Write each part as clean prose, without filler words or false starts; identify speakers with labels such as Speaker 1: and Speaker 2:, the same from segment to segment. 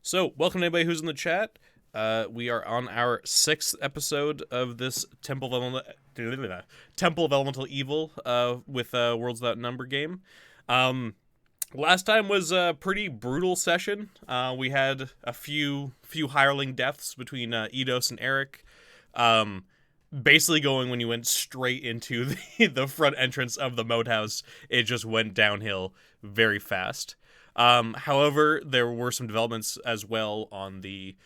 Speaker 1: So, welcome to anybody who's in the chat. We are on our 6th episode of this Temple of Elemental Evil with Worlds Without Number game. Last time was a pretty brutal session. We had a few hireling deaths between Eidos and Eric. Basically going when you went straight into the front entrance of the Moathouse, it just went downhill very fast. However, there were some developments as well on the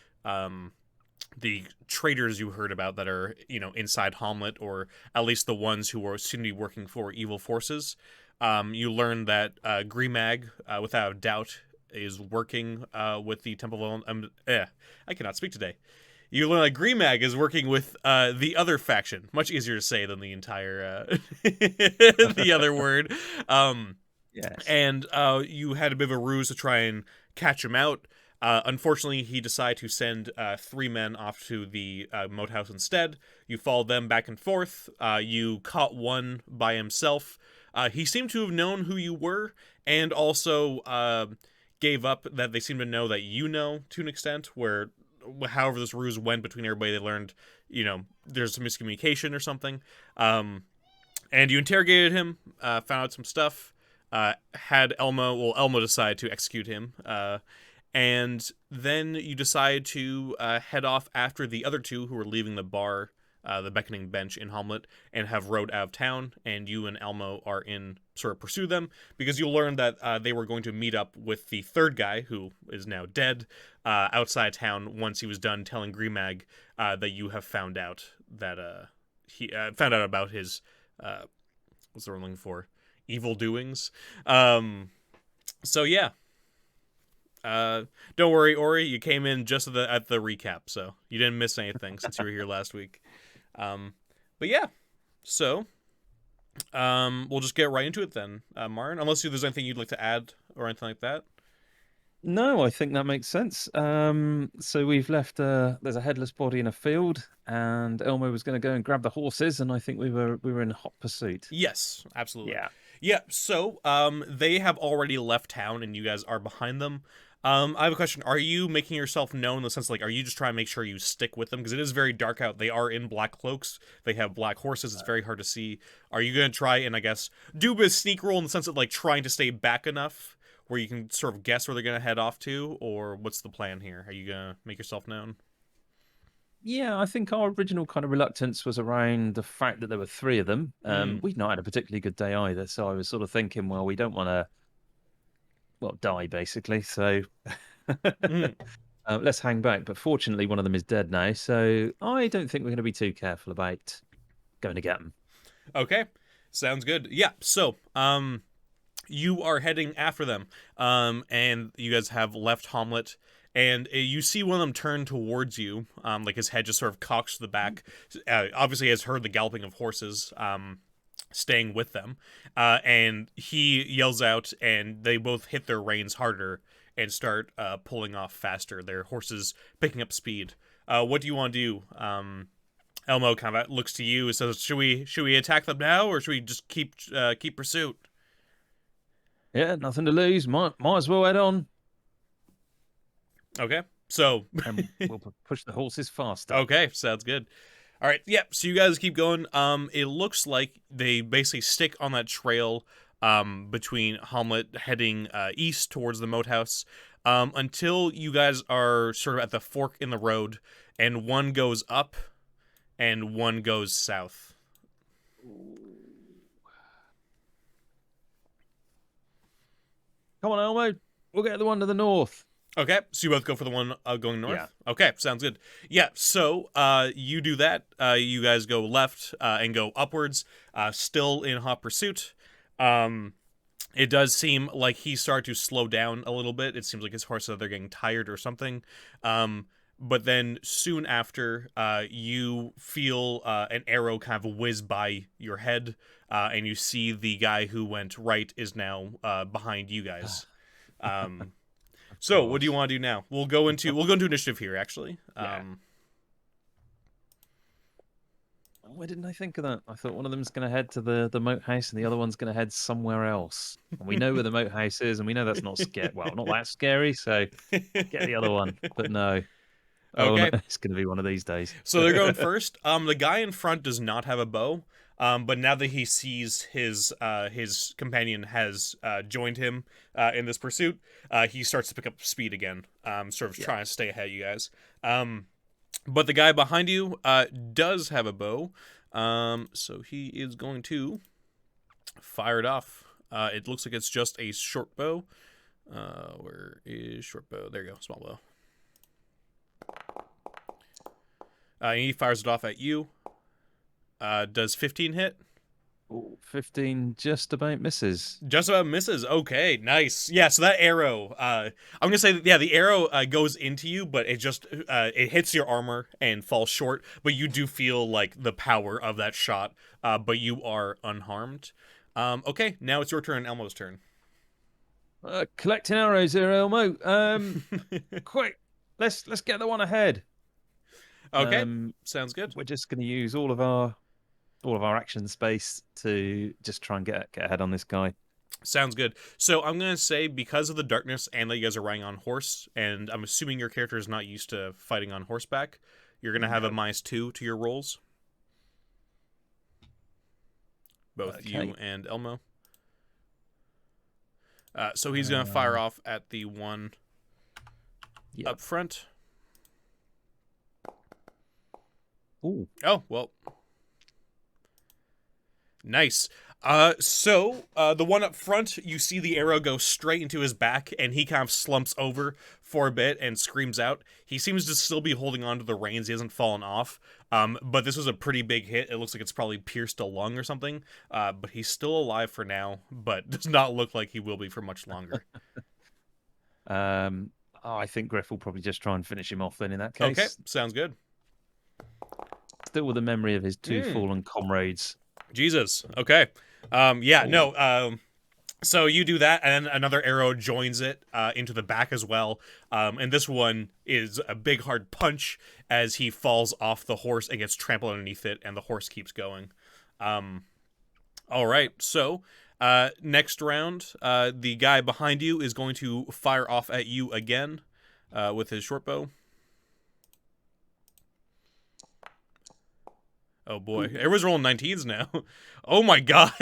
Speaker 1: traitors you heard about that are, inside Hommlet, or at least the ones who are soon to be working for evil forces. You learned that Grimag, without a doubt, is working with the Temple of... I cannot speak today. You learn that Grimag is working with the other faction. Much easier to say than the entire... the other word.
Speaker 2: Yes.
Speaker 1: And you had a bit of a ruse to try and catch him out. Unfortunately, he decided to send 3 men off to the Moathouse instead. You followed them back and forth. You caught one by himself. He seemed to have known who you were, and also gave up that they seem to know that you know, to an extent, where however this ruse went between everybody, they learned, there's some miscommunication or something. And you interrogated him, found out some stuff. Had Elmo decide to execute him, and then you decide to head off after the other two who were leaving the bar, the Beckoning Bench in Hommlet, and have rode out of town, and you and Elmo are in sort of pursue them, because you learned that they were going to meet up with the third guy, who is now dead, outside town once he was done telling Grimag that you have found out that he found out about his what's the word I'm looking for? Evil doings. So yeah. Don't worry, Ori. You came in just at the recap, so you didn't miss anything since you were here last week. But yeah. So we'll just get right into it then, Martin. Unless there's anything you'd like to add or anything like that.
Speaker 2: No, I think that makes sense. So we've left. There's a headless body in a field, and Elmo was going to go and grab the horses, and I think we were in hot pursuit.
Speaker 1: Yes, absolutely.
Speaker 2: Yeah.
Speaker 1: Yeah. So they have already left town, and you guys are behind them. I have a question. Are you making yourself known in the sense, like, are you just trying to make sure you stick with them? Because it is very dark out. They are in black cloaks. They have black horses. It's very hard to see. Are you going to try and, I guess, do a bit of sneak roll in the sense of, like, trying to stay back enough where you can sort of guess where they're going to head off to? Or what's the plan here? Are you going to make yourself known?
Speaker 2: Yeah, I think our original kind of reluctance was around the fact that there were 3 of them. We'd not had a particularly good day either, so I was sort of thinking, well, we don't want to, die basically. So let's hang back. But fortunately, one of them is dead now, so I don't think we're going to be too careful about going to get them.
Speaker 1: Okay, sounds good. Yeah, so you are heading after them, and you guys have left Hommlet, and you see one of them turn towards you, like his head just sort of cocks to the back. Obviously, has heard the galloping of horses, staying with them, and he yells out, and they both hit their reins harder and start pulling off faster. Their horses picking up speed. What do you want to do? Elmo kind of looks to you and says, "Should we attack them now, or should we just keep pursuit?"
Speaker 2: Yeah, nothing to lose. Might as well head on.
Speaker 1: Okay, so
Speaker 2: And we'll push the horses faster.
Speaker 1: Okay, sounds good. All right, yep. So you guys keep going. It looks like they basically stick on that trail between Hamlet heading east towards the Moathouse until you guys are sort of at the fork in the road, and one goes up and one goes south.
Speaker 2: Come on, Elmo. We'll get the one to the north.
Speaker 1: Okay, so you both go for the one going north?
Speaker 2: Yeah.
Speaker 1: Okay, sounds good. Yeah, so you do that. You guys go left and go upwards, still in hot pursuit. It does seem like he started to slow down a little bit. It seems like his horses are getting tired or something. But then soon after, you feel an arrow kind of whiz by your head, and you see the guy who went right is now behind you guys. So what do you want to do now? We'll go into initiative here, actually.
Speaker 2: Yeah. Why didn't I think of that? I thought one of them's going to head to the moat house and the other one's going to head somewhere else. And we know where the moat house is, and we know that's not scary. Well, not that scary, so get the other one. But no. Oh no,
Speaker 1: Okay.
Speaker 2: it's going to be one of these days.
Speaker 1: So they're going first. The guy in front does not have a bow. But now that he sees his companion has joined him in this pursuit, he starts to pick up speed again. Sort of trying to stay ahead of you guys. But the guy behind you does have a bow. So he is going to fire it off. It looks like it's just a short bow. Where is short bow? There you go, small bow. And he fires it off at you. Does 15 hit?
Speaker 2: Ooh, 15 just about misses.
Speaker 1: Just about misses. Okay, nice. Yeah, so that arrow, I'm gonna say that, yeah, the arrow goes into you, but it just it hits your armor and falls short. But you do feel like the power of that shot. But you are unharmed. Okay, now it's your turn. Elmo's turn.
Speaker 2: Collecting arrows here, Elmo. Quick, let's get the one ahead.
Speaker 1: Okay, sounds good.
Speaker 2: We're just going to use all of our action space to just try and get ahead on this guy.
Speaker 1: Sounds good. So I'm going to say, because of the darkness and that you guys are riding on horse, and I'm assuming your character is not used to fighting on horseback, you're going to have a -2 to your rolls. Both you and Elmo. So he's going to fire off at the one up front.
Speaker 2: Ooh.
Speaker 1: Oh, well. Nice. So the one up front, you see the arrow go straight into his back, and he kind of slumps over for a bit and screams out. He seems to still be holding on to the reins. He hasn't fallen off. But this was a pretty big hit. It looks like it's probably pierced a lung or something. But he's still alive for now, but does not look like he will be for much longer.
Speaker 2: I think Griff will probably just try and finish him off then in that case.
Speaker 1: Okay, sounds good.
Speaker 2: Still with the memory of his two fallen comrades.
Speaker 1: Jesus. Okay. No. So you do that, and then another arrow joins it into the back as well. And this one is a big hard punch as he falls off the horse and gets trampled underneath it, and the horse keeps going. All right. So next round, the guy behind you is going to fire off at you again with his short bow. Oh boy, everyone's rolling 19s now. Oh my god.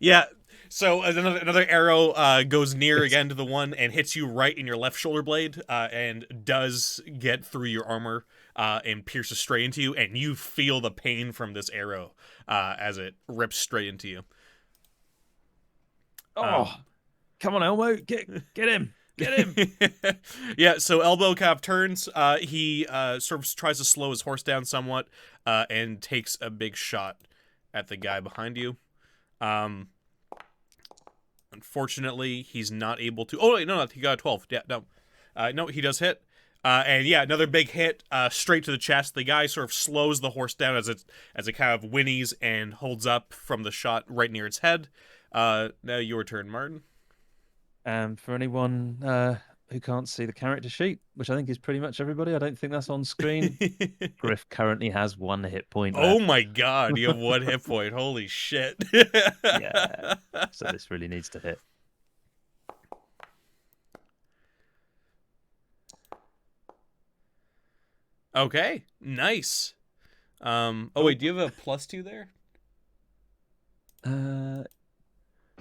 Speaker 1: Yeah. So another arrow goes near again to the one and hits you right in your left shoulder blade, and does get through your armor and pierces straight into you, and you feel the pain from this arrow as it rips straight into you.
Speaker 2: Come on, Elmo, get him. Get him!
Speaker 1: Yeah, so Elbow kind of turns. He sort of tries to slow his horse down somewhat, and takes a big shot at the guy behind you. Unfortunately, he's not able to. Oh wait, no, he got a 12. Yeah, no, no, he does hit. And yeah, another big hit, straight to the chest. The guy sort of slows the horse down as it kind of whinnies and holds up from the shot right near its head. Now your turn, Martin.
Speaker 2: For anyone who can't see the character sheet, which I think is pretty much everybody, I don't think that's on screen. Griff currently has 1 hit point left.
Speaker 1: Oh my god, you have 1 hit point. Holy shit.
Speaker 2: Yeah. So this really needs to hit.
Speaker 1: Okay, nice. Oh wait, do you have a +2 there?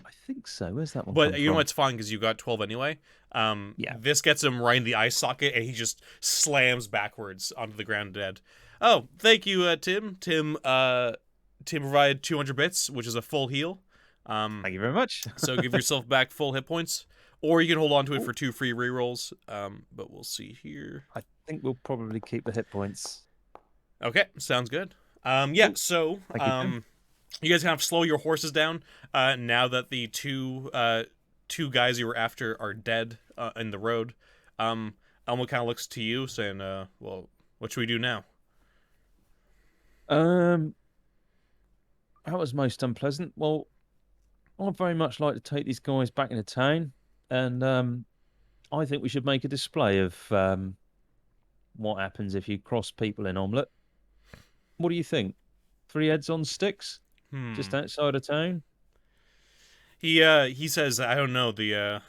Speaker 2: I think so. Where's that one?
Speaker 1: But you know what's fine because you got 12 anyway.
Speaker 2: Yeah.
Speaker 1: This gets him right in the eye socket, and he just slams backwards onto the ground dead. Oh, thank you, Tim. Tim provided 200 bits, which is a full heal.
Speaker 2: Thank you very much.
Speaker 1: So give yourself back full hit points, or you can hold on to it for 2 free rerolls. But we'll see here.
Speaker 2: I think we'll probably keep the hit points.
Speaker 1: Okay, sounds good. Yeah. So you guys kind of slow your horses down now that the two guys you were after are dead in the road. Elmo kind of looks to you, saying, "Well, what should we do now?"
Speaker 2: That was most unpleasant. Well, I'd very much like to take these guys back into town, and I think we should make a display of what happens if you cross people in Hommlet. What do you think? Three heads on sticks, just
Speaker 1: Hmm.
Speaker 2: outside of town.
Speaker 1: He says, I don't know I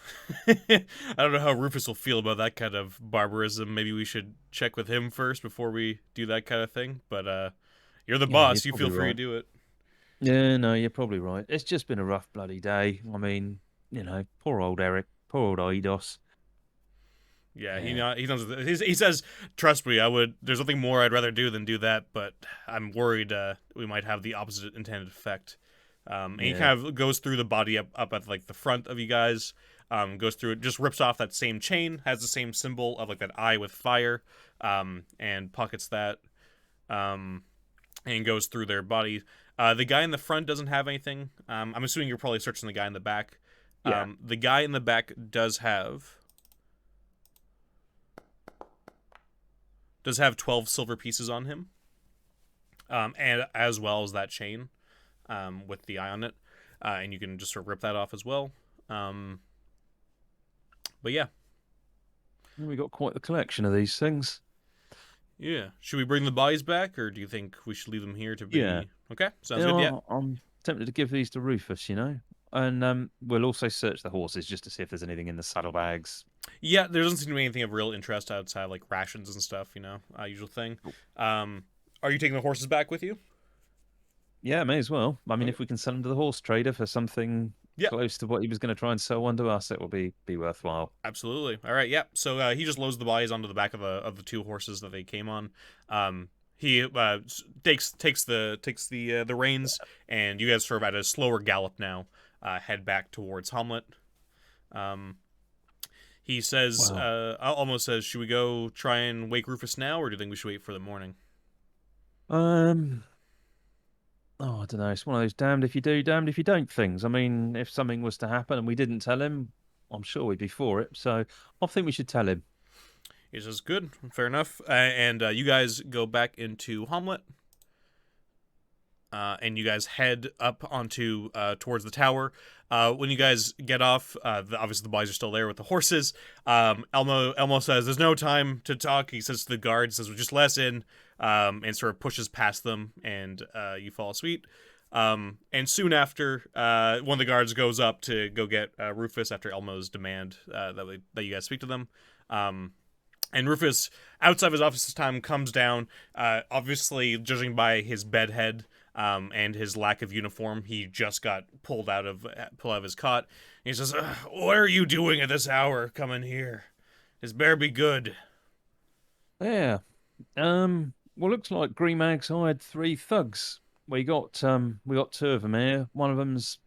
Speaker 1: don't know how Rufus will feel about that kind of barbarism. Maybe we should check with him first before we do that kind of thing. But you're the
Speaker 2: Yeah, you're
Speaker 1: boss. You
Speaker 2: probably
Speaker 1: feel free to
Speaker 2: right.
Speaker 1: do it.
Speaker 2: Yeah, no, you're probably right. It's just been a rough bloody day. I mean, poor old Eric, poor old Eidos.
Speaker 1: Yeah,
Speaker 2: Yeah,
Speaker 1: he says, "Trust me, I would. There's nothing more I'd rather do than do that, but I'm worried we might have the opposite intended effect." And he
Speaker 2: yeah.
Speaker 1: kind of goes through the body up at like the front of you guys. Goes through it, just rips off that same chain, has the same symbol of like that eye with fire, and pockets that, and goes through their body. The guy in the front doesn't have anything. I'm assuming you're probably searching the guy in the back.
Speaker 2: Yeah.
Speaker 1: The guy in the back does have 12 silver pieces on him, and as well as that chain, with the eye on it, and you can just sort of rip that off as well. Um, but yeah,
Speaker 2: We got quite the collection of these things.
Speaker 1: yeah. Should we bring the bodies back, or do you think we should leave them here to
Speaker 2: Yeah.
Speaker 1: be? Okay, sounds
Speaker 2: You
Speaker 1: good. Yeah,
Speaker 2: know, I'm tempted to give these to Rufus, and we'll also search the horses just to see if there's anything in the saddlebags.
Speaker 1: yeah. There doesn't seem to be anything of real interest outside like rations and stuff. Usual thing.
Speaker 2: Cool.
Speaker 1: Are you taking the horses back with you?
Speaker 2: Yeah, may as well. I mean,
Speaker 1: Okay.
Speaker 2: if we can sell them to the horse trader for something
Speaker 1: Yeah,
Speaker 2: close to what he was going to try and sell one to us, it will be worthwhile.
Speaker 1: absolutely. All right. Yeah. So he just loads the bodies onto the back of the two horses that they came on. He takes the reins, and you guys sort of at a slower gallop now. Head back towards Hommlet. Um, he says,
Speaker 2: Wow.
Speaker 1: almost says, "Should we go try and wake Rufus now, or do you think we should wait for the morning?"
Speaker 2: Um. Oh, I don't know. It's one of those damned if you do, damned if you don't things. I mean, if something was to happen and we didn't tell him, I'm sure we'd be for it. So I think we should tell him.
Speaker 1: He says, "Good, fair enough." And you guys go back into Hamlet, and you guys head up onto towards the tower. When you guys get off, obviously the boys are still there with the horses. Elmo says, "There's no time to talk." He says to the guards, "Says just let us in," and sort of pushes past them, and you fall asleep. And soon after, one of the guards goes up to go get Rufus after Elmo's demand that you guys speak to them. And Rufus, outside of his office this time, comes down. Obviously, judging by his bedhead and his lack of uniform, he just got pulled out of his cot. He says, "What are you doing at this hour? Coming here? This better be good."
Speaker 2: Yeah. Well, looks like Greenmag's hired three thugs. We got two of them here. One of them's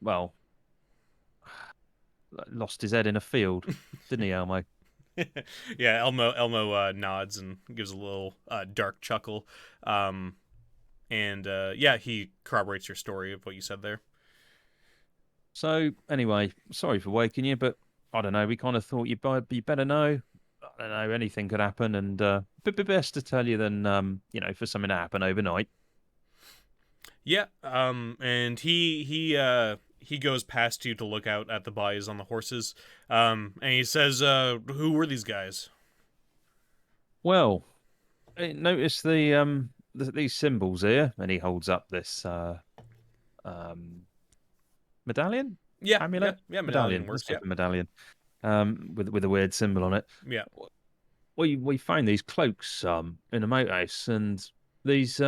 Speaker 2: lost his head in a field, didn't he, Elmo?
Speaker 1: Yeah, Elmo nods and gives a little dark chuckle. Um, and yeah, he corroborates your story of what you said there.
Speaker 2: So anyway, sorry for waking you, but I don't know. We kind of thought you better know. I don't know. Anything could happen, and be best to tell you than for something to happen overnight.
Speaker 1: Yeah, and he goes past you to look out at the bodies on the horses, and he says, "Who were these guys?"
Speaker 2: Well, notice these symbols here, and he holds up this um medallion,
Speaker 1: Yeah, yeah,
Speaker 2: amulet,
Speaker 1: yeah. Medallion
Speaker 2: medallion. Let's
Speaker 1: works.
Speaker 2: go
Speaker 1: Yeah,
Speaker 2: for medallion. With a weird symbol on it.
Speaker 1: yeah.
Speaker 2: We found these cloaks in a Moathouse, and these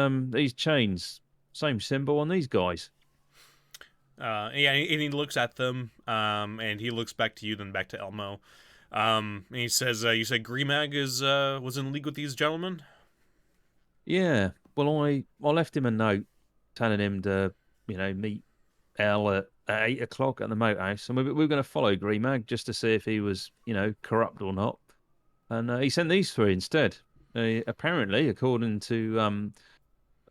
Speaker 2: chains, same symbol on these guys.
Speaker 1: Yeah, and he looks at them, and he looks back to you, then back to Elmo, and he says, "You said Grimag was in league with these gentlemen."
Speaker 2: Yeah. Well, I left him a note telling him to meet L at 8 o'clock at the Moathouse, and we were going to follow Greenmag just to see if he was corrupt or not. And he sent these three instead. Apparently, according to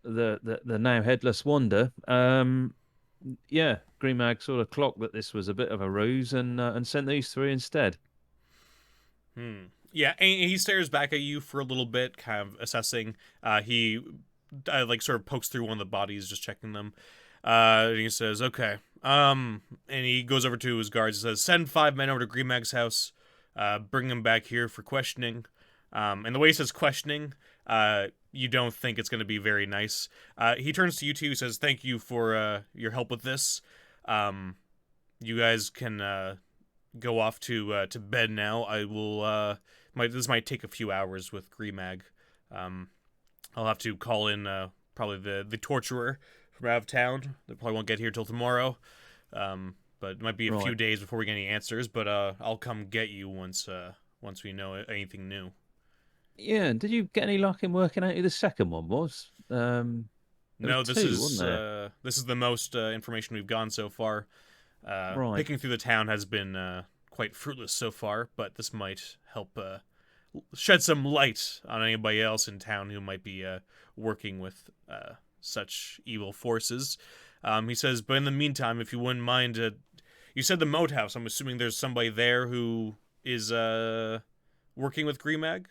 Speaker 2: the now headless Wonder, yeah, Greenmag sort of clocked that this was a bit of a ruse and sent these three instead.
Speaker 1: Hmm. Yeah, and he stares back at you for a little bit, kind of assessing. He like sort of pokes through one of the bodies, just checking them. And he says, "Okay." And he goes over to his guards and says, "Send 5 men over to Greenmag's house. Bring him back here for questioning." And the way he says questioning, you don't think it's going to be very nice. He turns to you two, says, "Thank you for your help with this. Um, you guys can go off to bed now. I will. This might take a few hours with Grimag. I'll have to call in probably the torturer from out of town. They probably won't get here till tomorrow. But it might be a few days before we get any answers. But I'll come get you once we know anything new."
Speaker 2: Yeah. Did you get any luck in working out who the second one was?
Speaker 1: No,
Speaker 2: this is
Speaker 1: this is the most information we've gotten so far.
Speaker 2: Right.
Speaker 1: Picking through the town has been quite fruitless so far, but this might help shed some light on anybody else in town who might be working with such evil forces. He says, but in the meantime, if you wouldn't mind, you said the Moathouse. I'm assuming there's somebody there who is working with Grimag?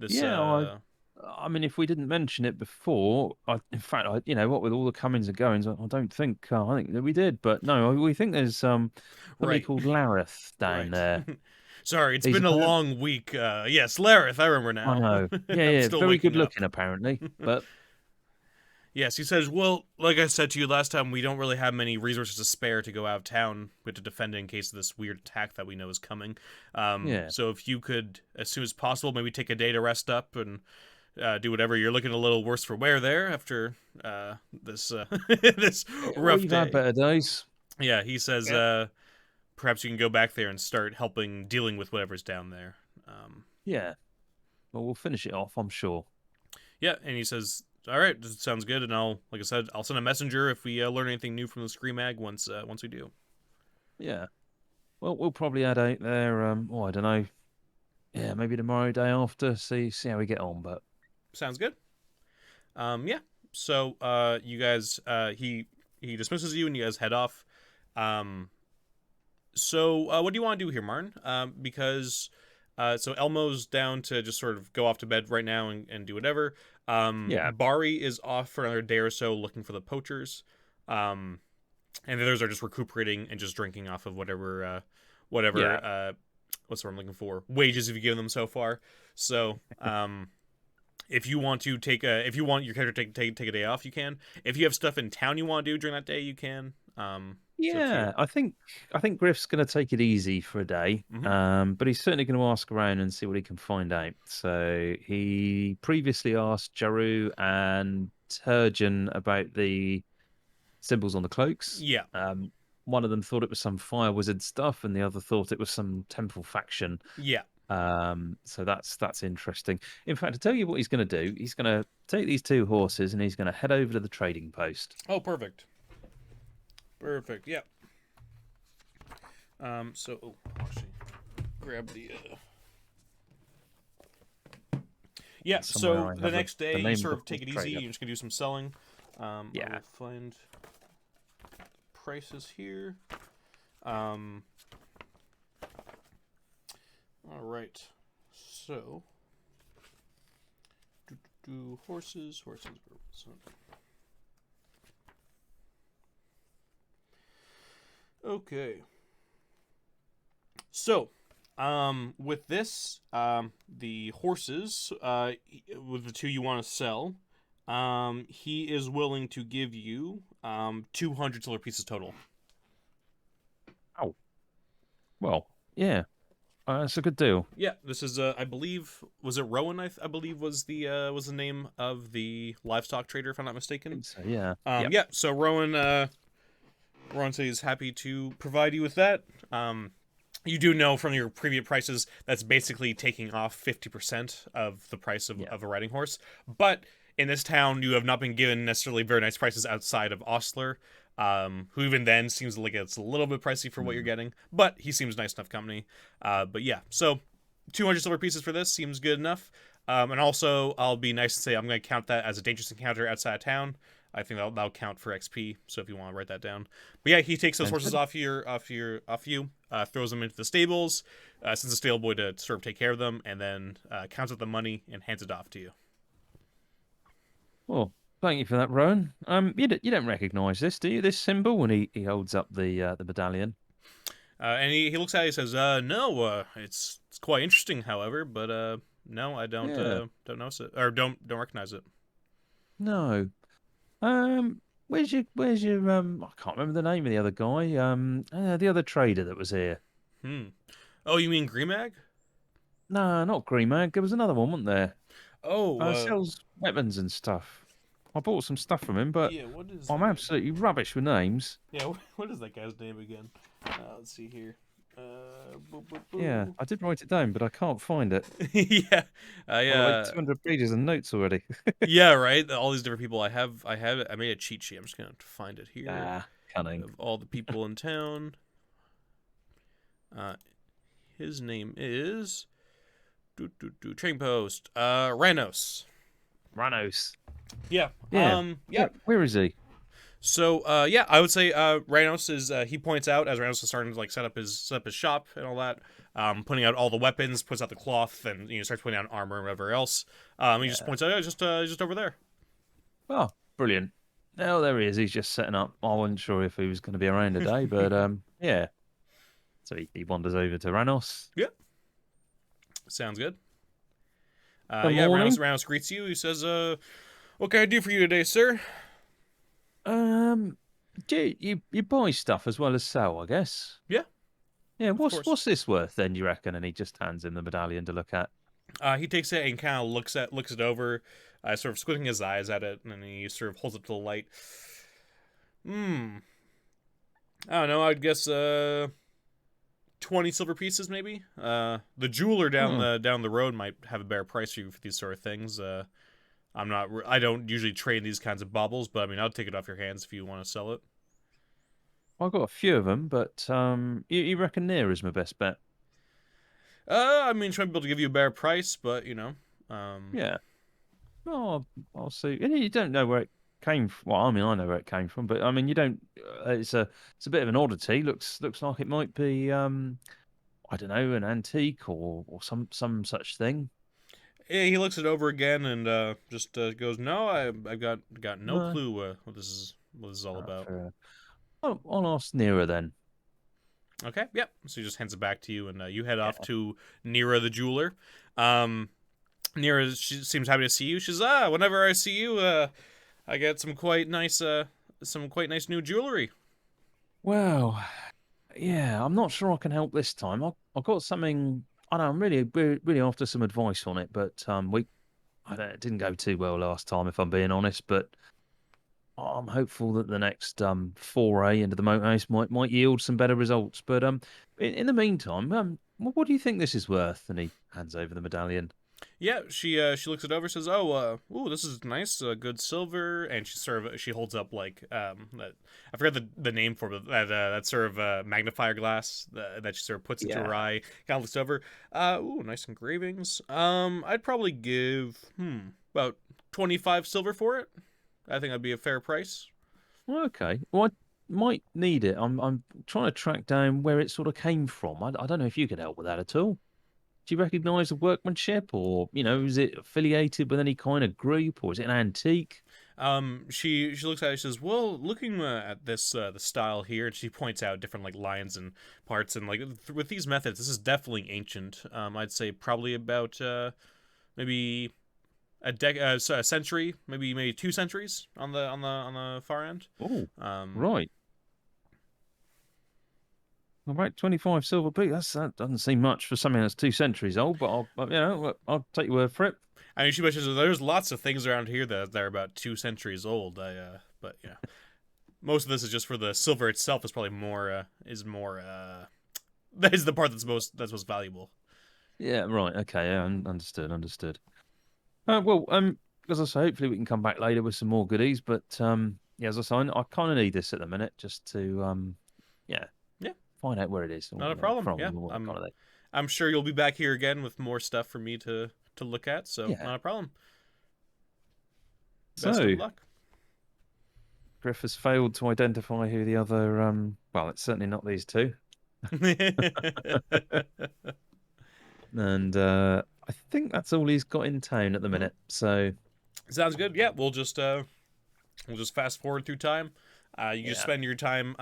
Speaker 2: I mean, if we didn't mention it before, in fact, what with all the comings and goings, I don't think I think that we did, but no, we think there's somebody called Lareth down there.
Speaker 1: Sorry, it's been a long week. Yes, Lareth, I remember now.
Speaker 2: I know. Yeah, very good looking apparently, but.
Speaker 1: Yes, he says, well, like I said to you last time, we don't really have many resources to spare to go out of town to defend it in case of this weird attack that we know is coming. So if you could, as soon as possible, maybe take a day to rest up and do whatever. You're looking a little worse for wear there after this this rough
Speaker 2: you've
Speaker 1: day.
Speaker 2: Had better days.
Speaker 1: Yeah, he says, perhaps you can go back there and start dealing with whatever's down there.
Speaker 2: Yeah. Well, we'll finish it off, I'm sure.
Speaker 1: Yeah, and he says, all right, this sounds good, and I'll send a messenger if we learn anything new from the Screamag once we do.
Speaker 2: Yeah. Well, we'll probably head out there, I don't know. Yeah, maybe tomorrow, day after, see how we get on, but...
Speaker 1: Sounds good. Yeah. So, you guys, he dismisses you, and you guys head off. So, what do you want to do here, Martin? Because... so Elmo's down to just sort of go off to bed right now and do whatever. Bari is off for another day or so looking for the poachers. And the others are just recuperating and just drinking off of whatever what's the word I'm looking for? Wages you've given them so far. So, if you want your character to take a day off, you can. If you have stuff in town you want to do during that day, you can.
Speaker 2: I think Griff's going to take it easy for a day, but he's certainly going to ask around and see what he can find out. So he previously asked Jaru and Turgeon about the symbols on the cloaks.
Speaker 1: Yeah.
Speaker 2: One of them thought it was some fire wizard stuff, and the other thought it was some temple faction.
Speaker 1: Yeah.
Speaker 2: So that's interesting. In fact, to tell you what he's going to do, he's going to take these two horses and he's going to head over to the trading post.
Speaker 1: Oh, perfect. Perfect, yeah. So, actually, grab the, Yeah, so the next day, you sort of take it easy, you're just gonna do some selling. I will find prices here. Alright, so... horses... Okay. So, with this, the horses, with the two you want to sell, he is willing to give you 200 silver pieces total.
Speaker 2: Oh. Well, yeah. That's a good deal.
Speaker 1: Yeah, this is, I believe, was it Rowan? I believe was the name of the livestock trader, if I'm not mistaken.
Speaker 2: So, yeah.
Speaker 1: Yeah. So Rowan said he's happy to provide you with that. You do know from your previous prices that's basically taking off 50% of the price of a riding horse. But in this town, you have not been given necessarily very nice prices outside of Ostler, who even then seems like it's a little bit pricey for what you're getting. But he seems nice enough company. But yeah, so 200 silver pieces for this seems good enough. And also, I'll be nice to say I'm going to count that as a dangerous encounter outside of town. I think that'll count for XP. So if you want to write that down, but yeah, he takes those horses off you, throws them into the stables, sends a stable boy to sort of take care of them, and then counts up the money and hands it off to you.
Speaker 2: Well, thank you for that, Rowan. You don't recognise this, do you? This symbol when he holds up the medallion.
Speaker 1: And he looks at it and says, "No, it's quite interesting, however, but No, I
Speaker 2: Yeah.
Speaker 1: don't notice it or don't recognize it.
Speaker 2: No. Where's your I can't remember the name of the other guy. The other trader that was here.
Speaker 1: Hmm. Oh, you mean Grimag?
Speaker 2: No, not Green Man. There was another one, wasn't there?
Speaker 1: Oh,
Speaker 2: Sells weapons and stuff. I bought some stuff from him, but
Speaker 1: yeah. What is
Speaker 2: I'm absolutely rubbish with names.
Speaker 1: yeah? What is that guy's name again? Let's see here. Boo, boo,
Speaker 2: Yeah,
Speaker 1: boo.
Speaker 2: I did write it down, but I can't find it.
Speaker 1: Yeah, I
Speaker 2: Well, like 200 pages of notes already.
Speaker 1: yeah, right. All these different people. I made a cheat sheet. I'm just gonna find it here
Speaker 2: Ah, cunning.
Speaker 1: of all the people in town. Uh, his name is Train Post. Rhinos.
Speaker 2: Ranos.
Speaker 1: Yeah.
Speaker 2: Yeah.
Speaker 1: Yeah.
Speaker 2: Where is he?
Speaker 1: So, yeah, I would say Rhinos is. He points out as Rhinos is starting to like set up his shop and all that. Putting out all the weapons, puts out the cloth, and starts putting out armor and whatever else. He just points out, just over there.
Speaker 2: Oh, brilliant. Oh, there he is. He's just setting up. I wasn't sure if he was going to be around today, but yeah. So he wanders over to Ranos.
Speaker 1: Yeah, sounds good.
Speaker 2: Good
Speaker 1: Yeah,
Speaker 2: morning.
Speaker 1: Rhinos greets you. He says, "What can I do for you today, sir?"
Speaker 2: Do you buy stuff as well as sell, I guess?
Speaker 1: Yeah,
Speaker 2: Yeah,
Speaker 1: of course.
Speaker 2: what's this worth then, do you reckon? And he just hands him the medallion to look at.
Speaker 1: He takes it and kind of looks it over, sort of squinting his eyes at it, and then he sort of holds it to the light. I don't know. I'd guess 20 silver pieces, maybe. The jeweler down the road might have a better price for you for these sort of things. I don't usually trade these kinds of baubles, but I mean, I'll take it off your hands if you want to sell it.
Speaker 2: I've got a few of them, but you reckon near is my best bet?
Speaker 1: I mean, trying to be able to give you a better price, but
Speaker 2: Yeah. Oh, I'll see. And you don't know where it came from. Well, I mean, I know where it came from, but I mean, you don't. It's a bit of an oddity. Looks like it might be I don't know, an antique or some such thing.
Speaker 1: yeah, he looks it over again and just goes, "No, I've got no
Speaker 2: No,
Speaker 1: clue what this is all about."
Speaker 2: fair enough. I'll ask nearer then.
Speaker 1: Okay, yep. So he just hands it back to you, and you head off
Speaker 2: Yeah.
Speaker 1: to Nira the jeweler. Nira, she seems happy to see you. She says, whenever I see you, I get some quite nice new jewelry."
Speaker 2: Well, yeah, I'm not sure I can help this time. I've got something. I know I'm really after some advice on it, but it didn't go too well last time, if I'm being honest. But I'm hopeful that the next foray into the Moathouse might yield some better results. But in the meantime, what do you think this is worth? And he hands over the medallion.
Speaker 1: Yeah, she looks it over, says, ooh, this is nice, good silver," and she holds up like that. I forgot the name for it, but that sort of magnifier glass that she sort of puts into her
Speaker 2: Yeah.
Speaker 1: eye. Kind of looks over. Ooh, nice engravings. I'd probably give about 25 silver for it. I think that'd be a fair price.
Speaker 2: Okay. Well, I might need it. I'm trying to track down where it sort of came from. I don't know if you could help with that at all. Do you recognise the workmanship, or is it affiliated with any kind of group, or is it an antique?
Speaker 1: She looks at it. She says, "Well, looking at this the style here," and she points out different like lines and parts, and like with these methods, this is definitely ancient. I'd say probably about maybe a century, maybe 2 centuries on the far end.
Speaker 2: Oh,
Speaker 1: Um,
Speaker 2: right. About 25 silver piece. That doesn't seem much for something that's 2 centuries old, but I'll take your word for it.
Speaker 1: I mean, she mentions that there's lots of things around here that are about 2 centuries old. But most of this is just for the silver itself. Is probably more. That is the part that's most valuable.
Speaker 2: Yeah, right. Okay, yeah, understood. Well, as I say, hopefully we can come back later with some more goodies. But yeah, as I say, I kind of need this at the minute just to yeah,
Speaker 1: Yeah,
Speaker 2: find out where it is, or,
Speaker 1: not a problem.
Speaker 2: from
Speaker 1: Yeah,
Speaker 2: and all that kind of thing.
Speaker 1: I'm sure you'll be back here again with more stuff for me to look at. So
Speaker 2: Yeah.
Speaker 1: not a problem. Best of
Speaker 2: So,
Speaker 1: luck.
Speaker 2: Griff has failed to identify who the other. Well, it's certainly not these two. And I think that's all he's got in town at the minute. So,
Speaker 1: Sounds good. Yeah, we'll just fast forward through time. You just
Speaker 2: yeah.
Speaker 1: spend your time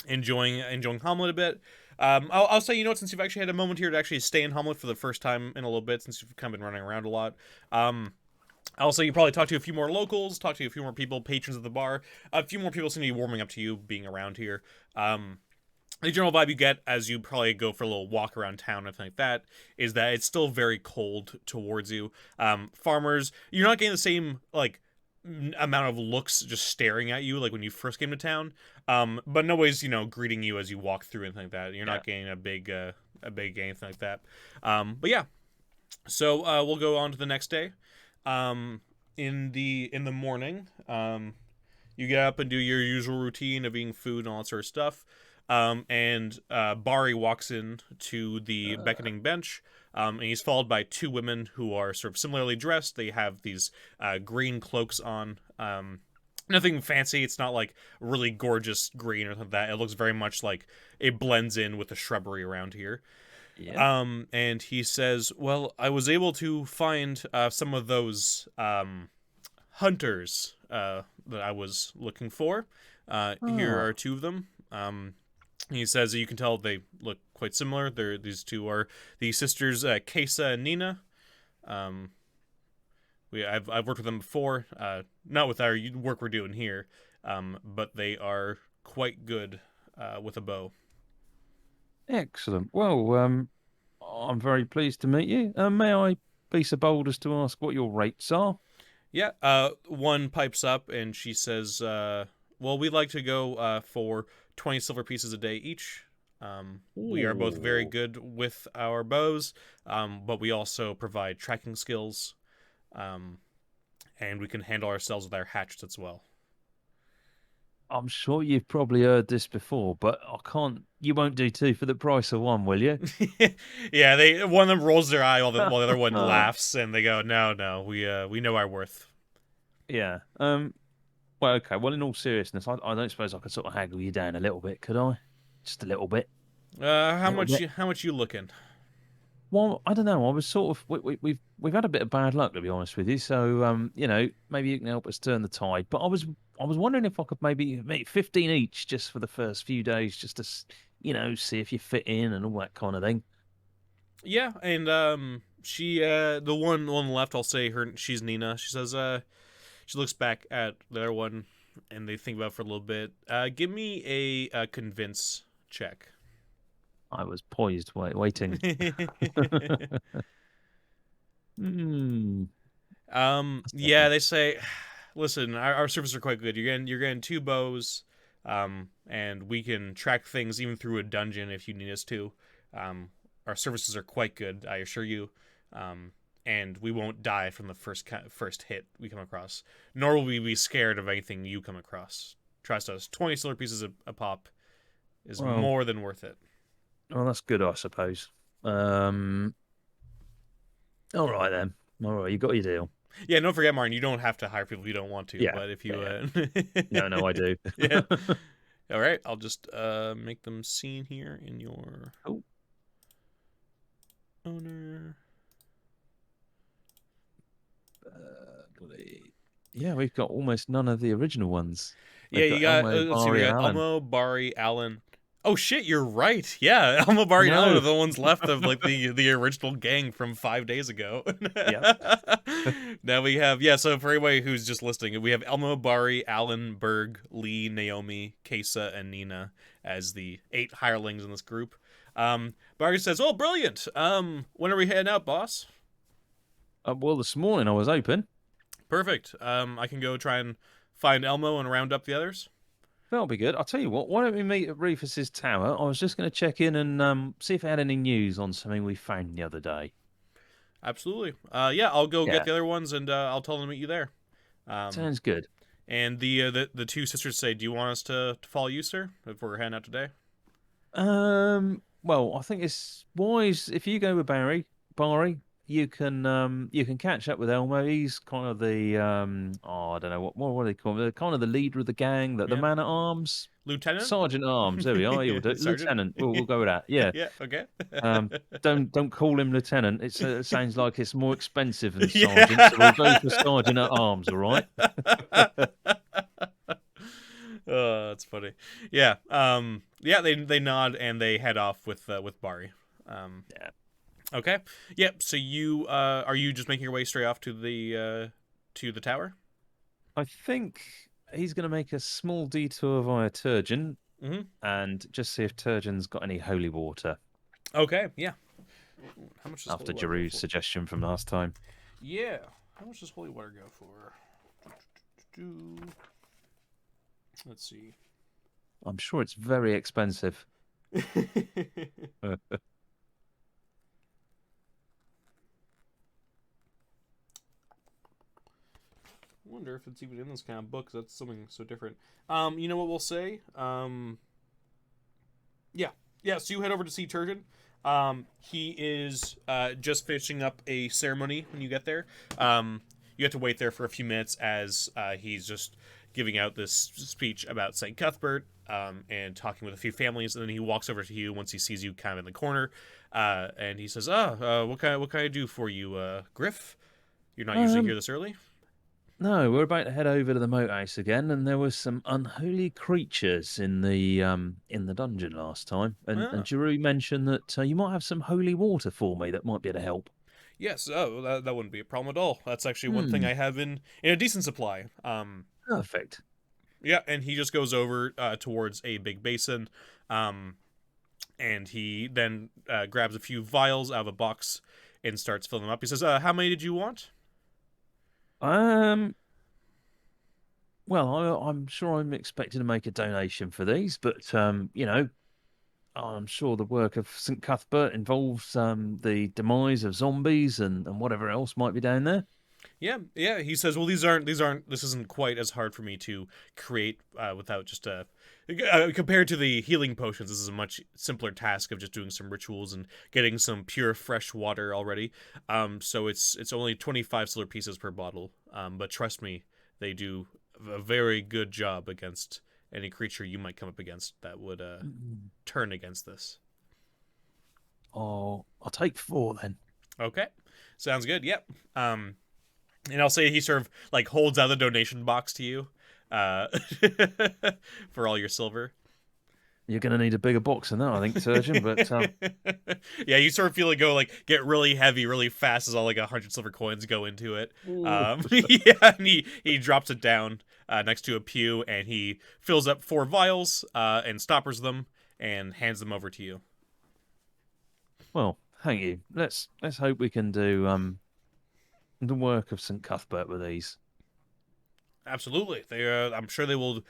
Speaker 1: enjoying Hamlet a bit. I'll say, since you've actually had a moment here to actually stay in Hommlet for the first time in a little bit, since you've kind of been running around a lot, I'll say you probably talk to a few more locals, talk to a few more people, patrons of the bar. A few more people seem to be warming up to you being around here. The general vibe you get as you probably go for a little walk around town and everything like that is that it's still very cold towards you. Farmers, you're not getting the same, like, amount of looks just staring at you like when you first came to town, but nobody's greeting you as you walk through anything like that. You're not getting a big anything like that. But yeah, so we'll go on to the next day. In the morning, you get up and do your usual routine of eating food and all that sort of stuff. And Bari walks in to the beckoning bench. And he's followed by two women who are sort of similarly dressed. They have these green cloaks on. Nothing fancy. It's not like really gorgeous green or something like that. It looks very much like it blends in with the shrubbery around here.
Speaker 2: Yeah.
Speaker 1: And he says, well, I was able to find some of those hunters that I was looking for. Here are two of them. He says you can tell they look quite similar. These two are the sisters Kesa and Nina. I've worked with them before, not with our work we're doing here, but they are quite good with a bow.
Speaker 2: Excellent. Well, I'm very pleased to meet you. May I be so bold as to ask what your rates are?
Speaker 1: Yeah. One pipes up and she says, "Well, we'd like to go for 20 silver pieces a day each. We are both very good with our bows, but we also provide tracking skills, and we can handle ourselves with our hatchets as well."
Speaker 2: I'm sure you've probably heard this before, but I can't. You won't do two for the price of one, will you?
Speaker 1: Yeah, one of them rolls their eye while the other one laughs, and they go, "No, we know our worth."
Speaker 2: Yeah. Well, okay. Well, in all seriousness, I don't suppose I could sort of haggle you down a little bit, could I? Just a little bit.
Speaker 1: How much you looking?
Speaker 2: Well, I don't know. I was sort of we've had a bit of bad luck, to be honest with you. So maybe you can help us turn the tide. But I was wondering if I could maybe make 15 each just for the first few days, just to see if you fit in and all that kind of thing.
Speaker 1: Yeah, and she the one on the left, I'll say she's Nina. She says she looks back at the other one, and they think about it for a little bit. Give me a convince check.
Speaker 2: I was poised, waiting.
Speaker 1: Yeah, they say, listen, our services are quite good. You're getting two bows, and we can track things even through a dungeon if you need us to. Our services are quite good, I assure you. And we won't die from the first hit we come across, nor will we be scared of anything you come across. Trust us, 20 silver pieces a pop is more than worth it.
Speaker 2: Well, that's good, I suppose. All right then. All right, you got your deal.
Speaker 1: Yeah, don't forget, Martin, you don't have to hire people you don't want to.
Speaker 2: Yeah,
Speaker 1: but if you
Speaker 2: no, I do.
Speaker 1: Yeah. All right, I'll just make them seen here in your owner.
Speaker 2: Yeah, we've got almost none of the original ones.
Speaker 1: Yeah, you got let's see, we got Elmo, Bari, Alan. Oh shit, you're right. Yeah, Elmo, Bari, and Alan are the ones left of like the original gang from 5 days ago.
Speaker 2: Yeah.
Speaker 1: Now we have so for anybody who's just listening, we have Elmo, Bari, Alan, Berg, Lee, Naomi, Kesa, and Nina as the 8 hirelings in this group. Bari says, "Oh, brilliant. When are we heading out, boss?"
Speaker 2: Well, this morning I was open.
Speaker 1: Perfect. I can go try and find Elmo and round up the others.
Speaker 2: That'll be good. I'll tell you what, why don't we meet at Rufus's tower? I was just going to check in and see if I had any news on something we found the other day.
Speaker 1: Absolutely. I'll go get the other ones, and I'll tell them to meet you there.
Speaker 2: Sounds good.
Speaker 1: And the two sisters say, "Do you want us to follow you, sir, if we're heading out today?"
Speaker 2: Well, I think it's wise if you go with Bari, you can catch up with Elmo. He's kind of the I don't know what do they call him? Kind of the leader of the gang, the man at arms,
Speaker 1: lieutenant,
Speaker 2: sergeant at arms. There we are. You'll do lieutenant. We'll go with that. Yeah.
Speaker 1: Yeah. Okay.
Speaker 2: Don't call him lieutenant. It sounds like it's more expensive than sergeant. So we'll go for sergeant at arms. All right.
Speaker 1: Oh, that's funny. Yeah. Yeah. They nod and they head off with Bari.
Speaker 2: Yeah.
Speaker 1: Okay. Yep. So you are you just making your way straight off to the tower?
Speaker 2: I think he's going to make a small detour via Turgeon
Speaker 1: Mm-hmm.
Speaker 2: and just see if Turgeon's got any holy water
Speaker 1: Okay. Yeah. How much does holy
Speaker 2: after
Speaker 1: water go
Speaker 2: Giroux's
Speaker 1: for?
Speaker 2: suggestion from last time.
Speaker 1: Yeah. How much does holy water go for? Let's see.
Speaker 2: I'm sure it's very expensive.
Speaker 1: Wonder if it's even in this kind of book. 'Cause that's something so different. You know what we'll say? Yeah, yeah. So you head over to see Turgeon. He is just finishing up a ceremony when you get there. You have to wait there for a few minutes as he's just giving out this speech about St. Cuthbert and talking with a few families, and then he walks over to you once he sees you kind of in the corner, and he says, what can I do for you, Griff? You're not usually here
Speaker 2: Um,
Speaker 1: this early."
Speaker 2: no, we're about to head over to the Moathouse again, and there was some unholy creatures in the dungeon last time, and
Speaker 1: Ah.
Speaker 2: Giroux mentioned that you might have some holy water for me that might be able to help.
Speaker 1: Yes, that wouldn't be a problem at all. That's actually one thing
Speaker 2: Hmm,
Speaker 1: I have in a decent supply.
Speaker 2: perfect.
Speaker 1: Yeah, and he just goes over towards a big basin, um, and he then grabs a few vials out of a box and starts filling them up. He says, "How many did you want?"
Speaker 2: Um, well, I'm sure I'm expected to make a donation for these, but I'm sure the work of St. Cuthbert involves the demise of zombies and whatever else might be down there.
Speaker 1: Yeah, yeah. He says, "Well, this isn't quite as hard for me to create without just compared to the healing potions. This is a much simpler task of just doing some rituals and getting some pure fresh water already. So it's only 25 silver pieces per bottle. But trust me, they do a very good job against any creature you might come up against that would
Speaker 2: Mm.
Speaker 1: turn against this."
Speaker 2: Oh, I'll take 4 then.
Speaker 1: Okay, sounds good. Yep. And I'll say he sort of like holds out the donation box to you, uh, for all your silver.
Speaker 2: You're going to need a bigger box than that, I think, surgeon. But
Speaker 1: Yeah, you sort of feel it go like get really heavy, really fast as all like 100 silver coins go into it.
Speaker 2: ooh,
Speaker 1: Yeah, and he drops it down next to a pew, and he fills up 4 vials and stoppers them and hands them over to you.
Speaker 2: well, thank you. Let's hope we can do the work of St. Cuthbert with these.
Speaker 1: Absolutely, they. I'm sure they will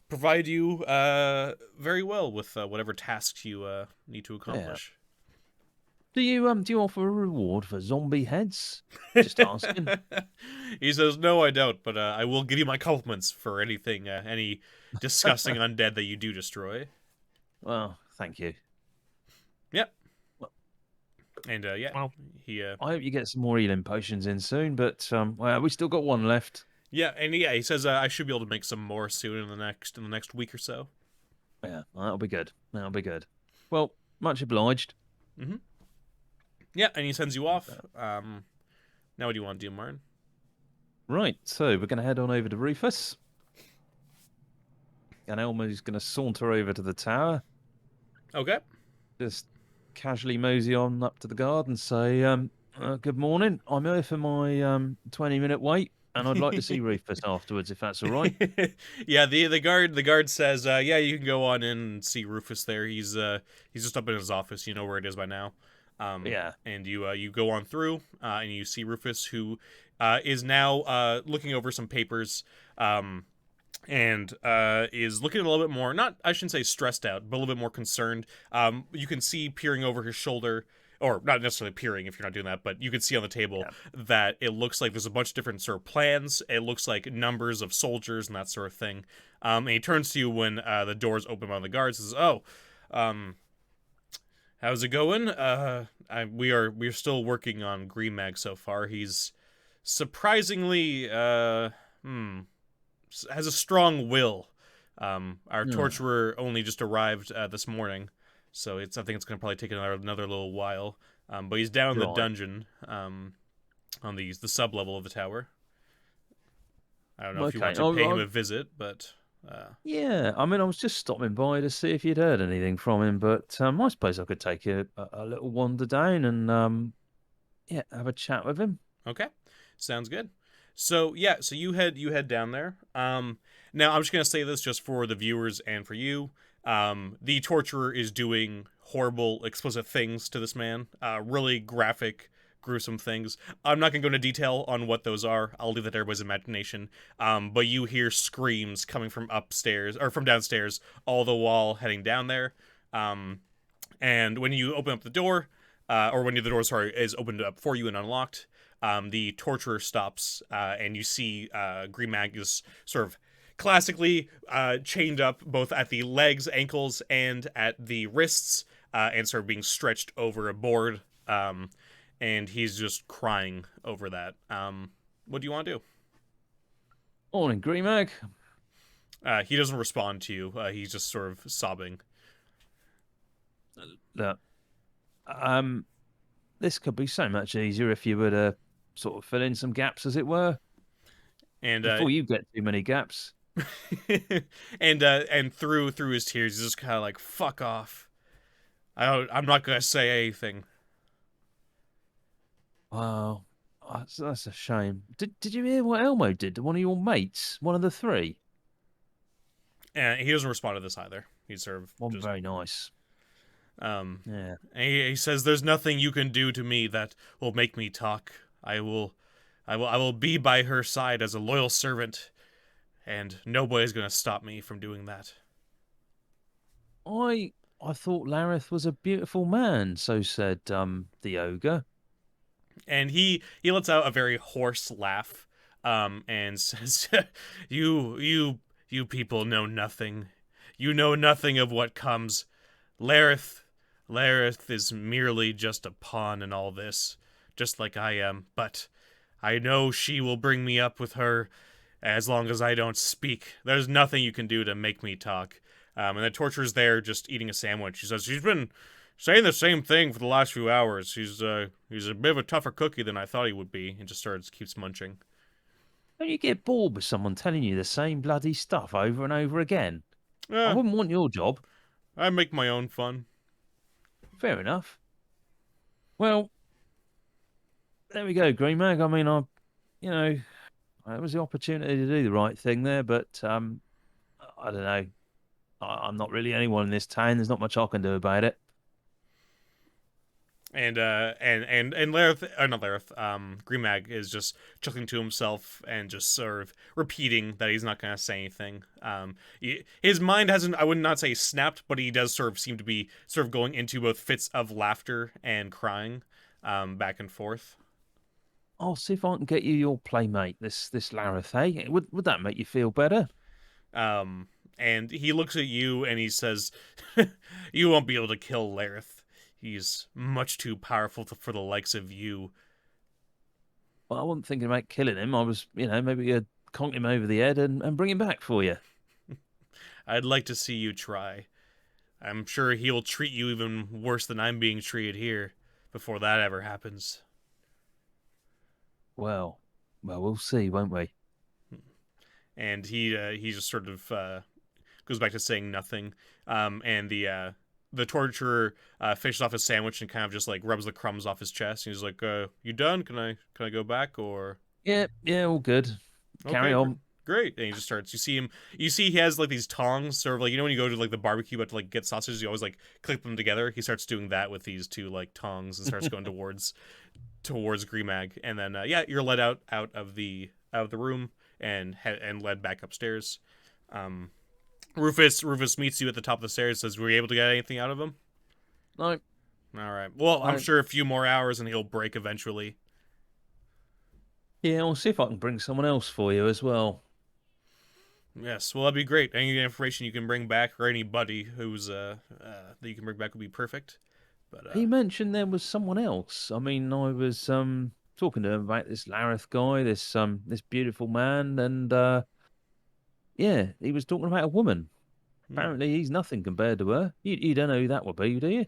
Speaker 1: provide you very well with whatever tasks you need to
Speaker 2: Yeah.
Speaker 1: accomplish.
Speaker 2: Do you offer a reward for zombie heads? Just asking.
Speaker 1: He says, "No, I don't, but I will give you my compliments for anything, any disgusting undead that you do destroy."
Speaker 2: Well, thank you.
Speaker 1: Yep,
Speaker 2: Well,
Speaker 1: and yeah,
Speaker 2: well,
Speaker 1: he
Speaker 2: I hope you get some more healing potions in soon. But well, we still got one left.
Speaker 1: yeah, and yeah, he says I should be able to make some more soon in the next week or so.
Speaker 2: Yeah, that'll be good. That'll be good. Well, much obliged.
Speaker 1: Mm-hmm. Yeah, and he sends you off. Now what do you want to do, Martin?
Speaker 2: Right, so we're going to head on over to Rufus, and Elmer's going to saunter over to the tower,
Speaker 1: Okay.
Speaker 2: just casually mosey on up to the guard and say, "Good morning. I'm here for my 20-minute wait, and I'd like to see Rufus afterwards, if that's all right."
Speaker 1: Yeah, the guard says, yeah, you can go on in and see Rufus there. He's just up in his office. You know where it is by now.
Speaker 2: Yeah.
Speaker 1: And you go on through, and you see Rufus, who is now looking over some papers, and is looking a little bit more, not, I shouldn't say stressed out, but a little bit more concerned. You can see peering over his shoulder, or not necessarily peering if you're not doing that, but you can see on the table
Speaker 2: Yeah.
Speaker 1: that it looks like there's a bunch of different sort of plans. It looks like numbers of soldiers and that sort of thing. And he turns to you when the doors open by the guards and says, "Oh, um, how's it going? We're still working on Green Mag so far. He's surprisingly has a strong will. Our
Speaker 2: Yeah.
Speaker 1: torturer only just arrived this morning, so I think it's gonna probably take another little while. But he's down in the
Speaker 2: Right.
Speaker 1: dungeon, on the sub level of the tower. I don't know if you
Speaker 2: Okay.
Speaker 1: want to pay him a visit, but
Speaker 2: Yeah, I mean, I was just stopping by to see if you'd heard anything from him, but I suppose I could take a little wander down and yeah, have a chat with him.
Speaker 1: Okay, sounds good. So yeah, so you head down there. Now I'm just gonna say this just for the viewers and for you. The torturer is doing horrible, explicit things to this man. Really graphic, gruesome things. I'm not gonna go into detail on what those are. I'll leave that to everybody's imagination. But you hear screams coming from upstairs or from downstairs, all the while heading down there. And when you open up the door, or when the door, sorry, is opened up for you and unlocked, the torturer stops, and you see Green Mag is sort of classically chained up both at the legs, ankles, and at the wrists, and sort of being stretched over a board. And he's just crying over that. What do you want to do?
Speaker 2: Morning, Greenmag.
Speaker 1: He doesn't respond to you. He's just sort of sobbing.
Speaker 2: Look, this could be so much easier if you were to sort of fill in some gaps, as it were,
Speaker 1: And
Speaker 2: before you get too many gaps.
Speaker 1: and through his tears, he's just kind of like, "Fuck off! I'm not gonna say anything."
Speaker 2: Wow, that's a shame. Did you hear what Elmo did to one of your mates? One of the three?
Speaker 1: And he doesn't respond to this either. He's sort of
Speaker 2: One
Speaker 1: just
Speaker 2: very nice. Yeah.
Speaker 1: And he says, "There's nothing you can do to me that will make me talk. I will be by her side as a loyal servant, and nobody's gonna stop me from doing that."
Speaker 2: I thought Lareth was a beautiful man, so said the ogre.
Speaker 1: And he lets out a very hoarse laugh, and says, "You people know nothing. You know nothing of what comes. Lareth is merely just a pawn in all this, just like I am. But I know she will bring me up with her, as long as I don't speak. There's nothing you can do to make me talk." And the torturer's there, just eating a sandwich. She says, "She's been saying the same thing for the last few hours. He's a bit of a tougher cookie than I thought he would be," and just keeps munching.
Speaker 2: Don't you get bored with someone telling you the same bloody stuff over and over again? I
Speaker 1: Eh,
Speaker 2: wouldn't want your job.
Speaker 1: I make my own fun.
Speaker 2: Fair enough. Well, there we go, Green Mag. I mean, you know, it was the opportunity to do the right thing there, but I don't know. I'm not really anyone in this town. There's not much I can do about it.
Speaker 1: And Lareth, not Lareth, Green Mag is just chuckling to himself and just sort of repeating that he's not going to say anything. His mind hasn't, I would not say snapped, but he does sort of seem to be sort of going into both fits of laughter and crying, back and forth.
Speaker 2: I'll see if I can get you your playmate, this Lareth, hey? Would that make you feel better?
Speaker 1: And he looks at you and he says, "You won't be able to kill Lareth. He's much too powerful for the likes of you."
Speaker 2: Well, I wasn't thinking about killing him. I was, maybe conk him over the head and bring him back for you.
Speaker 1: "I'd like to see you try. I'm sure he'll treat you even worse than I'm being treated here before that ever happens."
Speaker 2: Well, we'll see, won't we?
Speaker 1: And he just sort of goes back to saying nothing. And the torturer finishes off his sandwich and kind of just like rubs the crumbs off his chest. And he's like, "You done? Can I go back or?"
Speaker 2: Yeah, all good. Carry
Speaker 1: Okay,
Speaker 2: on.
Speaker 1: great. And he just starts. You see he has like these tongs, sort of like, when you go to like the barbecue, but to like get sausages, you always like clip them together. He starts doing that with these two like tongs and starts going towards Grimag. And then yeah, you're led out of the room and led back upstairs. Rufus meets you at the top of the stairs. Says, "Were you able to get anything out of him?"
Speaker 2: No.
Speaker 1: All right. Well, I'm
Speaker 2: No.
Speaker 1: sure a few more hours and he'll break eventually.
Speaker 2: Yeah, I'll see if I can bring someone else for you as well.
Speaker 1: Yes, well, that'd be great. Any information you can bring back, or anybody who's that you can bring back, would be perfect. But
Speaker 2: He mentioned there was someone else. I mean, I was talking to him about this Lareth guy, this beautiful man, and yeah, he was talking about a woman. Apparently, he's nothing compared to her. You don't know who that would be, do you?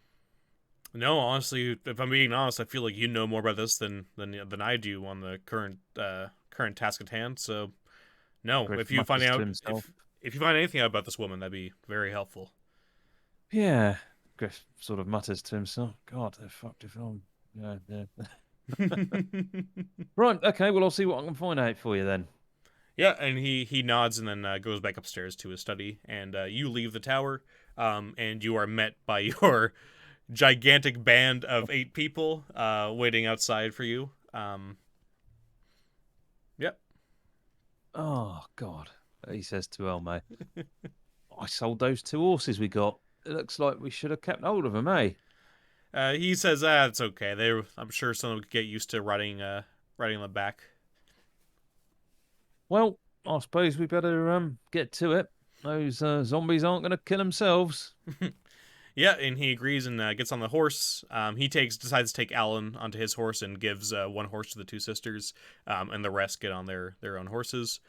Speaker 1: No, honestly, if I'm being honest, I feel like you know more about this than I do on the current task at hand. So, no,
Speaker 2: Griff
Speaker 1: if you find
Speaker 2: mutters to
Speaker 1: out
Speaker 2: himself.
Speaker 1: if you find anything out about this woman, that'd be very helpful.
Speaker 2: Yeah. Griff sort of mutters to himself, God, they're fucked if I'm. Yeah, yeah. Right, okay, well, I'll see what I can find out for you then.
Speaker 1: Yeah, and he nods and then goes back upstairs to his study, and you leave the tower, and you are met by your gigantic band of 8 people waiting outside for you. Yep.
Speaker 2: Oh, God, he says to Elmo, I sold those 2 horses we got. It looks like we should have kept hold of them, eh?
Speaker 1: He says, it's okay. I'm sure someone could get used to riding on the back.
Speaker 2: Well, I suppose we better get to it. Those zombies aren't going to kill themselves.
Speaker 1: Yeah, and he agrees and gets on the horse. He decides to take Alan onto his horse and gives one horse to the 2 sisters, and the rest get on their own horses.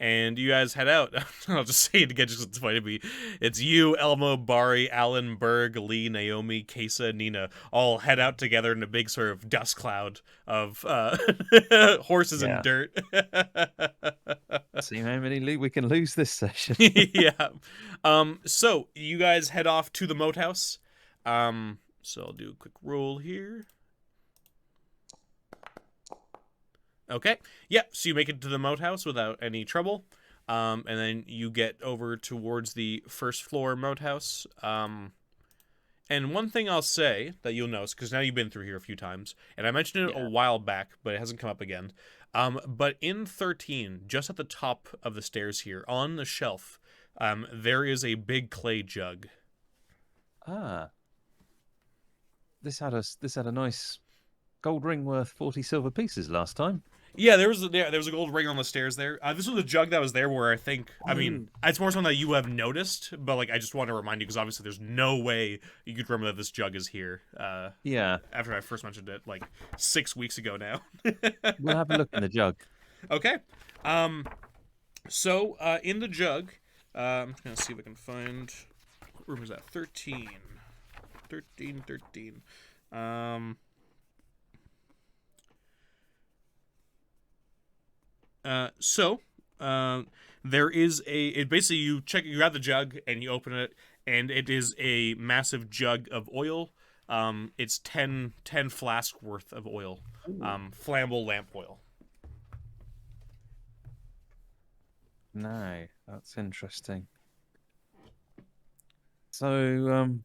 Speaker 1: And you guys head out. I'll just say it again, just it's funny to me. It's you, Elmo, Bari, Alan, Berg, Lee, Naomi, Kesa, Nina, all head out together in a big sort of dust cloud of horses and dirt.
Speaker 2: See how many we can lose this session.
Speaker 1: Yeah. So you guys head off to the Moathouse. So I'll do a quick roll here. Okay. Yeah, so you make it to the Moathouse without any trouble. And then you get over towards the first floor Moathouse. And one thing I'll say that you'll notice, because now you've been through here a few times, and I mentioned it a while back, but it hasn't come up again. But in 13, just at the top of the stairs here, on the shelf, there is a big clay jug.
Speaker 2: Ah. This had a nice gold ring worth 40 silver pieces last time.
Speaker 1: Yeah, there was a gold ring on the stairs there. This was a jug that was there where I mean, it's more something that you have noticed, but like I just want to remind you because obviously there's no way you could remember that this jug is here.
Speaker 2: Yeah.
Speaker 1: After I first mentioned it like 6 weeks ago now.
Speaker 2: We'll have a look in the jug.
Speaker 1: Okay. So in the jug, I'm just gonna see if I can find what room is that? 13. 13. There is basically you grab the jug and you open it, and it is a massive jug of oil. It's 10 flasks worth of oil, flammable lamp oil.
Speaker 2: No, that's interesting. So,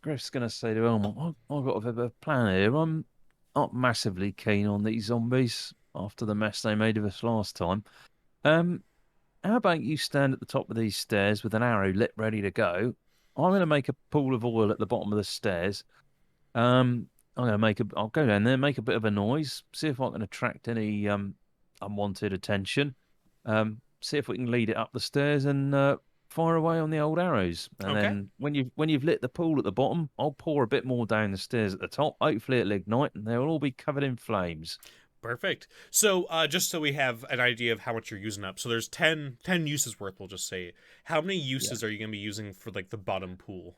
Speaker 2: Griff's going to say to Elmo, I've got a bit of a plan here. I'm not massively keen on these zombies after the mess they made of us last time. How about you stand at the top of these stairs with an arrow lit ready to go? I'm going to make a pool of oil at the bottom of the stairs. I'll go down there, make a bit of a noise, see if I can attract any unwanted attention. See if we can lead it up the stairs and fire away on the old arrows. And then when you've lit the pool at the bottom, I'll pour a bit more down the stairs at the top. Hopefully it'll ignite and they'll all be covered in flames.
Speaker 1: Perfect. So just so we have an idea of how much you're using up. So there's 10 uses worth, we'll just say. How many uses are you going to be using for like the bottom pool?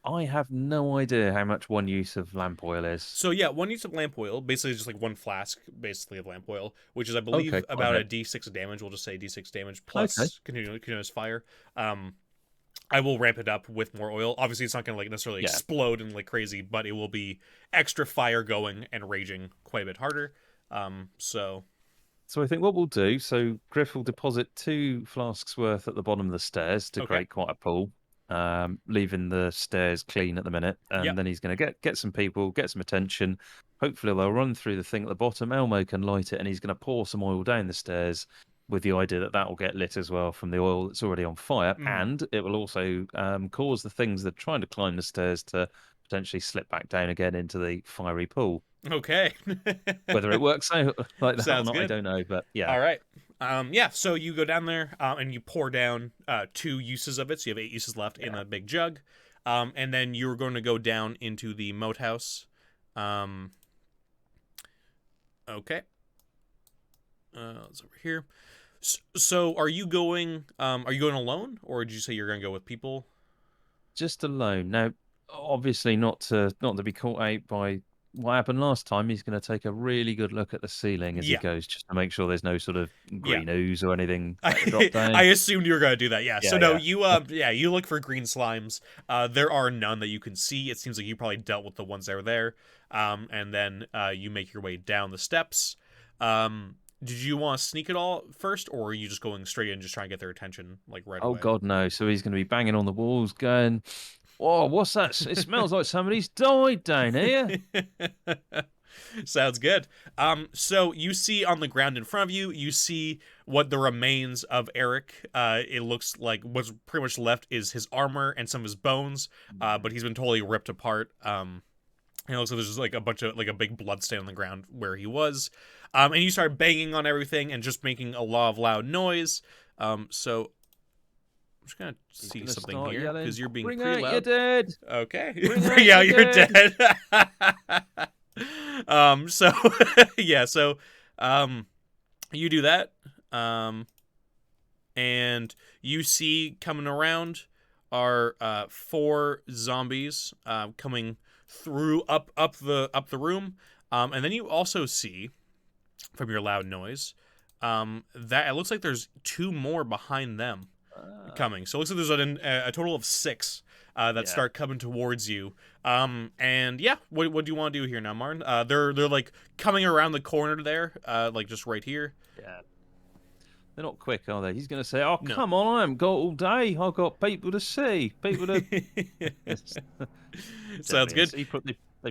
Speaker 2: I have no idea how much one use of lamp oil is.
Speaker 1: So yeah, one use of lamp oil, basically just like 1 flask, basically of lamp oil, which is I believe about a d6 of damage. We'll just say d6 damage plus continuous fire. I will ramp it up with more oil. Obviously, it's not going to like necessarily explode and like crazy, but it will be extra fire going and raging quite a bit harder. So
Speaker 2: I think what we'll do. So Griff will deposit 2 flasks worth at the bottom of the stairs to create quite a pool. Leaving the stairs clean at the minute, and then he's going to get some people, get some attention. Hopefully they'll run through the thing at the bottom. Elmo can light it, and he's going to pour some oil down the stairs with the idea that will get lit as well from the oil that's already on fire, and it will also cause the things that are trying to climb the stairs to potentially slip back down again into the fiery pool.
Speaker 1: Okay.
Speaker 2: Whether it works out like that
Speaker 1: Sounds
Speaker 2: or not,
Speaker 1: good.
Speaker 2: I don't know, but yeah.
Speaker 1: All right. So you go down there and you pour down 2 uses of it. So you have 8 uses left in a big jug. And then you're going to go down into the Moathouse. Okay. It's over here. So are you going alone, or did you say you're going to go with people?
Speaker 2: Just alone. Now, obviously not to be caught out by what happened last time. He's going to take a really good look at the ceiling as he
Speaker 1: Yeah.
Speaker 2: goes, just to make sure there's no sort of
Speaker 1: Yeah.
Speaker 2: green ooze or anything like the drop down.
Speaker 1: I assumed you were gonna do that. Yeah. So
Speaker 2: Yeah,
Speaker 1: no,
Speaker 2: yeah.
Speaker 1: you you look for green slimes. There are none that you can see. It seems like you probably dealt with the ones that were there. And then you make your way down the steps. Did you want to sneak it all first, or are you just going straight in, just trying to get their attention like right
Speaker 2: Oh
Speaker 1: away?
Speaker 2: God, no! So he's going to be banging on the walls, going, "Oh, what's that? It smells like somebody's died down here."
Speaker 1: Sounds good. So you see on the ground in front of you, you see what the remains of Eric. It looks like what's pretty much left is his armor and some of his bones. But he's been totally ripped apart. And also there's just like a bunch of like a big blood stain on the ground where he was. And you start banging on everything and just making a lot of loud noise. So I'm just gonna see something here because you're being
Speaker 2: "Bring
Speaker 1: pretty
Speaker 2: out your
Speaker 1: loud.
Speaker 2: dead!
Speaker 1: Okay.
Speaker 2: Bring
Speaker 1: Yeah,
Speaker 2: out
Speaker 1: you're
Speaker 2: your dead!"
Speaker 1: dead. So yeah, so you do that. And you see coming around are 4 zombies coming through up the room. And then you also see from your loud noise that it looks like there's 2 more behind them coming. So it looks like there's a total of 6 that start coming towards you. And yeah, what do you want to do here now, Martin? They're like coming around the corner there, like just right here.
Speaker 2: Yeah. They're not quick, are they? He's going to say, "Oh,
Speaker 1: No.
Speaker 2: come on, I haven't got all day. I've got people to see, people to."
Speaker 1: Sounds good.
Speaker 2: They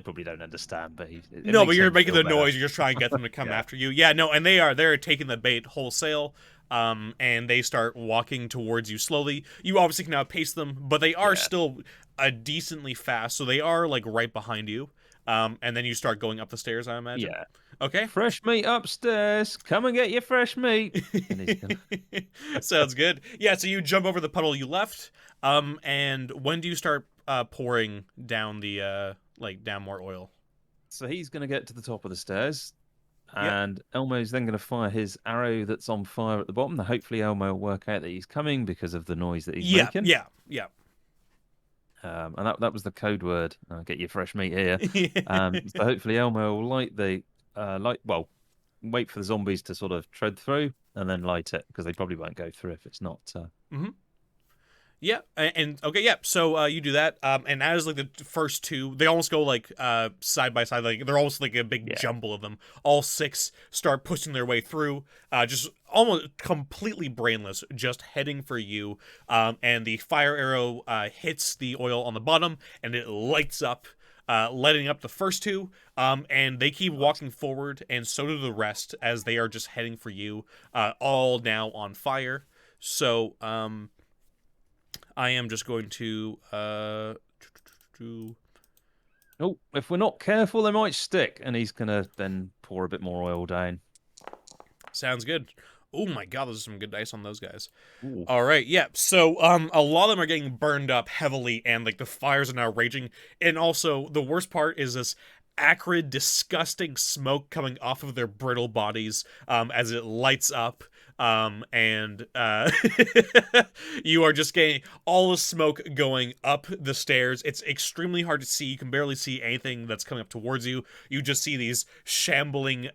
Speaker 2: probably don't understand, but
Speaker 1: No, but you're making the noise. You're just trying to get them to come after you. Yeah, no, and they're taking the bait wholesale. And they start walking towards you slowly. You obviously can outpace them, but they are still decently fast, so they are like right behind you. And then you start going up the stairs, I imagine.
Speaker 2: Yeah.
Speaker 1: Okay.
Speaker 2: Fresh meat upstairs. Come and get your fresh meat.
Speaker 1: Sounds good. Yeah, so you jump over the puddle you left. And when do you start pouring down the down more oil?
Speaker 2: So he's going to get to the top of the stairs.
Speaker 1: Yep.
Speaker 2: And Elmo's then going to fire his arrow that's on fire at the bottom. Now, hopefully, Elmo will work out that he's coming because of the noise that he's making.
Speaker 1: Yeah.
Speaker 2: And that was the code word. I'll get your fresh meat here. So hopefully, Elmo will light the wait for the zombies to sort of tread through and then light it because they probably won't go through if it's not.
Speaker 1: Yeah, and okay, yeah. So you do that, and as like the first 2, they almost go like side by side, like they're almost like a big jumble of them. All 6 start pushing their way through, just almost completely brainless, just heading for you. And the fire arrow hits the oil on the bottom, and it lights up, lighting up the first 2. And they keep walking forward, and so do the rest as they are just heading for you, all now on fire. So I am just going to
Speaker 2: Oh, if we're not careful, they might stick. And he's going to then pour a bit more oil down.
Speaker 1: Sounds good. Oh my god, there's some good dice on those guys.
Speaker 2: Ooh.
Speaker 1: All right, yeah. So a lot of them are getting burned up heavily, and like the fires are now raging. And also, the worst part is this acrid, disgusting smoke coming off of their brittle bodies as it lights up. And you are just getting all the smoke going up the stairs. It's extremely hard to see. You can barely see anything that's coming up towards you. You just see these shambling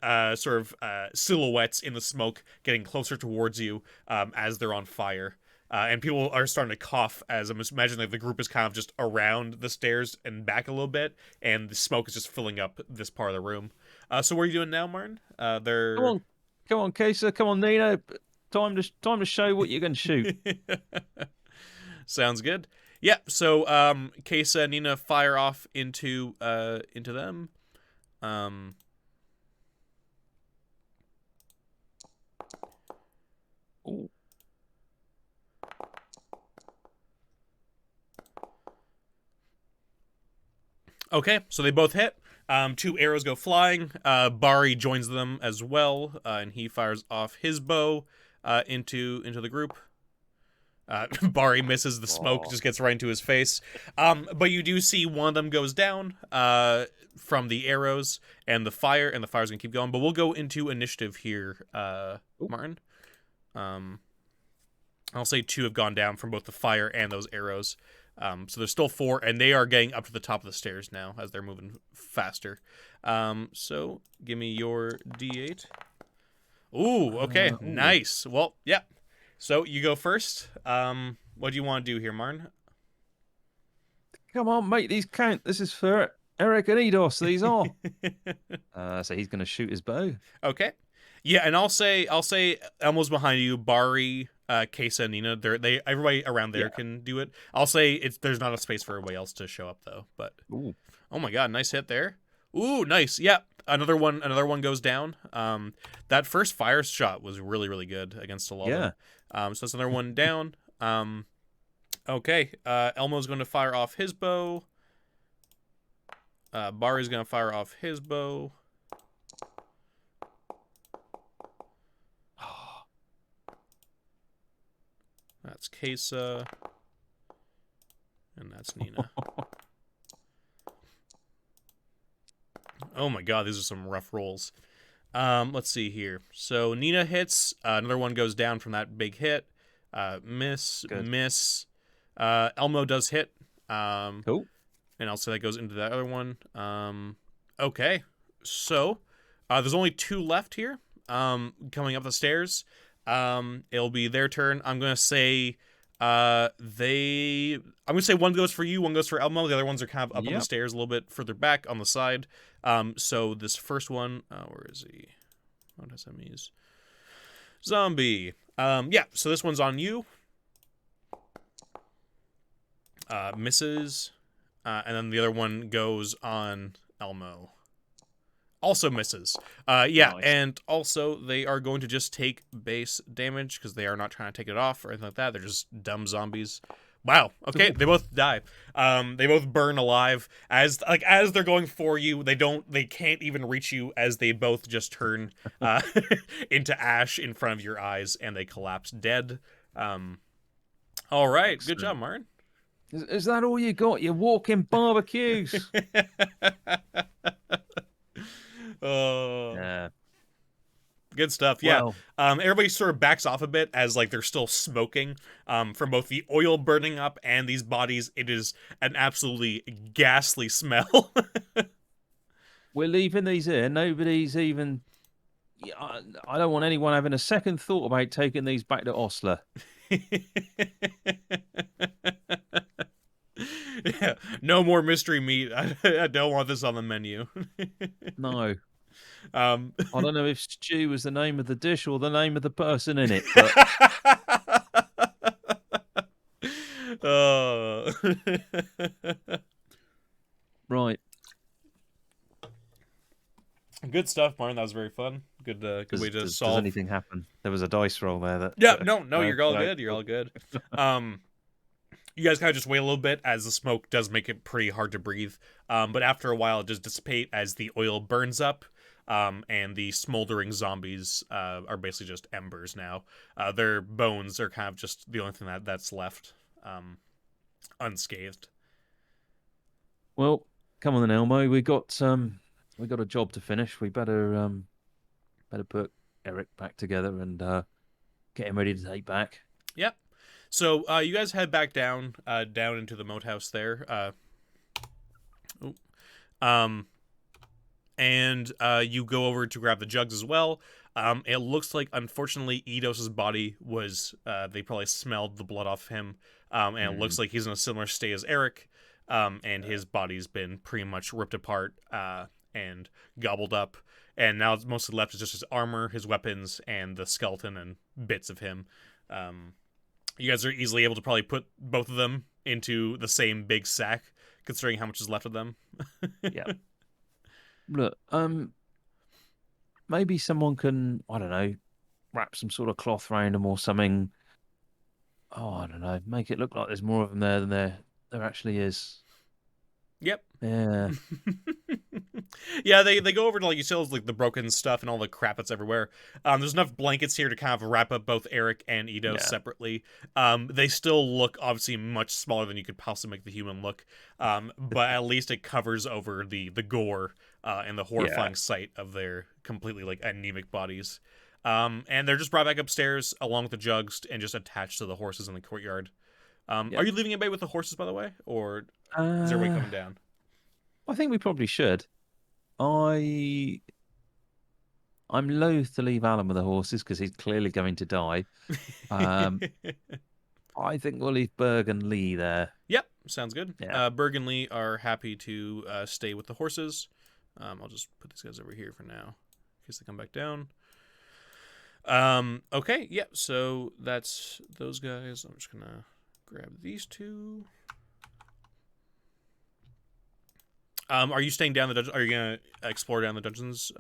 Speaker 1: silhouettes in the smoke getting closer towards you as they're on fire. And people are starting to cough as I'm imagining like the group is kind of just around the stairs and back a little bit, and the smoke is just filling up this part of the room. So what are you doing now, Martin?
Speaker 2: Come on, Kesa. Come on, Nino. Time to show what you can shoot.
Speaker 1: Sounds good. Yeah. So Kesa and Nina fire off into them.
Speaker 2: Ooh.
Speaker 1: Okay, so they both hit. 2 arrows go flying. Bari joins them as well, and he fires off his bow into the group. Bari misses the smoke, just gets right into his face. But you do see one of them goes down from the arrows and the fire, and the fire's gonna keep going. But we'll go into initiative here, Martin. I'll say 2 have gone down from both the fire and those arrows. So there's still 4, and they are getting up to the top of the stairs now as they're moving faster. So give me your D8. Ooh, okay, nice. Well, yeah. So you go first. What do you want to do here, Marn?
Speaker 2: Come on, make these count. This is for Eric and Eidos. These are. So he's going to shoot his bow.
Speaker 1: Okay. Yeah, and I'll say Elmo's behind you, Bari, Kesa, and Nina. Everybody around there can do it. I'll say there's not a space for everybody else to show up though. But oh my god, nice hit there. Ooh, nice. Yeah, another one goes down. That first fire shot was really, really good against Alala.
Speaker 2: Yeah.
Speaker 1: So that's another one down. Okay. Elmo's going to fire off his bow. Bari's going to fire off his bow. That's Kesa. And that's Nina. Oh my god, these are some rough rolls. Let's see here. So Nina hits. Another one goes down from that big hit. Miss. Elmo does hit.
Speaker 2: Cool.
Speaker 1: And also that goes into that other one. Okay. So there's only 2 left here. Coming up the stairs. It'll be their turn. I'm gonna say one goes for you, one goes for Elmo. The other ones are kind of up on the stairs a little bit further back on the side. So this first one, where is he? What does that mean? Zombie. Yeah, so this one's on you. Misses. And then the other one goes on Elmo. Also misses. Yeah, nice. And also they are going to just take base damage because they are not trying to take it off or anything like that. They're just dumb zombies. Wow. Okay, they both die. They both burn alive as they're going for you. They can't even reach you as they both just turn into ash in front of your eyes and they collapse dead. All right, excellent. Good job, Martin.
Speaker 2: Is that all you got? You're walking barbecues.
Speaker 1: Yeah. Good stuff. Yeah. Well, everybody sort of backs off a bit as they're still smoking from both the oil burning up and these bodies. It is an absolutely ghastly smell.
Speaker 2: We're leaving these here. Nobody's even. I don't want anyone having a second thought about taking these back to Osler.
Speaker 1: Yeah, no more mystery meat. I don't want this on the menu.
Speaker 2: No. I don't know if stew was the name of the dish or the name of the person in it. But... Right.
Speaker 1: Good stuff, Martin. That was very fun. Good way to solve.
Speaker 2: Does anything happen? There was a dice roll there. That.
Speaker 1: Yeah. No. You're all good. You're all good. You guys kind of just wait a little bit as the smoke does make it pretty hard to breathe. But after a while, it does dissipate as the oil burns up. And the smoldering zombies are basically just embers now. Their bones are kind of just the only thing that's left unscathed.
Speaker 2: Well, come on then, Elmo. We got a job to finish. We better put Eric back together and get him ready to take back.
Speaker 1: Yep. So you guys head back down into the Moathouse there. And you go over to grab the jugs as well. It looks like, unfortunately, Eidos' body was, they probably smelled the blood off him. And it looks like he's in a similar state as Eric. And his body's been pretty much ripped apart and gobbled up. And now it's mostly left is just his armor, his weapons, and the skeleton and bits of him. You guys are easily able to probably put both of them into the same big sack, considering how much is left of them.
Speaker 2: Yeah. Look, maybe someone can, I don't know, wrap some sort of cloth around them or something. Oh, I don't know. Make it look like there's more of them there than there actually is.
Speaker 1: Yep.
Speaker 2: Yeah.
Speaker 1: Yeah, they go over to, like you said, the broken stuff and all the crap that's everywhere. There's enough blankets here to kind of wrap up both Eric and Eidos separately. They still look obviously much smaller than you could possibly make the human look. But at least it covers over the gore and the horrifying sight of their completely anemic bodies. And they're just brought back upstairs along with the jugs and just attached to the horses in the courtyard. Are you leaving a bay with the horses, by the way, or is there a way
Speaker 2: Uh,
Speaker 1: coming down?
Speaker 2: I think we probably should. I I'm loath to leave Alan with the horses because he's clearly going to die. Um, I think we'll leave Berg and Lee there.
Speaker 1: Yep, sounds good.
Speaker 2: Yeah.
Speaker 1: Berg and Lee are happy to stay with the horses. I'll just put these guys over here for now, in case they come back down. Okay, yeah, so that's those guys. I'm just gonna grab these two. Are you staying down the dungeon? Are you gonna explore down the dungeons?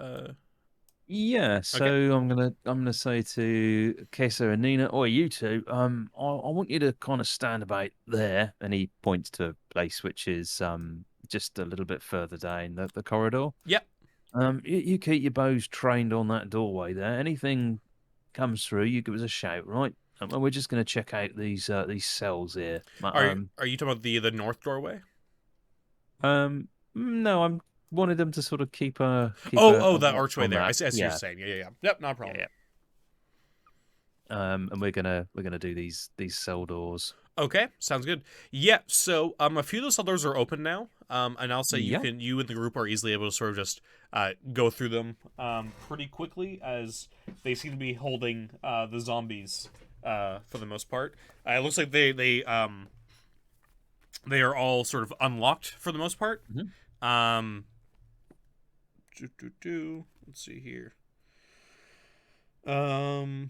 Speaker 2: Yeah, so
Speaker 1: Okay.
Speaker 2: I'm gonna say to Kesa and Nina, or you two, I want you to kind of stand about there, and he points to a place which is just a little bit further down the corridor.
Speaker 1: Yep.
Speaker 2: You keep your bows trained on that doorway there. Anything comes through, you give us a shout, right? And we're just gonna check out these cells here.
Speaker 1: Are you talking about the north doorway?
Speaker 2: No, I'm wanted them to sort of keep
Speaker 1: Oh,
Speaker 2: a
Speaker 1: the
Speaker 2: watch
Speaker 1: archway
Speaker 2: on
Speaker 1: there. I
Speaker 2: that.
Speaker 1: see what you're
Speaker 2: Yeah,
Speaker 1: saying. Yeah. Yep, not a
Speaker 2: yeah,
Speaker 1: problem.
Speaker 2: yeah. And we're gonna do these cell doors.
Speaker 1: Okay, sounds good. Yeah, so a few of the cell doors are open now. And I'll say
Speaker 2: Yeah.
Speaker 1: you and the group are easily able to sort of just go through them pretty quickly, as they seem to be holding the zombies for the most part. It looks like they are all sort of unlocked for the most part.
Speaker 2: Mm-hmm.
Speaker 1: Let's see here. Um.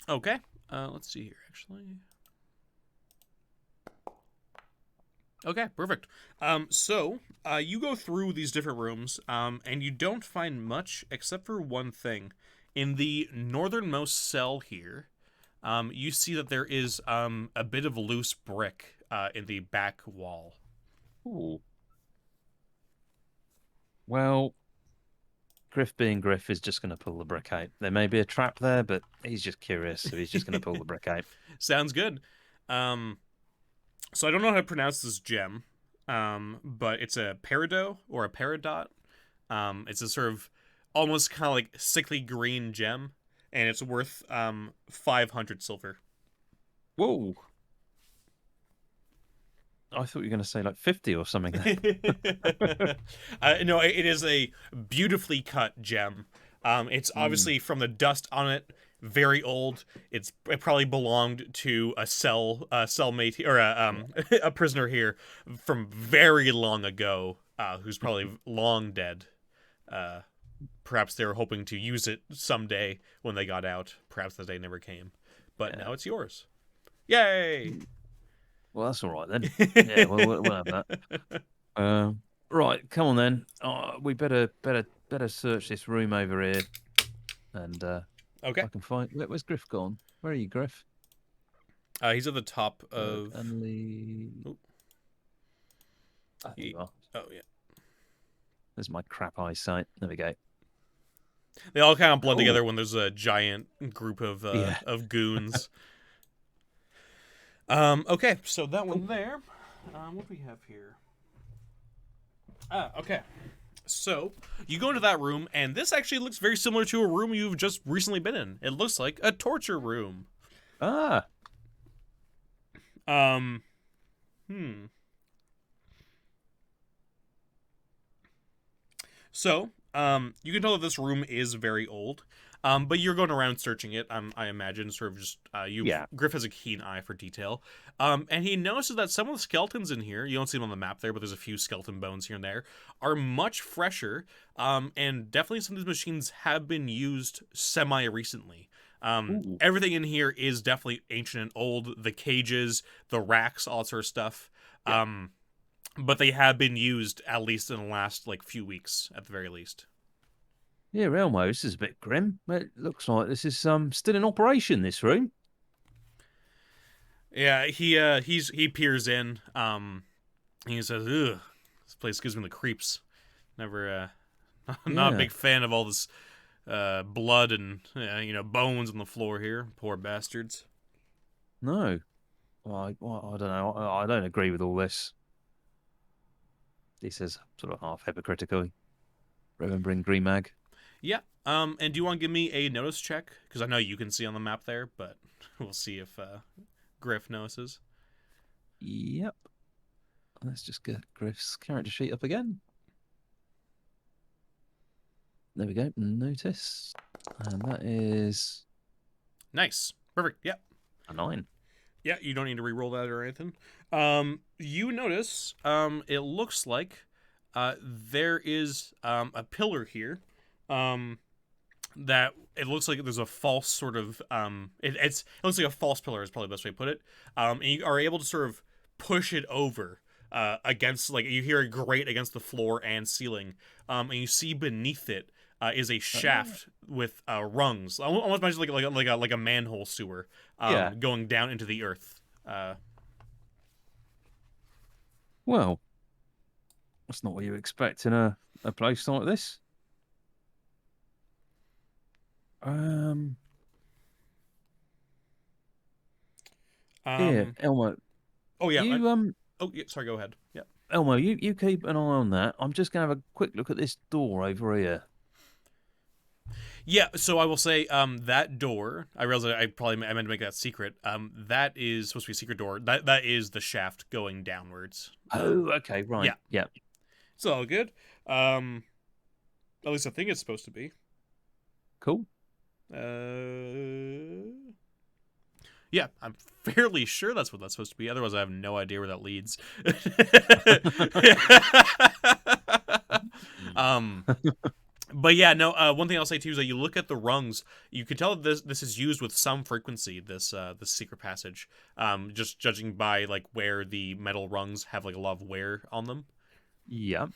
Speaker 1: Okay. Let's see here. Actually. Okay, perfect. So you go through these different rooms, and you don't find much except for one thing. In the northernmost cell here, you see that there is a bit of loose brick in the back wall.
Speaker 2: Ooh. Well, Griff being Griff is just going to pull the brick out. There may be a trap there, but he's just curious, so he's just going to pull the brick out.
Speaker 1: Sounds good. So I don't know how to pronounce this gem, but it's a peridot or a peridot. It's a sort of almost kind of like sickly green gem, and it's worth 500 silver.
Speaker 2: Whoa. I thought you were going to say like 50 or something.
Speaker 1: No, it is a beautifully cut gem. It's obviously from the dust on it, very old. It probably belonged to a cellmate or a prisoner here from very long ago, who's probably long dead. Perhaps they were hoping to use it someday when they got out. Perhaps that day never came, but now it's yours. Yay!
Speaker 2: Well, that's all right then. Yeah, we'll have that. Right, come on then. We better search this room over here, and
Speaker 1: Okay.
Speaker 2: I can find. Where's Griff gone? Where are you, Griff?
Speaker 1: He's at the top of.
Speaker 2: Only.
Speaker 1: Oh.
Speaker 2: There you are.
Speaker 1: Oh yeah.
Speaker 2: There's my crap eyesight. There we go.
Speaker 1: They all kind of blend together when there's a giant group of goons. Okay, so that one there. What do we have here? Okay. So you go into that room, and this actually looks very similar to a room you've just recently been in. It looks like a torture room.
Speaker 2: Ah.
Speaker 1: So, you can tell that this room is very old. But you're going around searching it, I imagine, sort of just, Griff has a keen eye for detail. And he notices that some of the skeletons in here, you don't see them on the map there, but there's a few skeleton bones here and there, are much fresher, and definitely some of these machines have been used semi-recently. Everything in here is definitely ancient and old, the cages, the racks, all that sort of stuff. Yeah. But they have been used at least in the last, few weeks, at the very least.
Speaker 2: Yeah, Elmo, this is a bit grim. It looks like this is still in operation, this room.
Speaker 1: Yeah, he peers in. He says, "Ugh, this place gives me the creeps. Never, not a big fan of all this blood and bones on the floor here. Poor bastards."
Speaker 2: No, well, I don't know. I don't agree with all this. He says, sort of half hypocritically, remembering Green Mag.
Speaker 1: Yeah. And do you want to give me a notice check? Because I know you can see on the map there, but we'll see if Griff notices.
Speaker 2: Yep. Let's just get Griff's character sheet up again. There we go. Notice. And that is
Speaker 1: Nice. Perfect. Yeah.
Speaker 2: a 9.
Speaker 1: Yeah, you don't need to re-roll that or anything. You notice it looks like there is a pillar here that it looks like there's a false sort of it looks like a false pillar is probably the best way to put it. And you are able to sort of push it over against, like, you hear a grate against the floor and ceiling, and you see beneath it is a shaft with rungs, almost imagine like a manhole sewer,
Speaker 2: Yeah.
Speaker 1: going down into the earth.
Speaker 2: Well, that's not what you expect in a place like this. Here, Elmo.
Speaker 1: Oh yeah.
Speaker 2: You
Speaker 1: Oh yeah. Sorry. Go ahead. Yeah.
Speaker 2: Elmo, you keep an eye on that. I'm just gonna have a quick look at this door over here.
Speaker 1: Yeah, so I will say, that door. I realize I meant to make that secret. That is supposed to be a secret door. That is the shaft going downwards.
Speaker 2: Oh, okay, right.
Speaker 1: Yeah.
Speaker 2: Yeah.
Speaker 1: It's all good. At least I think it's supposed to be.
Speaker 2: Cool.
Speaker 1: Yeah, I'm fairly sure that's what that's supposed to be. Otherwise, I have no idea where that leads. But yeah, no. One thing I'll say too is that you look at the rungs. You can tell that this is used with some frequency. This secret passage. Just judging by like where the metal rungs have like a lot of wear on them.
Speaker 2: Yeah.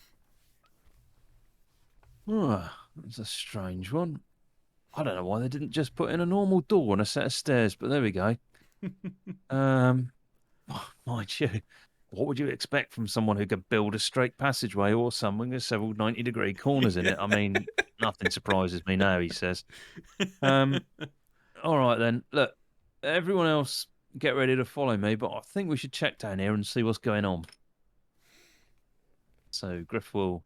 Speaker 2: Oh, that's a strange one. I don't know why they didn't just put in a normal door and a set of stairs, but there we go. Mind you, what would you expect from someone who could build a straight passageway or something with several 90-degree corners in it? I mean, nothing surprises me now, he says. All right then. Look, everyone else get ready to follow me, but I think we should check down here and see what's going on. So Griff will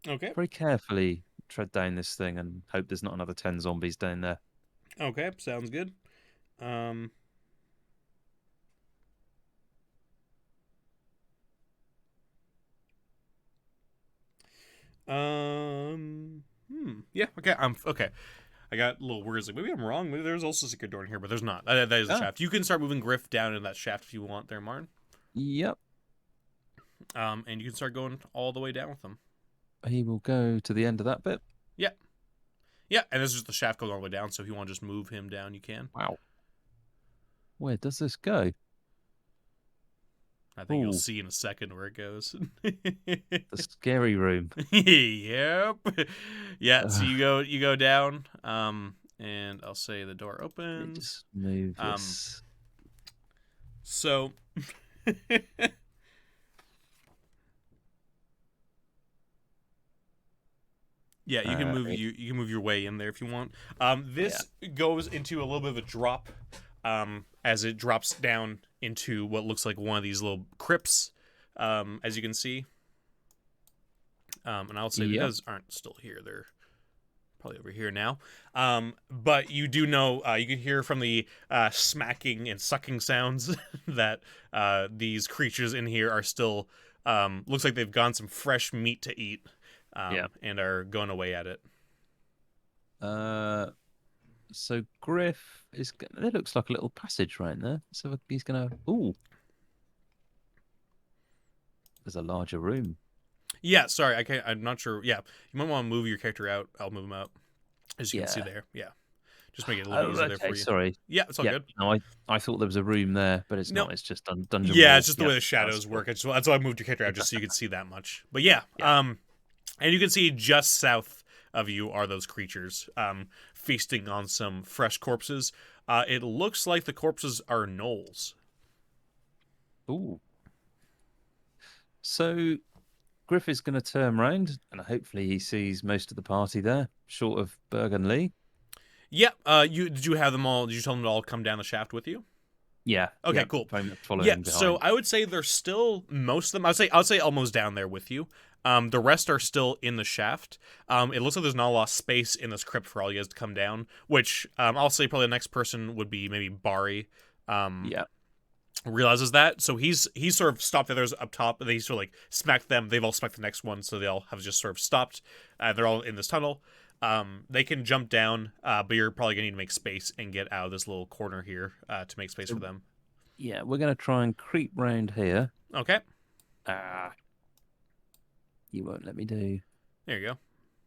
Speaker 1: Okay.
Speaker 2: very carefully tread down this thing and hope there's not another 10 zombies down there.
Speaker 1: Okay, sounds good. Yeah. Okay. Okay. I got a little words like maybe I'm wrong. Maybe there's also a secret door in here, but there's not. That is a shaft. You can start moving Griff down in that shaft if you want, there, Martin.
Speaker 2: Yep.
Speaker 1: And you can start going all the way down with them.
Speaker 2: He will go to the end of that bit.
Speaker 1: Yeah. Yeah, and this is just the shaft going all the way down. So if you want to just move him down, you can.
Speaker 2: Wow. Where does this go?
Speaker 1: I think you'll see in a second where it goes.
Speaker 2: The scary room.
Speaker 1: Yep. Yeah. So you go down. And I'll say the door opens.
Speaker 2: Just move this.
Speaker 1: So. Yeah, you can move you can move your way in there if you want. This goes into a little bit of a drop, as it drops down into what looks like one of these little crypts, as you can see. And I'll say the others aren't still here; they're probably over here now. But you do know you can hear from the smacking and sucking sounds that these creatures in here are still looks like they've gotten some fresh meat to eat. And are going away at it.
Speaker 2: So Griff is. It looks like a little passage right there. So he's gonna. Ooh, there's a larger room.
Speaker 1: Yeah, sorry, I'm not sure. Yeah, you might want to move your character out. I'll move him out, as you can see there. Yeah, just make it a little easier there for you.
Speaker 2: Sorry.
Speaker 1: Yeah, it's all good.
Speaker 2: No, I thought there was a room there, but it's not. It's just dungeon.
Speaker 1: Yeah, it's just the way the shadows work. That's why I moved your character out just so you could see that much. But yeah. And you can see just south of you are those creatures, feasting on some fresh corpses. It looks like the corpses are gnolls.
Speaker 2: Ooh. So Griff is going to turn around, and hopefully he sees most of the party there, short of Berg and Lee.
Speaker 1: Yeah. Did you have them all? Did you tell them to all come down the shaft with you?
Speaker 2: Yeah,
Speaker 1: Okay,
Speaker 2: yeah,
Speaker 1: cool.
Speaker 2: very much
Speaker 1: Yeah,
Speaker 2: following
Speaker 1: so
Speaker 2: behind.
Speaker 1: I would say there's still most of them. I would say Elmo's down there with you. The rest are still in the shaft. It looks like there's not a lot of space in this crypt for all you guys to come down. Which I'll say probably the next person would be maybe Bari. Um,
Speaker 2: Yeah.
Speaker 1: realizes that, so he's sort of stopped the others up top, and they sort of like smacked them. They've all smacked the next one, so they all have just sort of stopped. They're all in this tunnel. They can jump down, but you're probably gonna need to make space and get out of this little corner here to make space for
Speaker 2: So,
Speaker 1: them.
Speaker 2: yeah, we're going to try and creep round here.
Speaker 1: Okay,
Speaker 2: Ah, you won't let me do.
Speaker 1: there you go.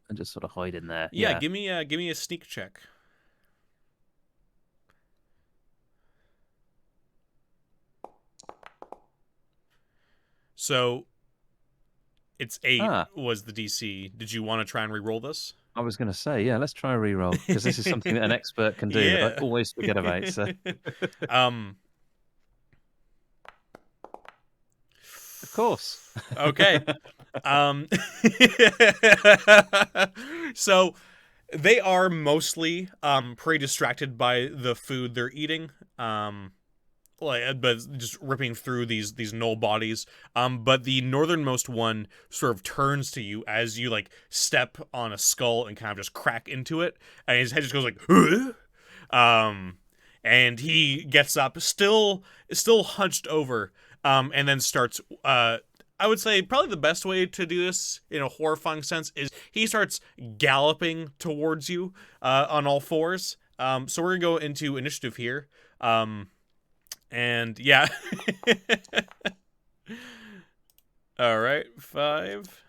Speaker 2: And just sort of hide in there.
Speaker 1: Yeah,
Speaker 2: Yeah.
Speaker 1: give me a sneak check. So it's 8
Speaker 2: Ah,
Speaker 1: was the DC. Did you want to try and re-roll this?
Speaker 2: I was going to say, yeah, let's try a reroll because this is something that an expert can do that I
Speaker 1: Yeah.
Speaker 2: always forget about. So,
Speaker 1: um
Speaker 2: of course.
Speaker 1: Okay. Um, so they are mostly pretty distracted by the food they're eating. But just ripping through these null bodies. But the northernmost one sort of turns to you as you like step on a skull and kind of just crack into it, and his head just goes like, "Huh?" And he gets up, still hunched over, and then starts. I would say probably the best way to do this in a horrifying sense is he starts galloping towards you on all fours. So we're gonna go into initiative here. And yeah. All right, 5,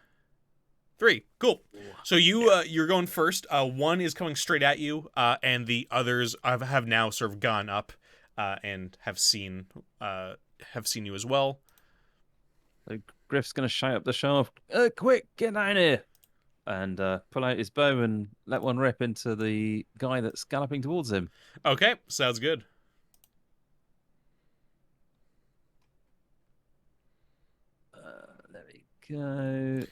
Speaker 1: 3, cool. So you're going first. One is coming straight at you, and the others have now sort of gone up, and have seen you as well.
Speaker 2: So Griff's going to shout up the shaft, quick, get down here. And pull out his bow and let one rip into the guy that's galloping towards him.
Speaker 1: Okay, sounds good.
Speaker 2: There we go.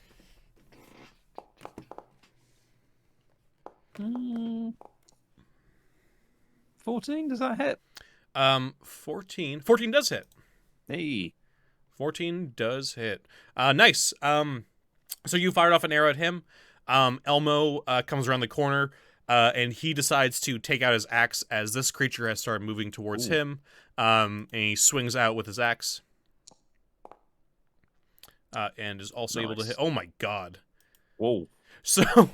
Speaker 2: 14, does that hit?
Speaker 1: 14 does hit.
Speaker 2: Hey.
Speaker 1: 14 does hit. Nice. So you fired off an arrow at him. Elmo comes around the corner, and he decides to take out his axe as this creature has started moving towards
Speaker 2: Ooh.
Speaker 1: him. And he swings out with his axe. And is also able to hit. Oh my god.
Speaker 2: Whoa.
Speaker 1: So,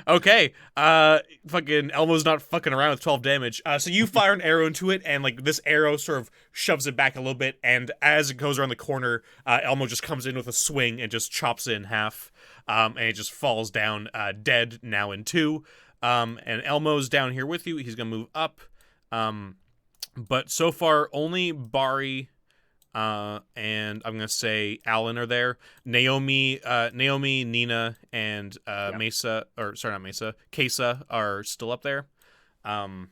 Speaker 1: okay, fucking Elmo's not fucking around with 12 damage. So you fire an arrow into it, and like this arrow sort of shoves it back a little bit, and as it goes around the corner, Elmo just comes in with a swing and just chops it in half, and it just falls down, dead, now in 2. And Elmo's down here with you. He's gonna move up. But so far, only Bari, and I'm gonna say Alan are there. Naomi, Nina, and Mesa, or sorry, not Mesa, Kesa are still up there. And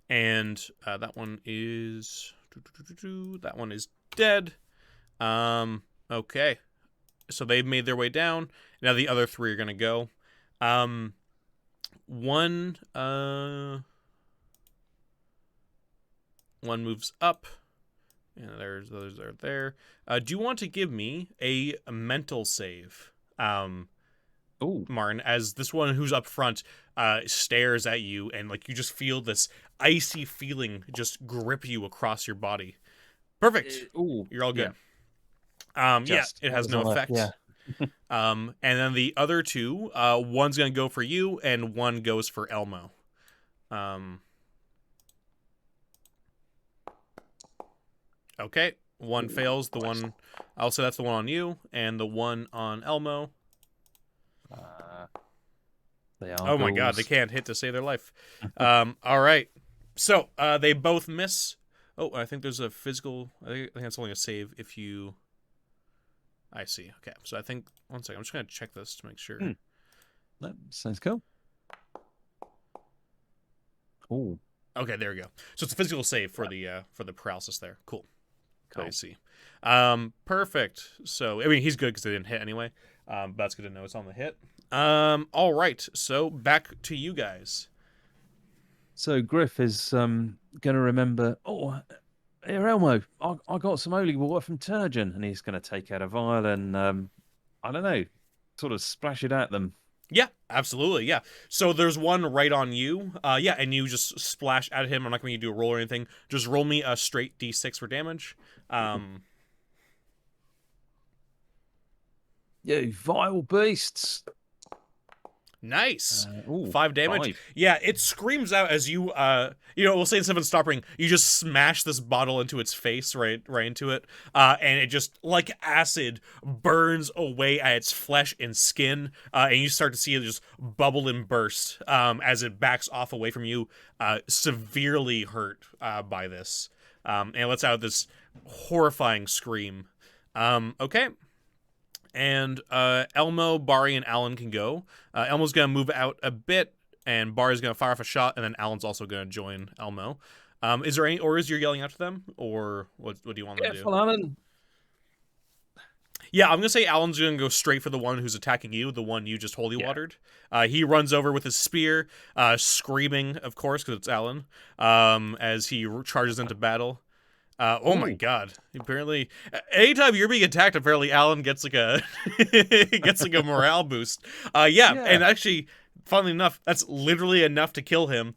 Speaker 1: that one is dead. Okay, so they've made their way down. Now the other 3 are gonna go. One moves up. And there's others are there. Do you want to give me a mental save, Martin, as this one who's up front stares at you, and like you just feel this icy feeling just grip you across your body. Perfect. You're all good. Yeah, it has no effect.
Speaker 2: Yeah.
Speaker 1: And then the other 2, one's gonna go for you, and one goes for Elmo. Okay, one fails. The one, I'll say that's the one on you, and the one on Elmo.
Speaker 2: They are.
Speaker 1: Oh my god, they can't hit to save their life. All right, so they both miss. Oh, I think there's a physical. I think it's only a save if you. I see. Okay, so I think 1 second. I'm just gonna check this to make sure.
Speaker 2: That sounds cool. Oh.
Speaker 1: Okay, there we go. So it's a physical save for the paralysis there. Cool. I see. Perfect. So I mean, he's good because they didn't hit anyway. But that's good to know it's on the hit. All right. So back to you guys.
Speaker 2: So Griff is gonna remember. Oh, here, Elmo, I got some holy water from Turgeon, and he's gonna take out a vial and I don't know, sort of splash it at them.
Speaker 1: Yeah, absolutely. Yeah. So there's one right on you. Yeah, and you just splash at him. I'm not going to do a roll or anything. Just roll me a straight d6 for damage.
Speaker 2: You vile beasts!
Speaker 1: Nice.
Speaker 2: Ooh,
Speaker 1: 5 damage.
Speaker 2: 5.
Speaker 1: Yeah, it screams out as you we'll say instead of stopping, you just smash this bottle into its face, right into it. And it just like acid burns away at its flesh and skin. And you start to see it just bubble and burst as it backs off away from you, severely hurt by this. And it lets out this horrifying scream. Okay. And Elmo, Bari, and Alan can go. Elmo's going to move out a bit, and Bari's going to fire off a shot, and then Alan's also going to join Elmo. Is there any orders you're yelling out to them, or what do you want them to do?
Speaker 2: Careful, Alan.
Speaker 1: Yeah, I'm going to say Alan's going to go straight for the one who's attacking you, the one you just holy watered. He runs over with his spear, screaming, of course, because it's Alan, as he charges into battle. Oh my god. Apparently anytime you're being attacked, apparently Alan gets like a gets like a morale boost. Yeah, and actually, funnily enough, that's literally enough to kill him.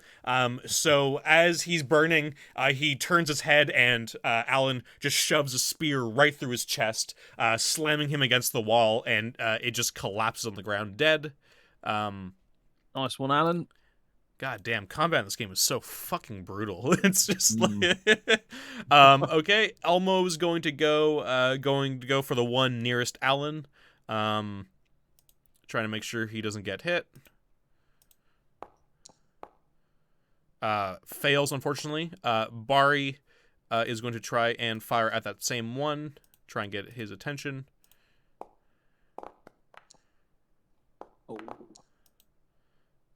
Speaker 1: So as he's burning, he turns his head and Alan just shoves a spear right through his chest, slamming him against the wall, and it just collapses on the ground dead.
Speaker 2: Nice one, Alan.
Speaker 1: God damn, combat in this game is so fucking brutal. It's just like okay, Elmo's going to go for the one nearest Alan. Trying to make sure he doesn't get hit. Fails, unfortunately. Bari is going to try and fire at that same one, try and get his attention.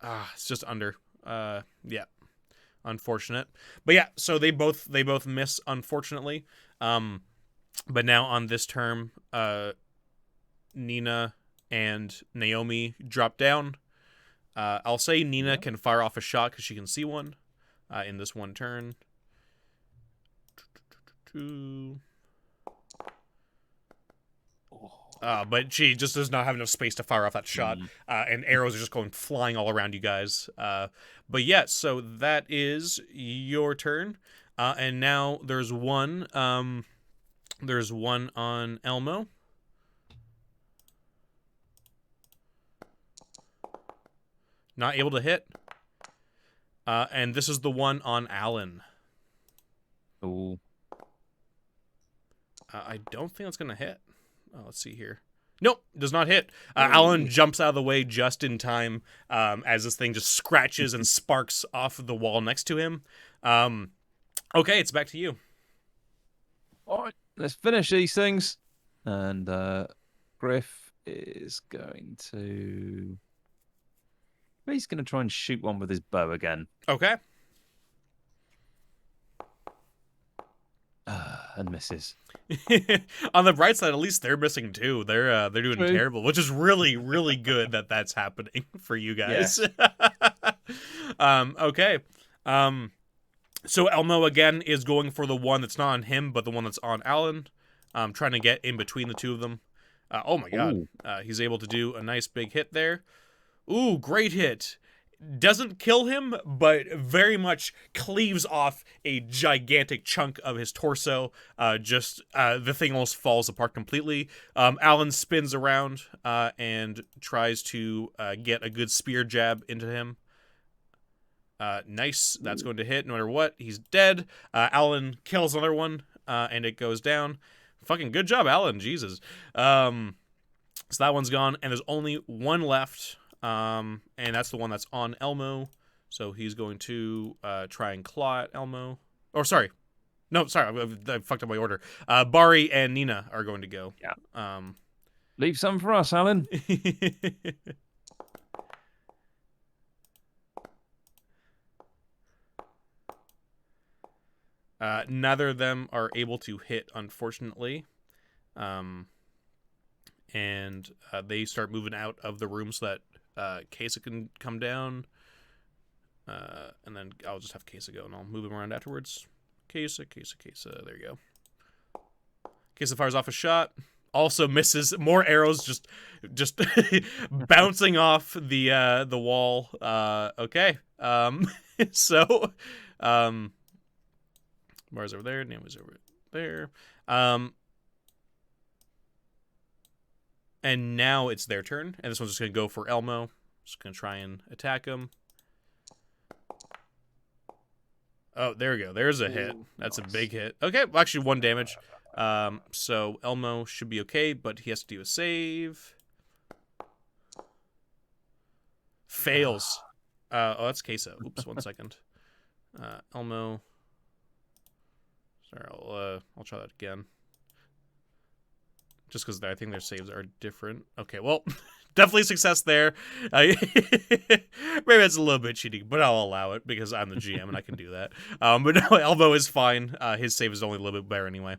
Speaker 1: It's just under. Yeah, unfortunate. But yeah, so they both miss, unfortunately. But now on this term, Nina and Naomi drop down. I'll say Nina can fire off a shot because she can see one in this one turn. But she just does not have enough space to fire off that shot, and arrows are just going flying all around you guys. But yeah, so that is your turn, and now there's one. There's one on Elmo. Not able to hit. And this is the one on Alan.
Speaker 2: Oh.
Speaker 1: I don't think that's gonna hit. Let's see here. Nope, does not hit. Alan jumps out of the way just in time as this thing just scratches and sparks off of the wall next to him. Okay, it's back to you.
Speaker 2: All right, let's finish these things. And Griff is going to... He's going to try and shoot one with his bow again.
Speaker 1: Okay.
Speaker 2: And misses.
Speaker 1: On the bright side, at least they're missing too. They're doing terrible, which is really, really good that that's happening for you guys. Yeah. Okay. So Elmo again is going for the one that's not on him, but the one that's on Alan. Trying to get in between the two of them. Oh my god. He's able to do a nice big hit there. Ooh, great hit. Doesn't kill him, but very much cleaves off a gigantic chunk of his torso. The thing almost falls apart completely. Alan spins around and tries to get a good spear jab into him. Nice. That's going to hit no matter what. He's dead. Alan kills another one, and it goes down. Fucking good job, Alan. Jesus. So that one's gone, and there's only one left. And that's the one that's on Elmo. So he's going to try and claw at Elmo. Oh, sorry. No, sorry. I fucked up my order. Bari and Nina are going to go.
Speaker 2: Yeah. Leave some for us, Alan.
Speaker 1: Neither of them are able to hit, unfortunately. And they start moving out of the room so that Kesa can come down. And then I'll just have Kesa go, and I'll move him around afterwards. Kesa. There you go. Kesa fires off a shot. Also misses. More arrows just bouncing off the wall. Okay. So, Mars over there. Name was over there. And now it's their turn, and this one's just gonna go for Elmo. Just gonna try and attack him. Oh, there we go. There's a hit. That's nice. A big hit. Okay, well, actually 1 damage. So Elmo should be okay, but he has to do a save. Fails. Oh, that's Queso. Oops, 1 second. Elmo. Sorry, I'll try that again. Just because I think their saves are different. Okay, well, definitely success there. Maybe that's a little bit cheating, but I'll allow it because I'm the GM and I can do that. But no, Elmo is fine. His save is only a little bit better anyway.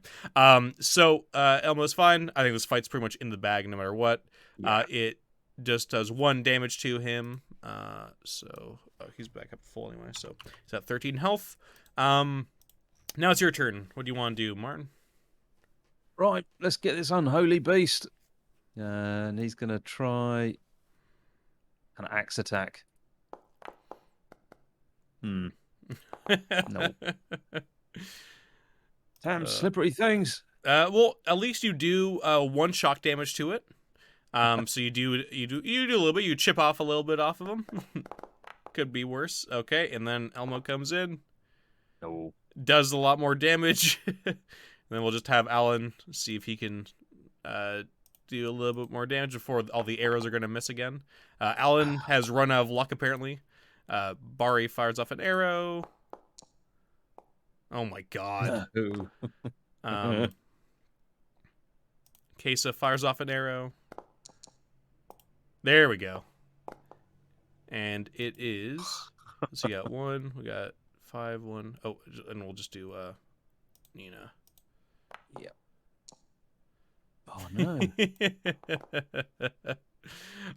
Speaker 1: So Elmo is fine. I think this fight's pretty much in the bag no matter what. Yeah. It just does 1 damage to him. So he's back up full anyway. So he's at 13 health. Now it's your turn. What do you want to do, Martin?
Speaker 2: Right, let's get this unholy beast. And he's going to try an axe attack. No. Damn slippery things.
Speaker 1: Well, at least you do 1 shock damage to it. So you do a little bit. You chip off a little bit off of him. Could be worse. Okay, and then Elmo comes in.
Speaker 2: No.
Speaker 1: Does a lot more damage. And then we'll just have Alan see if he can do a little bit more damage before all the arrows are going to miss again. Alan has run out of luck, apparently. Bari fires off an arrow. Oh, my God. Kesa fires off an arrow. There we go. And it is... So we got 1. We got 5, 1. Oh, and we'll just do Nina.
Speaker 2: Yep. Oh no.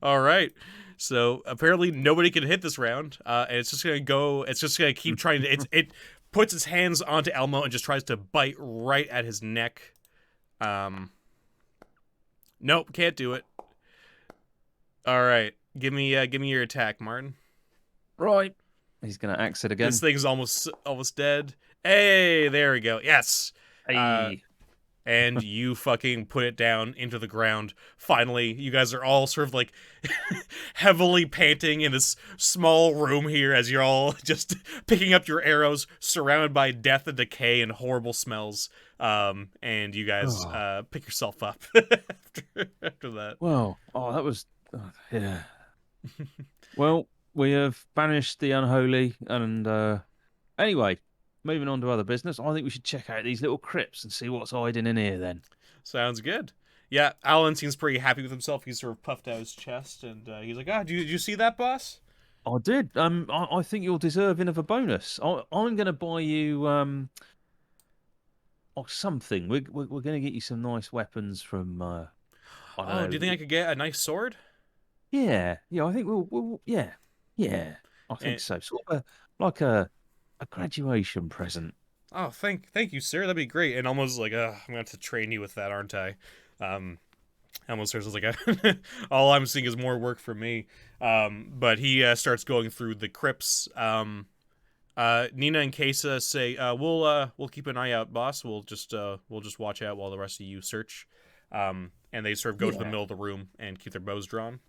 Speaker 1: All right. So apparently nobody can hit this round, and it's just gonna go. It's just gonna keep trying to. It puts its hands onto Elmo and just tries to bite right at his neck. Nope, can't do it. All right, give me your attack, Martin.
Speaker 2: Right. He's gonna axe it again.
Speaker 1: This thing's almost dead. Hey, there we go. Yes.
Speaker 2: Hey.
Speaker 1: And you fucking put it down into the ground. Finally, you guys are all sort of like heavily panting in this small room here as you're all just picking up your arrows, surrounded by death and decay and horrible smells. And you guys pick yourself up after that.
Speaker 2: Well, that was... yeah. Well, we have banished the unholy, and anyway... Moving on to other business, I think we should check out these little crypts and see what's hiding in here then.
Speaker 1: Sounds good. Yeah, Alan seems pretty happy with himself. He's sort of puffed out his chest, and he's like, did you see that, boss?
Speaker 2: I did. I think you're deserving of a bonus. I'm going to buy you something. We're going to get you some nice weapons from... I don't know.
Speaker 1: Do you think I could get a nice sword?
Speaker 2: Yeah, I think we'll yeah. I think so. Sort of like a graduation present.
Speaker 1: Oh, thank you, sir. That'd be great. And almost like, I'm gonna have to train you with that, aren't I? Almost starts like, all I'm seeing is more work for me. But he starts going through the crypts. Nina and Kesa say, we'll keep an eye out, boss. We'll just watch out while the rest of you search. And they sort of go to the middle of the room and keep their bows drawn.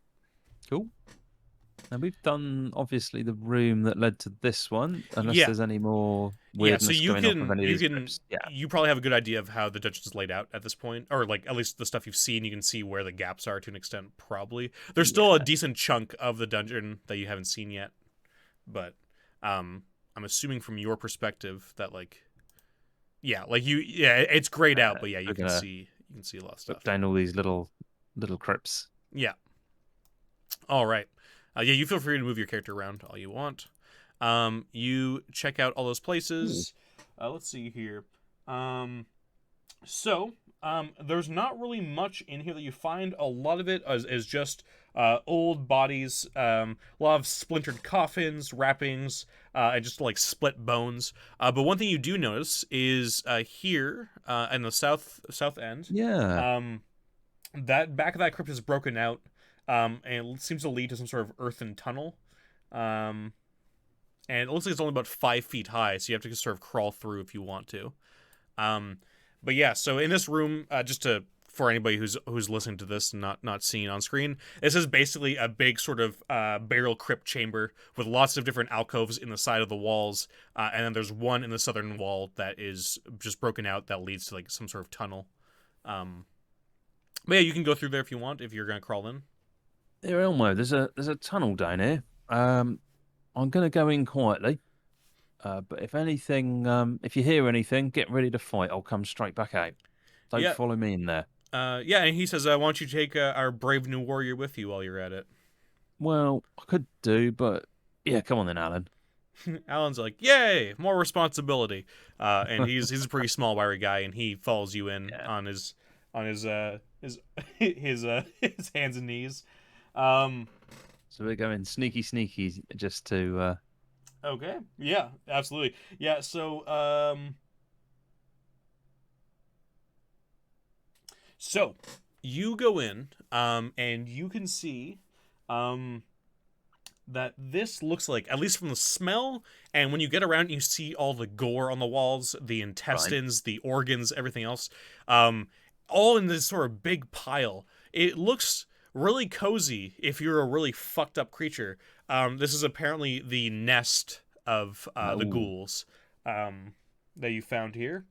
Speaker 2: Cool. And we've done, obviously, the room that led to this one, unless there's any more weirdness going on with any of these crypts.
Speaker 1: You probably have a good idea of how the dungeon is laid out at this point, or like at least the stuff you've seen, you can see where the gaps are to an extent, probably. There's still a decent chunk of the dungeon that you haven't seen yet, but I'm assuming from your perspective that, like, it's grayed out, but you can see a lot of stuff.
Speaker 2: Look down all these little crypts.
Speaker 1: Yeah. All right. You feel free to move your character around all you want. You check out all those places. Let's see here. So, There's not really much in here that you find. A lot of it is just old bodies, a lot of splintered coffins, wrappings, and just like split bones. But one thing you do notice is here in the south end,
Speaker 2: Yeah.
Speaker 1: um, that back of that crypt is broken out, and it seems to lead to some sort of earthen tunnel. Um, and it looks like it's only about 5 feet high, so you have to sort of crawl through if you want to. Um, but yeah, so in this room, just to for anybody who's listening to this and not seeing on screen, this is basically a big sort of burial crypt chamber with lots of different alcoves in the side of the walls, and then there's one in the southern wall that is just broken out that leads to like some sort of tunnel. But yeah, you can go through there if you want, if you're gonna crawl in.
Speaker 2: Here, Elmo, there's a tunnel down here. I'm gonna go in quietly. But if anything, if you hear anything, get ready to fight. I'll come straight back out. Don't
Speaker 1: Yeah,
Speaker 2: follow me in there.
Speaker 1: yeah, and he says, "Why don't you take our brave new warrior with you while you're at it?"
Speaker 2: Well, I could do, but yeah, come on then, Alan.
Speaker 1: Alan's like, "Yay, more responsibility," and he's a pretty small, wiry guy, and he follows you in
Speaker 2: Yeah.
Speaker 1: on his his hands and knees. Um,
Speaker 2: So we're going sneaky, sneaky, just to.
Speaker 1: okay, yeah, absolutely, yeah. So you go in, and you can see, um, that this looks like, at least from the smell, and when you get around, you see all the gore on the walls, the
Speaker 2: Right.
Speaker 1: intestines, the organs, everything else, um, all in this sort of big pile. It looks really cozy if you're a really fucked up creature. This is apparently the nest of the
Speaker 2: Oh,
Speaker 1: ghouls that you found here.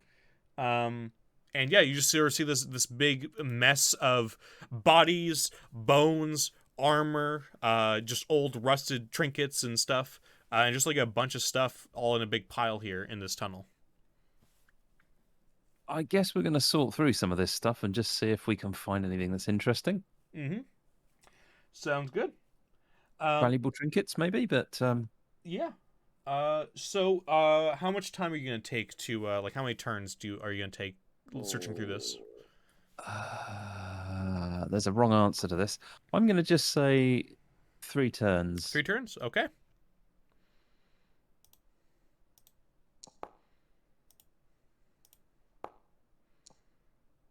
Speaker 1: Um, and yeah, you just sort of see this big mess of bodies, bones, armor, just old rusted trinkets and stuff, and just like a bunch of stuff all in a big pile here in this tunnel.
Speaker 2: I guess we're going to sort through some of this stuff and just see if we can find anything that's interesting.
Speaker 1: Mm-hmm. Sounds good. Um,
Speaker 2: Valuable trinkets, maybe, but
Speaker 1: yeah. How much time are you gonna take to like how many turns are you gonna take searching through this?
Speaker 2: there's a wrong answer to this. I'm going to just say 3 turns.
Speaker 1: 3 turns? Okay.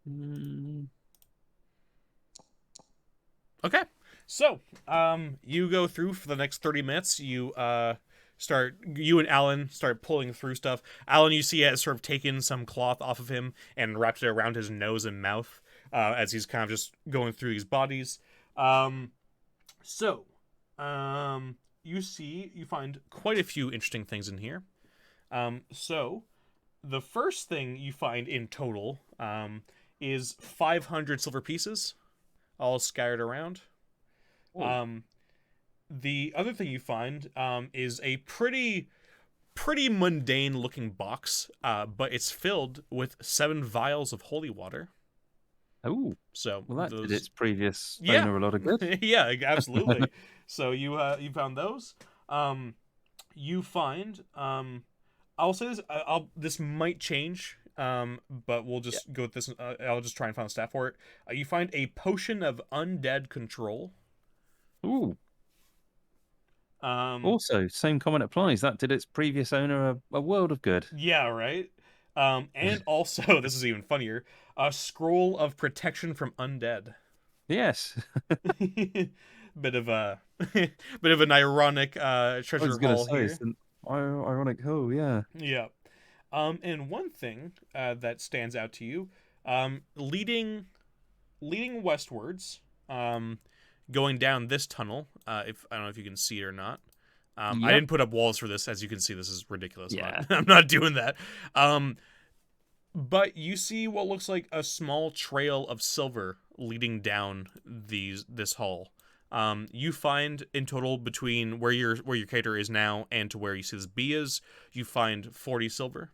Speaker 2: Mm,
Speaker 1: Okay. So, you go through for the next 30 minutes. You and Alan start pulling through stuff. Alan, you see, has sort of taken some cloth off of him and wrapped it around his nose and mouth as he's kind of just going through these bodies. Um, so, you find quite a few interesting things in here. So, the first thing you find in total is 500 silver pieces, all scattered around.
Speaker 2: oh,
Speaker 1: Um, the other thing you find is a pretty mundane looking box, but it's filled with 7 vials of holy water.
Speaker 2: oh,
Speaker 1: So
Speaker 2: well, that did
Speaker 1: those,
Speaker 2: its previous
Speaker 1: yeah,
Speaker 2: owner a lot of good.
Speaker 1: yeah, absolutely. So you found those. Um, you find I'll say this. This might change. But we'll
Speaker 2: Yeah.
Speaker 1: just go with this. I'll just try and find a stat for it. You find a potion of undead control.
Speaker 2: Ooh.
Speaker 1: Um,
Speaker 2: Also, same comment applies. That did its previous owner a world of good.
Speaker 1: Yeah, right. And also, this is even funnier, a scroll of protection from undead.
Speaker 2: Yes.
Speaker 1: bit of a bit of an ironic
Speaker 2: I was
Speaker 1: treasure
Speaker 2: gonna
Speaker 1: haul
Speaker 2: say
Speaker 1: here.
Speaker 2: it's an ironic. Oh, yeah.
Speaker 1: Yeah. And one thing that stands out to you, leading westwards, going down this tunnel. If I don't know if you can see it or not. I
Speaker 2: Yep.
Speaker 1: didn't put up walls for this, as you can see. This is ridiculous. I'm not,
Speaker 2: Yeah.
Speaker 1: I'm not doing that. Um, but you see what looks like a small trail of silver leading down this hall. You find in total between where your character is now and to where you see this bee is, you find 40 silver.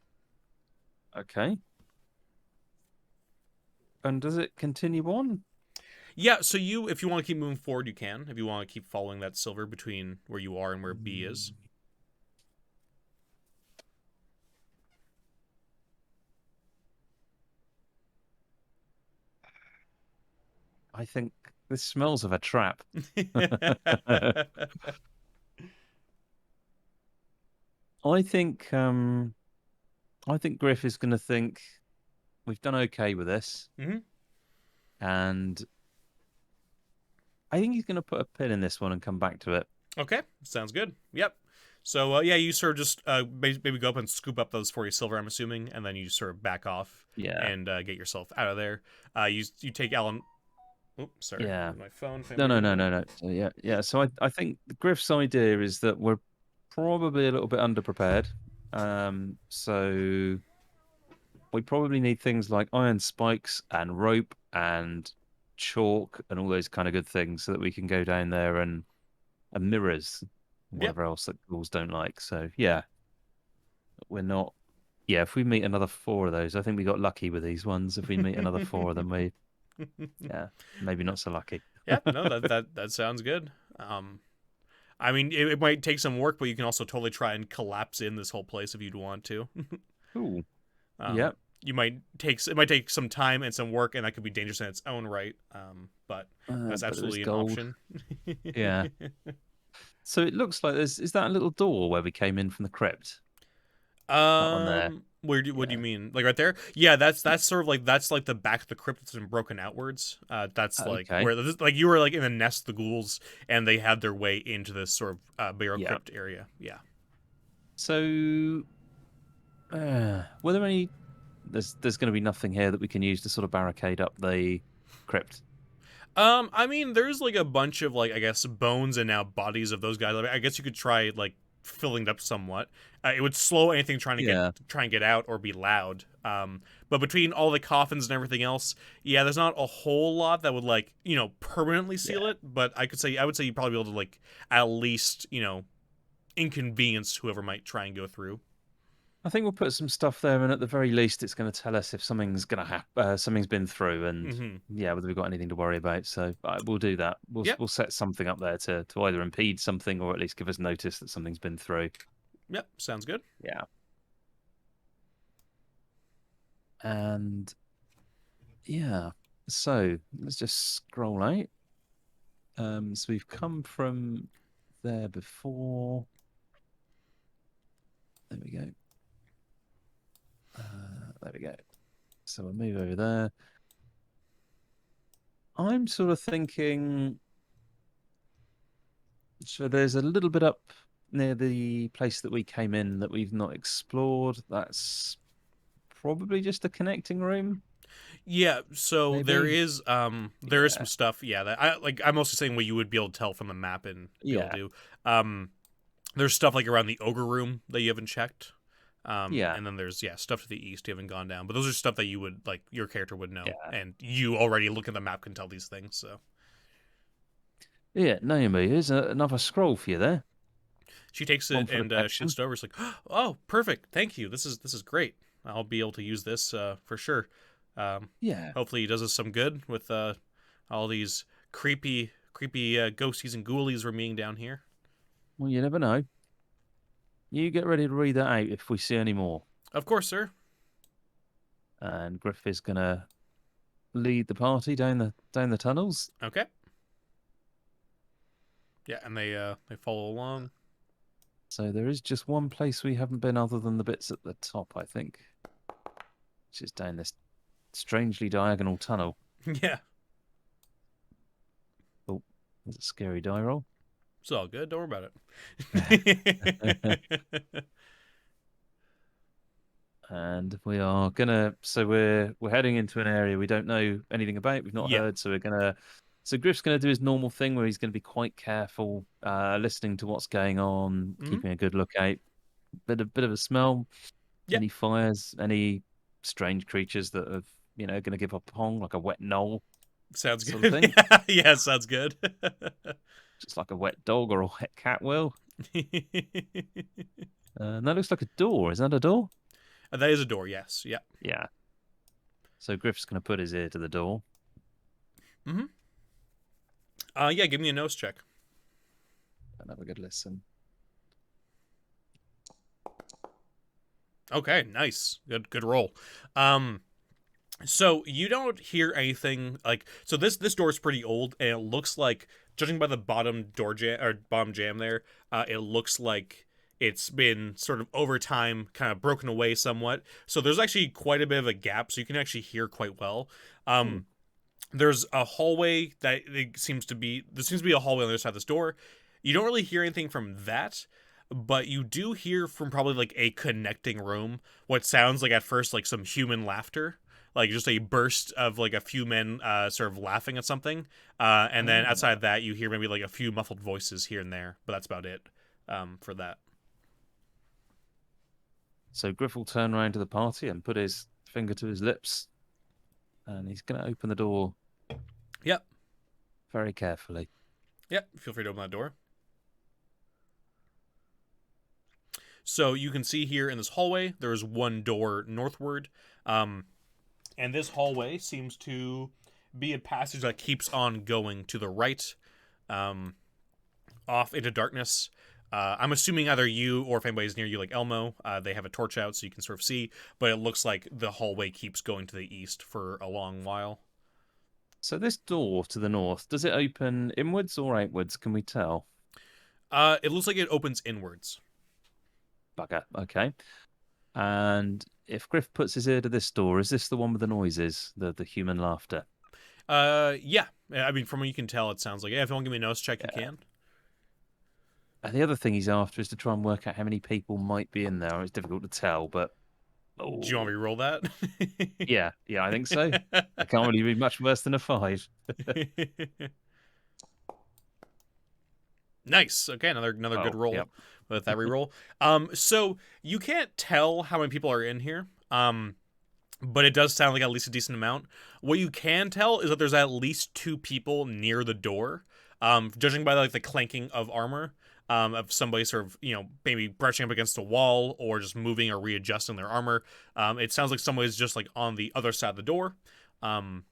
Speaker 2: Okay. And does it continue on?
Speaker 1: Yeah, so if you want to keep moving forward, you can. If you want to keep following that silver between where you are and where B is.
Speaker 2: I think this smells of a trap. I think I think Griff is going to think we've done okay with this,
Speaker 1: hmm
Speaker 2: and I think he's going to put a pin in this one and come back to it.
Speaker 1: Okay, sounds good. Yep. So yeah, you sort of just maybe go up and scoop up those 40 silver, I'm assuming, and then you sort of back off
Speaker 2: Yeah,
Speaker 1: and get yourself out of there. You take Alan. Oops, sorry,
Speaker 2: yeah.
Speaker 1: my phone
Speaker 2: No, no,
Speaker 1: vibrating
Speaker 2: no,
Speaker 1: there.
Speaker 2: no, no. So, yeah, yeah. So I think Griff's idea is that we're probably a little bit underprepared. So we probably need things like iron spikes and rope and chalk and all those kind of good things so that we can go down there and mirrors and
Speaker 1: Yep.
Speaker 2: whatever else that ghouls don't like. So yeah, we're not. Yeah, if we meet another four of those, I think we got lucky with these ones. If we meet another four of them, we yeah, maybe not so lucky.
Speaker 1: Yeah, no, that sounds good. I mean, it might take some work, but you can also totally try and collapse in this whole place if you'd want to.
Speaker 2: Cool.
Speaker 1: um,
Speaker 2: Yeah,
Speaker 1: you might it might take some time and some work, and that could be dangerous in its own right. But that's
Speaker 2: but there's
Speaker 1: absolutely an
Speaker 2: gold.
Speaker 1: option.
Speaker 2: Yeah. So it looks like there's is that a little door where we came in from the crypt? That one there.
Speaker 1: What do you
Speaker 2: Yeah.
Speaker 1: mean? Like right there? Yeah, that's sort of like that's like the back of the crypt that's been broken outwards. That's like
Speaker 2: Okay.
Speaker 1: where like you were like in the nest of the ghouls, and they had their way into this sort of burial
Speaker 2: Yeah.
Speaker 1: crypt area. Yeah.
Speaker 2: So were there any there's going to be nothing here that we can use to sort of barricade up the crypt.
Speaker 1: I mean, there's like a bunch of like I guess bones and now bodies of those guys. I guess you could try like filling it up somewhat. It would slow anything
Speaker 2: Yeah.
Speaker 1: try and get out or be loud. But between all the coffins and everything else, yeah, there's not a whole lot that would like permanently seal
Speaker 2: Yeah.
Speaker 1: it. But I would say you'd probably be able to like at least inconvenience whoever might try and go through.
Speaker 2: I think we'll put some stuff there, and at the very least, it's going to tell us if something's going to happen, something's been through, and
Speaker 1: Mm-hmm.
Speaker 2: yeah, whether we've got anything to worry about. So we'll do that.
Speaker 1: Yep.
Speaker 2: We'll set something up there to either impede something or at least give us notice that something's been through.
Speaker 1: Yep. Sounds good.
Speaker 2: Yeah. And yeah, so let's just scroll out. So we've come from there before. There we go. There we go. So we'll move over there. I'm sort of thinking. So there's a little bit up near the place that we came in that we've not explored. That's probably just a connecting room,
Speaker 1: Yeah, so
Speaker 2: maybe.
Speaker 1: there is
Speaker 2: Yeah.
Speaker 1: some stuff, yeah, that I'm mostly saying what you would be able to tell from the map and be able
Speaker 2: Yeah.
Speaker 1: to. There's stuff like around the ogre room that you haven't checked.
Speaker 2: Yeah.
Speaker 1: And then there's stuff to the east you haven't gone down. But those are stuff that you would like your character would know.
Speaker 2: Yeah.
Speaker 1: And you already look at the map can tell these things, so
Speaker 2: Yeah. Naomi, here's another scroll for you there.
Speaker 1: she takes
Speaker 2: One
Speaker 1: it
Speaker 2: for
Speaker 1: and she
Speaker 2: protection.
Speaker 1: looks it over. It's like, oh, perfect, thank you. This is great. I'll be able to use this for sure. Um,
Speaker 2: Yeah.
Speaker 1: hopefully, he does us some good with all these creepy ghosties and ghoulies we're meeting down here.
Speaker 2: Well, you never know. You get ready to read that out if we see any more.
Speaker 1: Of course, sir.
Speaker 2: And Griff is gonna lead the party down the tunnels.
Speaker 1: Okay. Yeah, and they follow along.
Speaker 2: So there is just one place we haven't been other than the bits at the top, I think. Which is down this strangely diagonal tunnel.
Speaker 1: Yeah,
Speaker 2: Oh, there's a scary die roll.
Speaker 1: it's all good. Don't worry about it.
Speaker 2: And we are gonna so we're heading into an area we don't know anything about, we've not
Speaker 1: Yeah.
Speaker 2: heard, so we're gonna so Griff's gonna do his normal thing where he's gonna be quite careful, listening to what's going on,
Speaker 1: hmm
Speaker 2: keeping a good lookout. Bit of a smell,
Speaker 1: Yeah.
Speaker 2: any fires, any strange creatures that have, gonna give a pong, like a wet knoll
Speaker 1: Sounds
Speaker 2: sort of
Speaker 1: good.
Speaker 2: thing.
Speaker 1: Yeah, sounds good.
Speaker 2: Just like a wet dog or a wet cat will. And that looks like a door. Is that a door?
Speaker 1: That is a door. Yes. Yeah.
Speaker 2: Yeah. So Griff's gonna put his ear to the door.
Speaker 1: hmm Yeah. Give me a nose check.
Speaker 2: And have a good listen.
Speaker 1: Okay. Nice. Good. Good roll. Um. So you don't hear anything like so. This door is pretty old, and it looks like, judging by the bottom door jam or bottom jam there, it looks like it's been sort of over time kind of broken away somewhat. So there's actually quite a bit of a gap, so you can actually hear quite well.
Speaker 2: Hmm.
Speaker 1: There's a hallway that there seems to be a hallway on the other side of this door. You don't really hear anything from that, but you do hear from probably like a connecting room what sounds like at first like some human laughter, like just a burst of like a few men sort of laughing at something, and then
Speaker 2: Oh.
Speaker 1: outside that you hear maybe like a few muffled voices here and there, but that's about it for that.
Speaker 2: So Griff will turn around to the party and put his finger to his lips, and he's going to open the door
Speaker 1: Yep,
Speaker 2: very carefully.
Speaker 1: yep. Feel free to open that door. So you can see here in this hallway there is one door northward. Um, And this hallway seems to be a passage that keeps on going to the right, um, off into darkness. I'm assuming either you or if anybody's near you, like Elmo, they have a torch out so you can sort of see, but it looks like the hallway keeps going to the east for a long while.
Speaker 2: So this door to the north, does it open inwards or outwards? Can we tell?
Speaker 1: It looks like it opens inwards.
Speaker 2: Bugger. Okay. And if Griff puts his ear to this door, is this the one with the noises, the human laughter?
Speaker 1: Yeah. I mean, from what you can tell, it sounds like, yeah, if you want to give me a nose check, you
Speaker 2: Yeah.
Speaker 1: can.
Speaker 2: And the other thing he's after is to try and work out how many people might be in there. It's difficult to tell, but
Speaker 1: Do you want me
Speaker 2: oh,
Speaker 1: to roll that?
Speaker 2: yeah, I think so. It can't really be much worse than a 5.
Speaker 1: Nice. Okay, another good
Speaker 2: Oh,
Speaker 1: roll
Speaker 2: yep.
Speaker 1: with that reroll. So you can't tell how many people are in here. But it does sound like at least a decent amount. What you can tell is that there's at least 2 people near the door. Judging by like the clanking of armor, of somebody sort of maybe brushing up against a wall or just moving or readjusting their armor. It sounds like somebody's just like on the other side of the door. Um,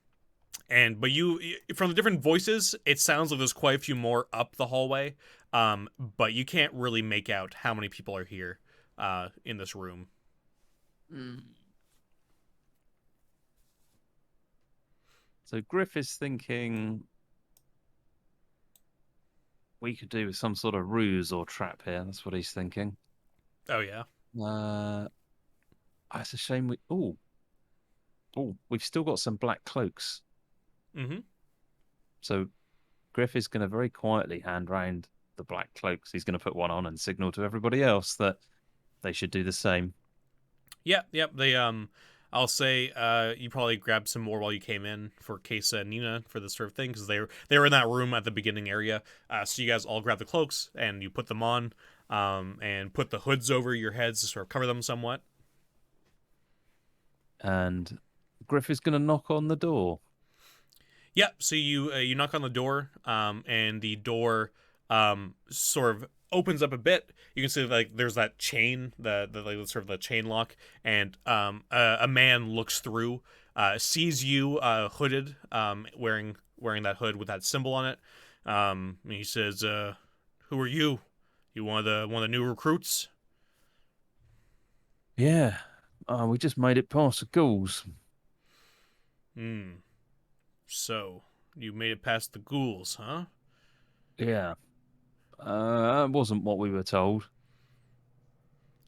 Speaker 1: but you, from the different voices, it sounds like there's quite a few more up the hallway. But you can't really make out how many people are here in this room.
Speaker 2: Mm. So Griff is thinking we could do with some sort of ruse or trap here. That's what he's thinking.
Speaker 1: Oh yeah.
Speaker 2: Uh, it's a shame we've still got some black cloaks.
Speaker 1: Mm-hmm.
Speaker 2: So Griff is going to very quietly hand round the black cloaks. He's going to put one on and signal to everybody else that they should do the same.
Speaker 1: Yep, yep. I'll say you probably grabbed some more while you came in for case Nina for this sort of thing because they were in that room at the beginning area. So you guys all grab the cloaks and you put them on, and put the hoods over your heads to sort of cover them somewhat.
Speaker 2: And Griff is going to knock on the door.
Speaker 1: Yep. So you knock on the door, and the door sort of opens up a bit. You can see like there's that chain, the like, sort of the chain lock, and a man looks through, sees you hooded, wearing that hood with that symbol on it. And he says, "Who are you? You one of the new recruits?"
Speaker 2: Yeah. We just made it past the ghouls.
Speaker 1: Hmm. So you made it past the ghouls, huh?
Speaker 2: Yeah. That wasn't what we were told.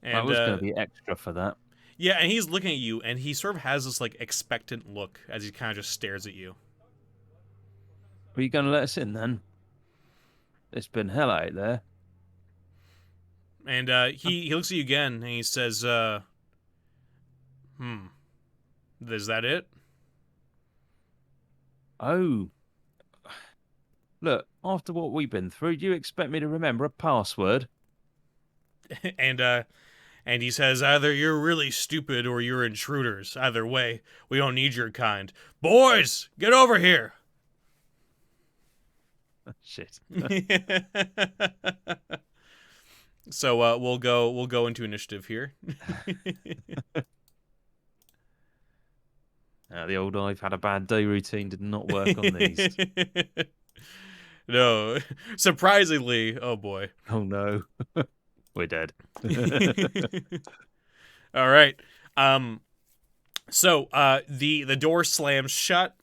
Speaker 2: I
Speaker 1: And
Speaker 2: was going to be extra for that.
Speaker 1: yeah, and he's looking at you, and he sort of has this like expectant look as he kind of just stares at you.
Speaker 2: Are you going to let us in then? It's been hell out there.
Speaker 1: And he looks at you again, and he says, "Hmm, is that it?"
Speaker 2: Oh, look, after what we've been through, do you expect me to remember a password?
Speaker 1: and and he says, "Either you're really stupid or you're intruders. Either way, we don't need your kind. Boys, get over here."
Speaker 2: Shit.
Speaker 1: So we'll go into initiative here.
Speaker 2: The old I've had a bad day routine did not work on these.
Speaker 1: No, surprisingly, oh boy.
Speaker 2: Oh no, we're dead.
Speaker 1: All right. Um, So the door slams shut.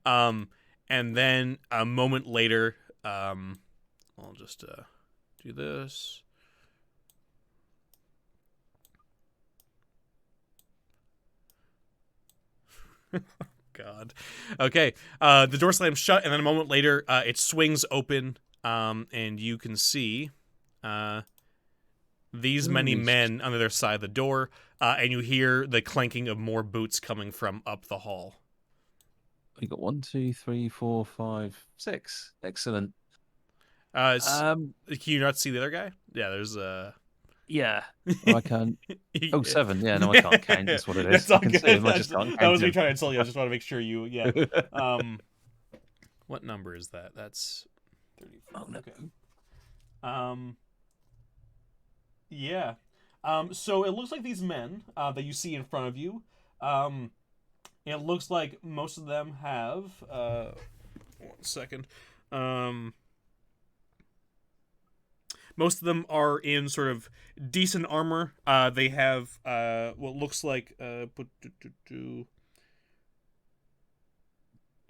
Speaker 1: And then a moment later, I'll just do this. God. Okay. The door slams shut, and then a moment later, it swings open, and you can see these many men on the other side of the door, and you hear the clanking of more boots coming from up the hall.
Speaker 2: We got 1, 2, 3, 4, 5, 6. Excellent.
Speaker 1: Can you not see the other guy? Yeah, there's
Speaker 2: Yeah. Oh, I can't. Oh, 7. Yeah, no, I can't count. That's what it is. I can see him. I just can't count.
Speaker 1: I wasn't trying to tell you. I just want to make sure you. Yeah. What number is that? That's 34.
Speaker 2: Oh, no.
Speaker 1: Okay. Yeah. So it looks like these men that you see in front of you. It looks like most of them have. 1 second. Most of them are in sort of decent armor. They have what looks like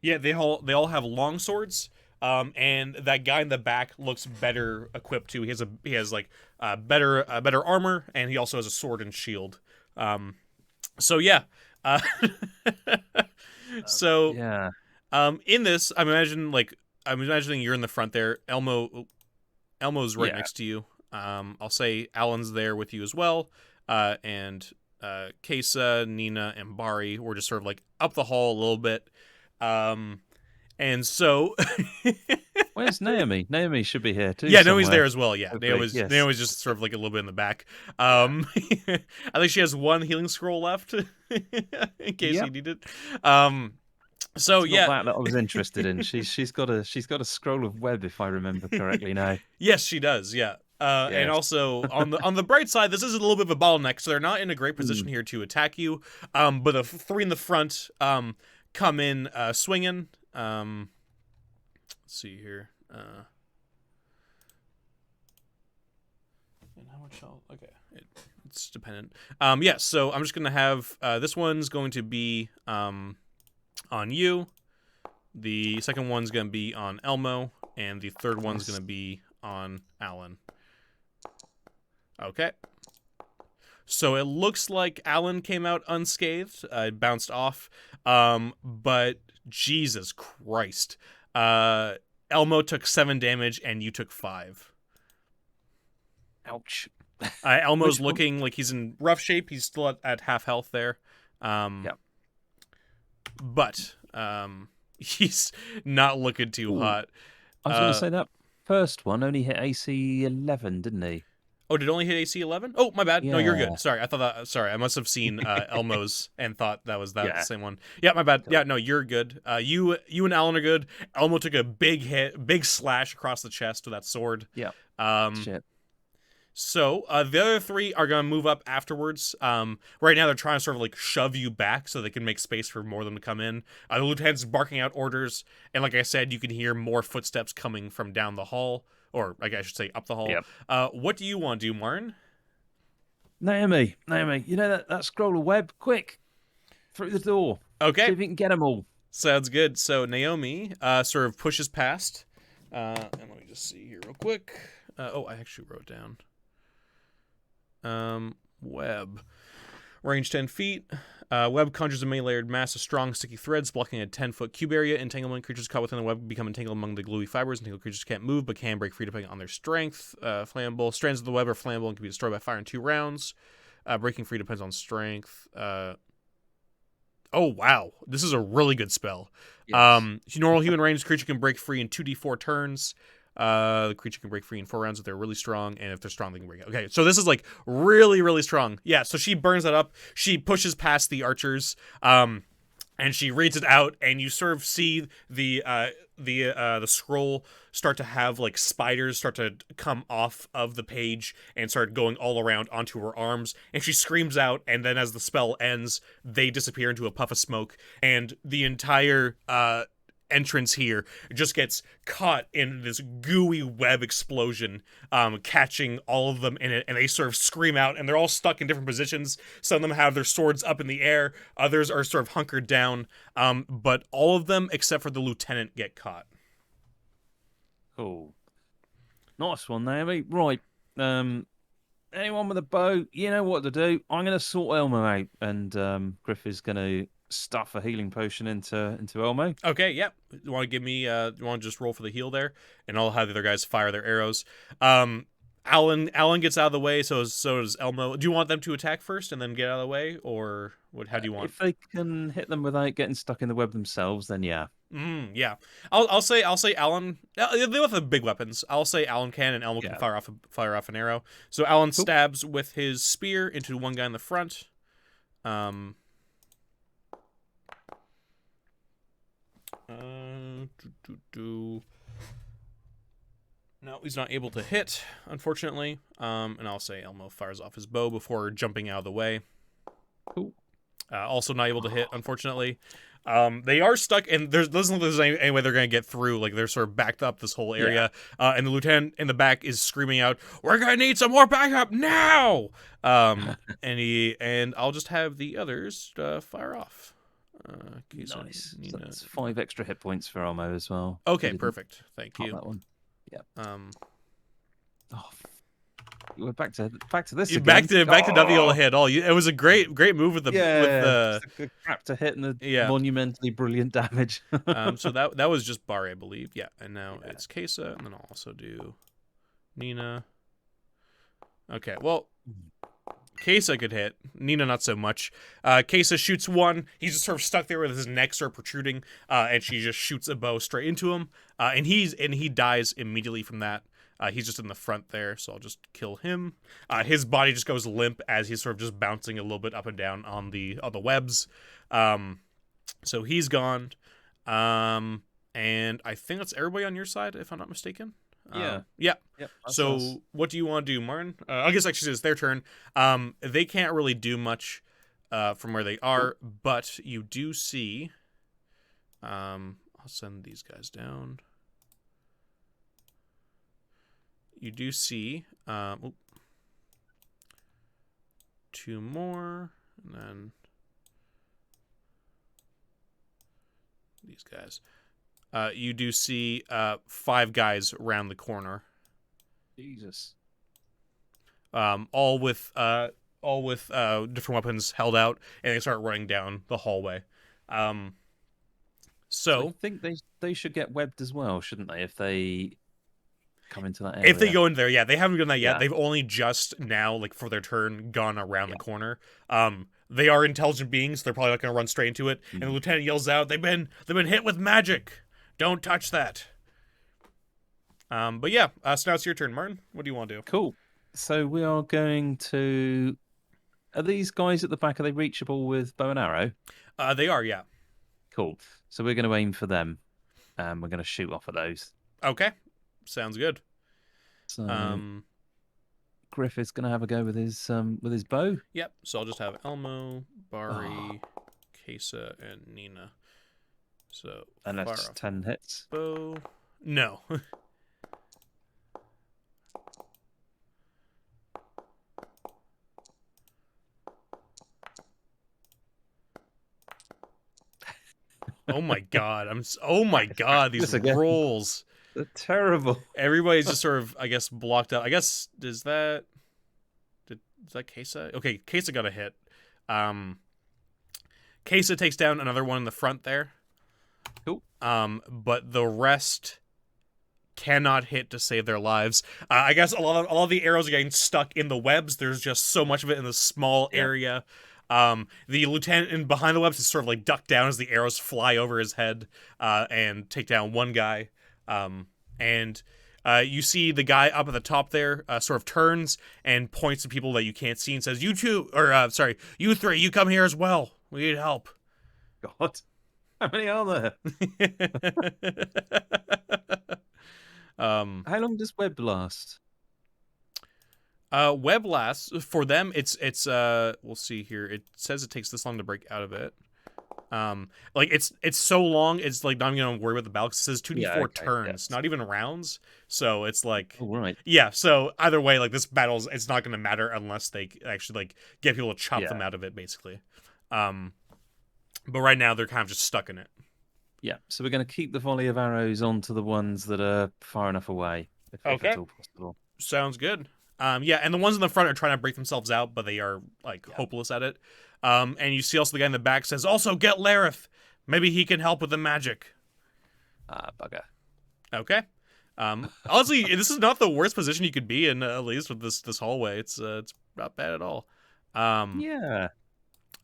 Speaker 1: yeah, they all have long swords. And that guy in the back looks better equipped too. He has like better armor, and he also has a sword and shield. So yeah. So
Speaker 2: yeah.
Speaker 1: In this, I'm imagining you're in the front there. Elmo's right next to you. I'll say Alan's there with you as well. And Kesa, Nina, and Bari were just sort of like up the hall a little bit. And so
Speaker 2: where's Naomi? Naomi should be here too.
Speaker 1: Yeah, Naomi's there as well. Yeah,
Speaker 2: Naomi's
Speaker 1: just sort of like a little bit in the back. I think she has 1 healing scroll left in case you need it. So
Speaker 2: it's not that I was interested in. She's got a scroll of web, if I remember correctly now.
Speaker 1: Yes, she does. Yeah. Yes. And also on the bright side, this is a little bit of a bottleneck, so they're not in a great position here to attack you. But the 3 in the front come in swinging. Let's see here. And how much? Okay, it's dependent. Yeah. So I'm just gonna have this one's going to be on you. The second one's gonna be on Elmo, and the third one's gonna be on Alan. Okay. So it looks like Alan came out unscathed. It bounced off. But Jesus Christ. Elmo took 7 damage and you took 5.
Speaker 2: Ouch.
Speaker 1: Elmo's looking like he's in rough shape. He's still at half health there.
Speaker 2: Yep.
Speaker 1: But he's not looking too hot.
Speaker 2: I was going to say that first one only hit AC 11, didn't he?
Speaker 1: Oh, did it only hit AC 11? Oh, my bad. Yeah. No, you're good. Sorry, I thought that. Sorry, I must have seen Elmo's and thought that was the same one. Yeah, my bad. Yeah, no, you're good. You and Alan are good. Elmo took a big slash across the chest with that sword.
Speaker 2: Yeah. Shit.
Speaker 1: So the other 3 are gonna move up afterwards. Right now they're trying to sort of like shove you back so they can make space for more of them to come in. The lieutenant's barking out orders, and like I said, you can hear more footsteps coming from down the hall. Or, I guess I should say, up the hall. Yep. What do you want to do, Martin?
Speaker 2: Naomi, you know that scroll of web? Quick, through the door.
Speaker 1: Okay.
Speaker 2: See if you can get them all.
Speaker 1: Sounds good. So Naomi sort of pushes past. And let me just see here real quick. I actually wrote down. Web. Range 10 feet. Web conjures a many-layered mass of strong, sticky threads, blocking a 10-foot cube area. Entanglement creatures caught within the web become entangled among the gluey fibers. Entangled creatures can't move, but can break free depending on their strength. Flammable. Strands of the web are flammable and can be destroyed by fire in 2 rounds. Breaking free depends on strength. Oh, wow. This is a really good spell. Yes. Normal human ranged creature can break free in 2d4 turns. The creature can break free in 4 rounds if they're really strong, and if they're strong, they can break it. Okay, so this is like really, really strong. Yeah, so she burns that up. She pushes past the archers, and she reads it out, and you sort of see the scroll start to have like spiders start to come off of the page and start going all around onto her arms, and she screams out, and then as the spell ends, they disappear into a puff of smoke, and the entire entrance here just gets caught in this gooey web explosion, catching all of them in it, and they sort of scream out, and they're all stuck in different positions. Some of them have their swords up in the air, others are sort of hunkered down, but all of them, except for the lieutenant, get caught.
Speaker 2: Cool. Nice one, Naomi. Right. Anyone with a bow, you know what to do. I'm going to sort Elmo out, and Griff is going to stuff a healing potion into Elmo.
Speaker 1: Okay, yep. You want to give me? You want to just roll for the heal there, and I'll have the other guys fire their arrows. Alan gets out of the way, so does Elmo. Do you want them to attack first and then get out of the way, or what? How do you want?
Speaker 2: If they can hit them without getting stuck in the web themselves, then yeah.
Speaker 1: Yeah. I'll say Alan. They both have big weapons. I'll say Alan can, and Elmo can fire off an arrow. So Alan stabs with his spear into one guy in the front. No, he's not able to hit, unfortunately. And I'll say Elmo fires off his bow before jumping out of the way.
Speaker 2: Cool.
Speaker 1: Also not able to hit, unfortunately. They are stuck, and there doesn't look like there's any way they're going to get through. Like, they're sort of backed up this whole area. And the lieutenant in the back is screaming out, "We're going to need some more backup now!" And I'll just have the others fire off.
Speaker 2: Nice. So that's 5 extra hit points for Elmo as well.
Speaker 1: Okay, perfect. Thank you.
Speaker 2: That one. Yeah. We're back to this.
Speaker 1: Back to nothing able to hit all. It was a great move with the
Speaker 2: the crap to hit and the monumentally brilliant damage.
Speaker 1: So that was just Bari, I believe. Yeah, and now it's Kesa, and then I'll also do Nina. Okay, well, Kesa could hit. Nina not so much. Kesa shoots one. He's just sort of stuck there with his neck sort of protruding, and she just shoots a bow straight into him. And he dies immediately from that. He's just in the front there, so I'll just kill him. His body just goes limp as he's sort of just bouncing a little bit up and down on the webs. So he's gone. And I think that's everybody on your side, if I'm not mistaken.
Speaker 2: Yeah.
Speaker 1: Yep. So what do you want to do, Martin? I guess actually it's their turn. They can't really do much from where they are, but you do see. I'll send these guys down. You do see 2 more, and then these guys. You do see 5 guys around the corner.
Speaker 2: Jesus.
Speaker 1: All with different weapons held out, and they start running down the hallway. So
Speaker 2: I think they should get webbed as well, shouldn't they? If they come into that area.
Speaker 1: If they go in there, yeah, they haven't done that yet. They've only just now, like for their turn, gone around the corner. They are intelligent beings. They're probably not going to run straight into it. And the lieutenant yells out, "They've been hit with magic. Don't touch that." But yeah, so now it's your turn, Martin. What do you want to do?
Speaker 2: Cool. So we are going to. Are these guys at the back? Are they reachable with bow and arrow?
Speaker 1: They are, yeah.
Speaker 2: Cool. So we're going to aim for them, and we're going to shoot off at those.
Speaker 1: Okay. Sounds good.
Speaker 2: So Griff is going to have a go with his bow.
Speaker 1: Yep. So I'll just have Elmo, Bari, Kesa, and Nina. So
Speaker 2: and that's 10 hits.
Speaker 1: Bow. No. Oh my god! Oh my god! These rolls.
Speaker 2: They're terrible.
Speaker 1: Everybody's just sort of, I guess, blocked out. I guess is that Kesa? Okay, Kesa got a hit. Kesa takes down another one in the front there.
Speaker 2: Cool.
Speaker 1: But the rest cannot hit to save their lives. I guess a lot of the arrows are getting stuck in the webs. There's just so much of it in this small area. The lieutenant in behind the webs is sort of like ducked down as the arrows fly over his head and take down one guy. And you see the guy up at the top there sort of turns and points to people that you can't see and says, "You two, or you 3, you come here as well. We need help."
Speaker 2: God, how many are there? How long does web last?
Speaker 1: Web lasts for them. It's we'll see here. It says it takes this long to break out of it. Like it's so long, it's like not even gonna worry about the battle. 'Cause it says
Speaker 2: Yeah,
Speaker 1: 2d4
Speaker 2: okay.
Speaker 1: turns,
Speaker 2: Yes.
Speaker 1: not even rounds. So it's like,
Speaker 2: All right.
Speaker 1: yeah. So either way, like this battle's it's not gonna matter unless they actually like get people to chop them
Speaker 2: Yeah.
Speaker 1: out of it, basically. Um, but right now they're kind of just stuck in it.
Speaker 2: Yeah. So we're going to keep the volley of arrows onto the ones that are far enough away, if
Speaker 1: Okay,
Speaker 2: at all possible.
Speaker 1: sounds good. Yeah, and the ones in the front are trying to break themselves out, but they are like
Speaker 2: Yeah.
Speaker 1: hopeless at it. And you see also the guy in the back says, "Also get Lareth. Maybe he can help with the magic."
Speaker 2: Ah, bugger.
Speaker 1: Okay. Honestly, this is not the worst position you could be in, at least with this hallway. It's not bad at all. Um,
Speaker 2: Yeah.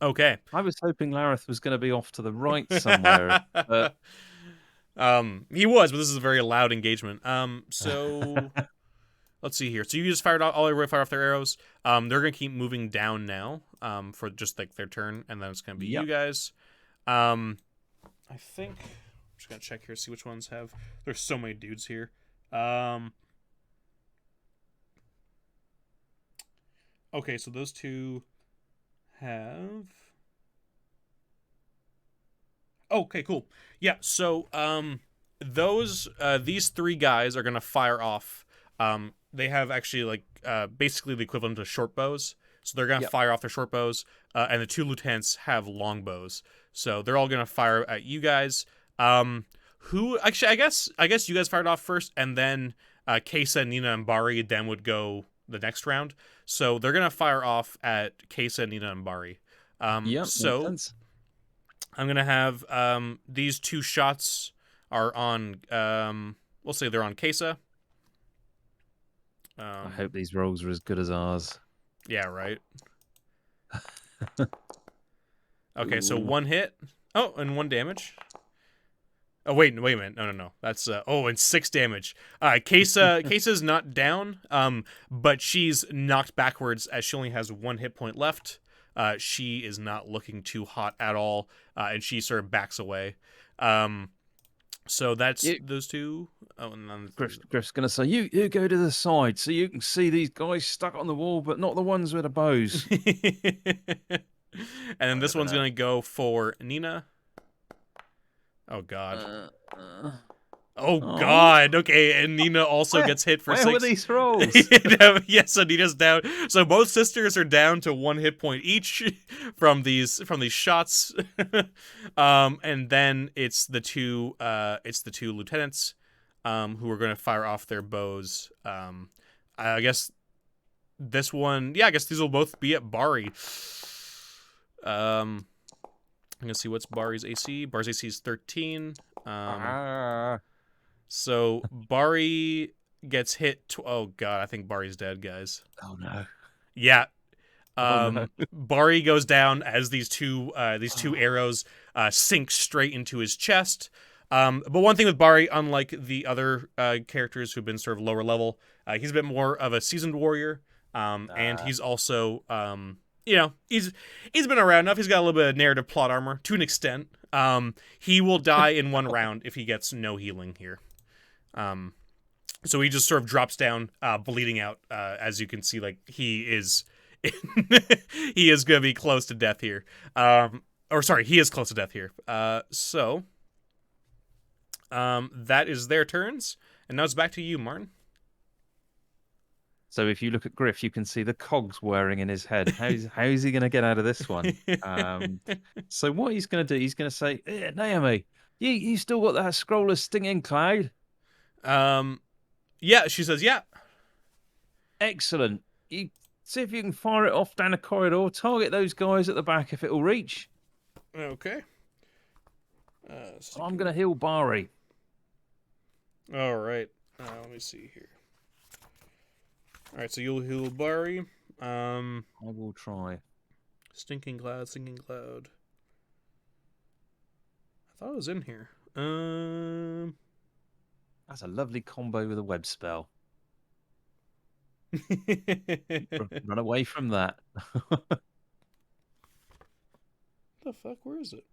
Speaker 1: okay.
Speaker 2: I was hoping Lareth was going to be off to the right somewhere, but
Speaker 1: He was, but this is a very loud engagement. So let's see here. So you just fired all everybody fired off their arrows. They're gonna keep moving down now. For just like their turn, and then it's gonna be you
Speaker 2: Yep.
Speaker 1: guys. I think I'm just gonna check here, see which ones have. There's so many dudes here. Okay, so those two have. Okay, cool. Yeah, so those these three guys are gonna fire off. They have actually like basically the equivalent of short bows. So they're gonna
Speaker 2: Yep.
Speaker 1: fire off their short bows, and the two lieutenants have long bows. So they're all gonna fire at you guys. Who actually? I guess you guys fired off first, and then Kesa, Nina, and Bari then would go the next round. So they're gonna fire off at Kesa, Nina, and Bari.
Speaker 2: Yep, makes
Speaker 1: So
Speaker 2: sense.
Speaker 1: I'm gonna have these two shots are on we'll say they're on Kesa.
Speaker 2: I hope these rolls are as good as ours.
Speaker 1: Yeah, right. Okay, so
Speaker 2: Ooh.
Speaker 1: one hit. Oh, and one damage. Oh wait a minute. No. That's and 6 damage. Kesa's not down, but she's knocked backwards as she only has 1 hit point left. She is not looking too hot at all, and she sort of backs away. So that's those two. Oh, and then
Speaker 2: Griff's going to say, you go to the side so you can see these guys stuck on the wall, but not the ones with the bows.
Speaker 1: And then this one's going to go for Nina. Oh, God. Oh, God. Okay, and Nina also gets hit for 6.
Speaker 2: Where were these rolls?
Speaker 1: Yes, so Nina's down. So both sisters are down to 1 hit point each from these shots. And then it's the two lieutenants who are going to fire off their bows. I guess this one, I guess these will both be at Bari. I'm gonna see what's Bari's AC. Bari's AC is 13. So Bari gets hit. Oh God, I think Bari's dead, guys.
Speaker 2: Oh no.
Speaker 1: Yeah.
Speaker 2: No.
Speaker 1: Bari goes down as these two arrows sink straight into his chest. But one thing with Bari, unlike the other characters who've been sort of lower level, he's a bit more of a seasoned warrior. And he's also he's been around enough. He's got a little bit of narrative plot armor to an extent. He will die in 1 round if he gets no healing here. So he just sort of drops down, bleeding out. As you can see, like he is, he is gonna be close to death here. He is close to death here. So that is their turns, and now it's back to you, Martin.
Speaker 2: So if you look at Griff, you can see the cogs whirring in his head. How is he going to get out of this one? So what he's going to do, he's going to say, Naomi, you still got that scroll of stinging cloud?
Speaker 1: Yeah, she says, yeah.
Speaker 2: Excellent. You see if you can fire it off down the corridor. Target those guys at the back if it'll reach.
Speaker 1: Okay.
Speaker 2: I'm going to heal Bari.
Speaker 1: All right. Let me see here. All right, so you'll heal Bari.
Speaker 2: I will try.
Speaker 1: Stinking cloud. I thought it was in here.
Speaker 2: That's a lovely combo with a web spell. Run away from that.
Speaker 1: The fuck? Where is it?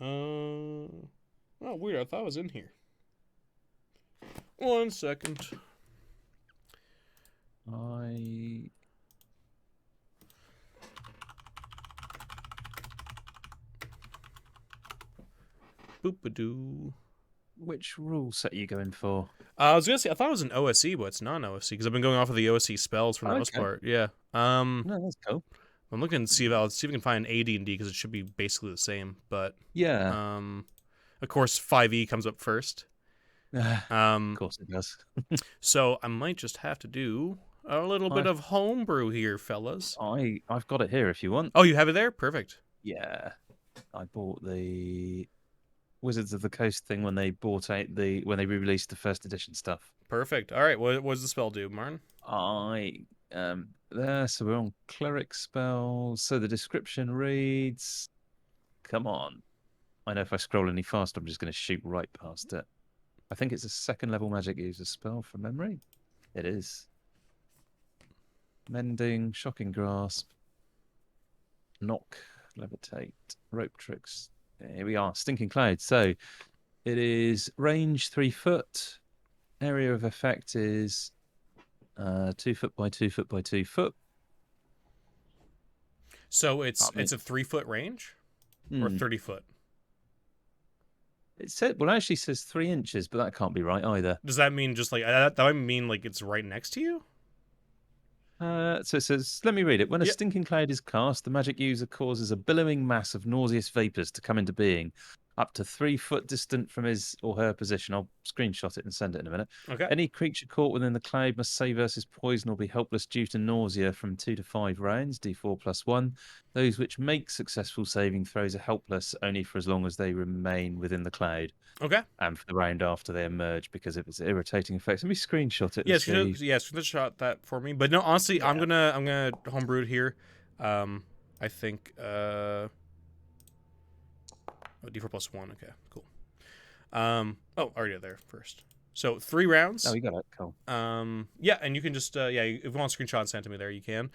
Speaker 1: Oh, weird. I thought it was in here. 1 second.
Speaker 2: I...
Speaker 1: Boop-a-doo.
Speaker 2: Which rule set are you going for?
Speaker 1: I was gonna say I thought it was an OSE, but it's not an OSE because I've been going off of the OSE spells for the most part. Yeah.
Speaker 2: No, that's cool.
Speaker 1: I'm looking to see if we can find AD&D because it should be basically the same. But
Speaker 2: yeah,
Speaker 1: of course 5e comes up first.
Speaker 2: of course it does.
Speaker 1: So I might just have to do a little bit of homebrew here, fellas.
Speaker 2: I've got it here if you want.
Speaker 1: Oh, you have it there? Perfect.
Speaker 2: Yeah, I bought the Wizards of the Coast thing when they when they re-released the first edition stuff.
Speaker 1: Perfect. All right, what does the spell do, Martin?
Speaker 2: So we're on cleric spells. So the description reads, come on. I know if I scroll any faster, I'm just going to shoot right past it. I think it's a second level magic user spell from memory. It is. Mending, shocking grasp, knock, levitate, rope tricks. Here we are, stinking cloud. So it is range 3 foot. Area of effect is 2 foot by 2 foot by 2 foot.
Speaker 1: So it's a 3 foot range or 30 foot.
Speaker 2: It actually says 3 inches, but that can't be right either.
Speaker 1: Does that mean just like that might mean like it's right next to you?
Speaker 2: So it says, let me read it. When a stinking cloud is cast, the magic user causes a billowing mass of nauseous vapors to come into being, up to 3 foot distant from his or her position. I'll screenshot it and send it in a minute.
Speaker 1: Okay.
Speaker 2: Any creature caught within the cloud must save versus poison or be helpless due to nausea from 2 to 5 rounds, d4 plus 1. Those which make successful saving throws are helpless only for as long as they remain within the cloud.
Speaker 1: Okay.
Speaker 2: And for the round after they emerge because of its irritating effects. Let me screenshot it.
Speaker 1: Screenshot that for me. But no, honestly, I'm gonna homebrew it here. I think D4 plus 1. Okay, cool. Already there first. So 3 rounds.
Speaker 2: Oh, you got it. Cool.
Speaker 1: Yeah, and you can just if you want a screenshot and send it to me there, you can.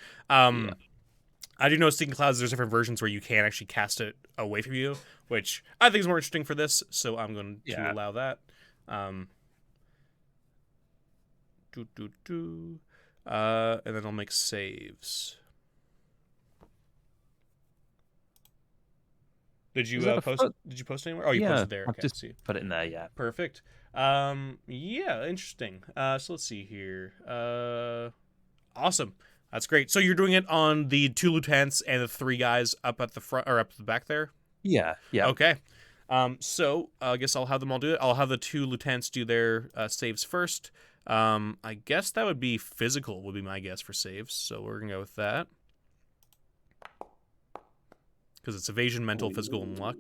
Speaker 1: I do know Stinking Clouds, there's different versions where you can actually cast it away from you, which I think is more interesting for this, so I'm going to allow that. And then I'll make saves. Did you post anywhere? Oh, you posted there. Okay,
Speaker 2: I've just put it in there, yeah.
Speaker 1: Perfect. Yeah, interesting. So let's see here. Awesome. That's great. So you're doing it on the 2 lieutenants and the 3 guys up at the front or up at the back there?
Speaker 2: Yeah.
Speaker 1: Okay. So I guess I'll have them all do it. I'll have the 2 lieutenants do their saves first. I guess that would be physical would be my guess for saves. So we're gonna go with that. Because it's evasion, mental, physical, and luck.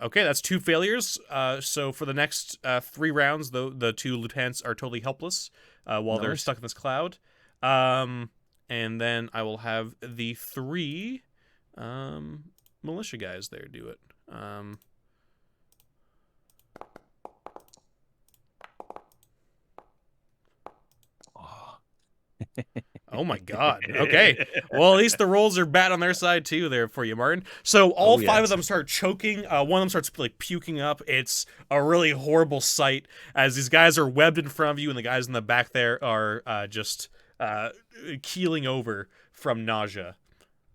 Speaker 1: Okay, that's 2 failures. So for the next 3 rounds, the 2 lieutenants are totally helpless while they're stuck in this cloud. And then I will have the 3 militia guys there do it. Oh my god. Okay. Well, at least the rolls are bad on their side too there for you, Martin. So all 5 of them start choking. One of them starts like puking up. It's a really horrible sight as these guys are webbed in front of you and the guys in the back there are just keeling over from nausea.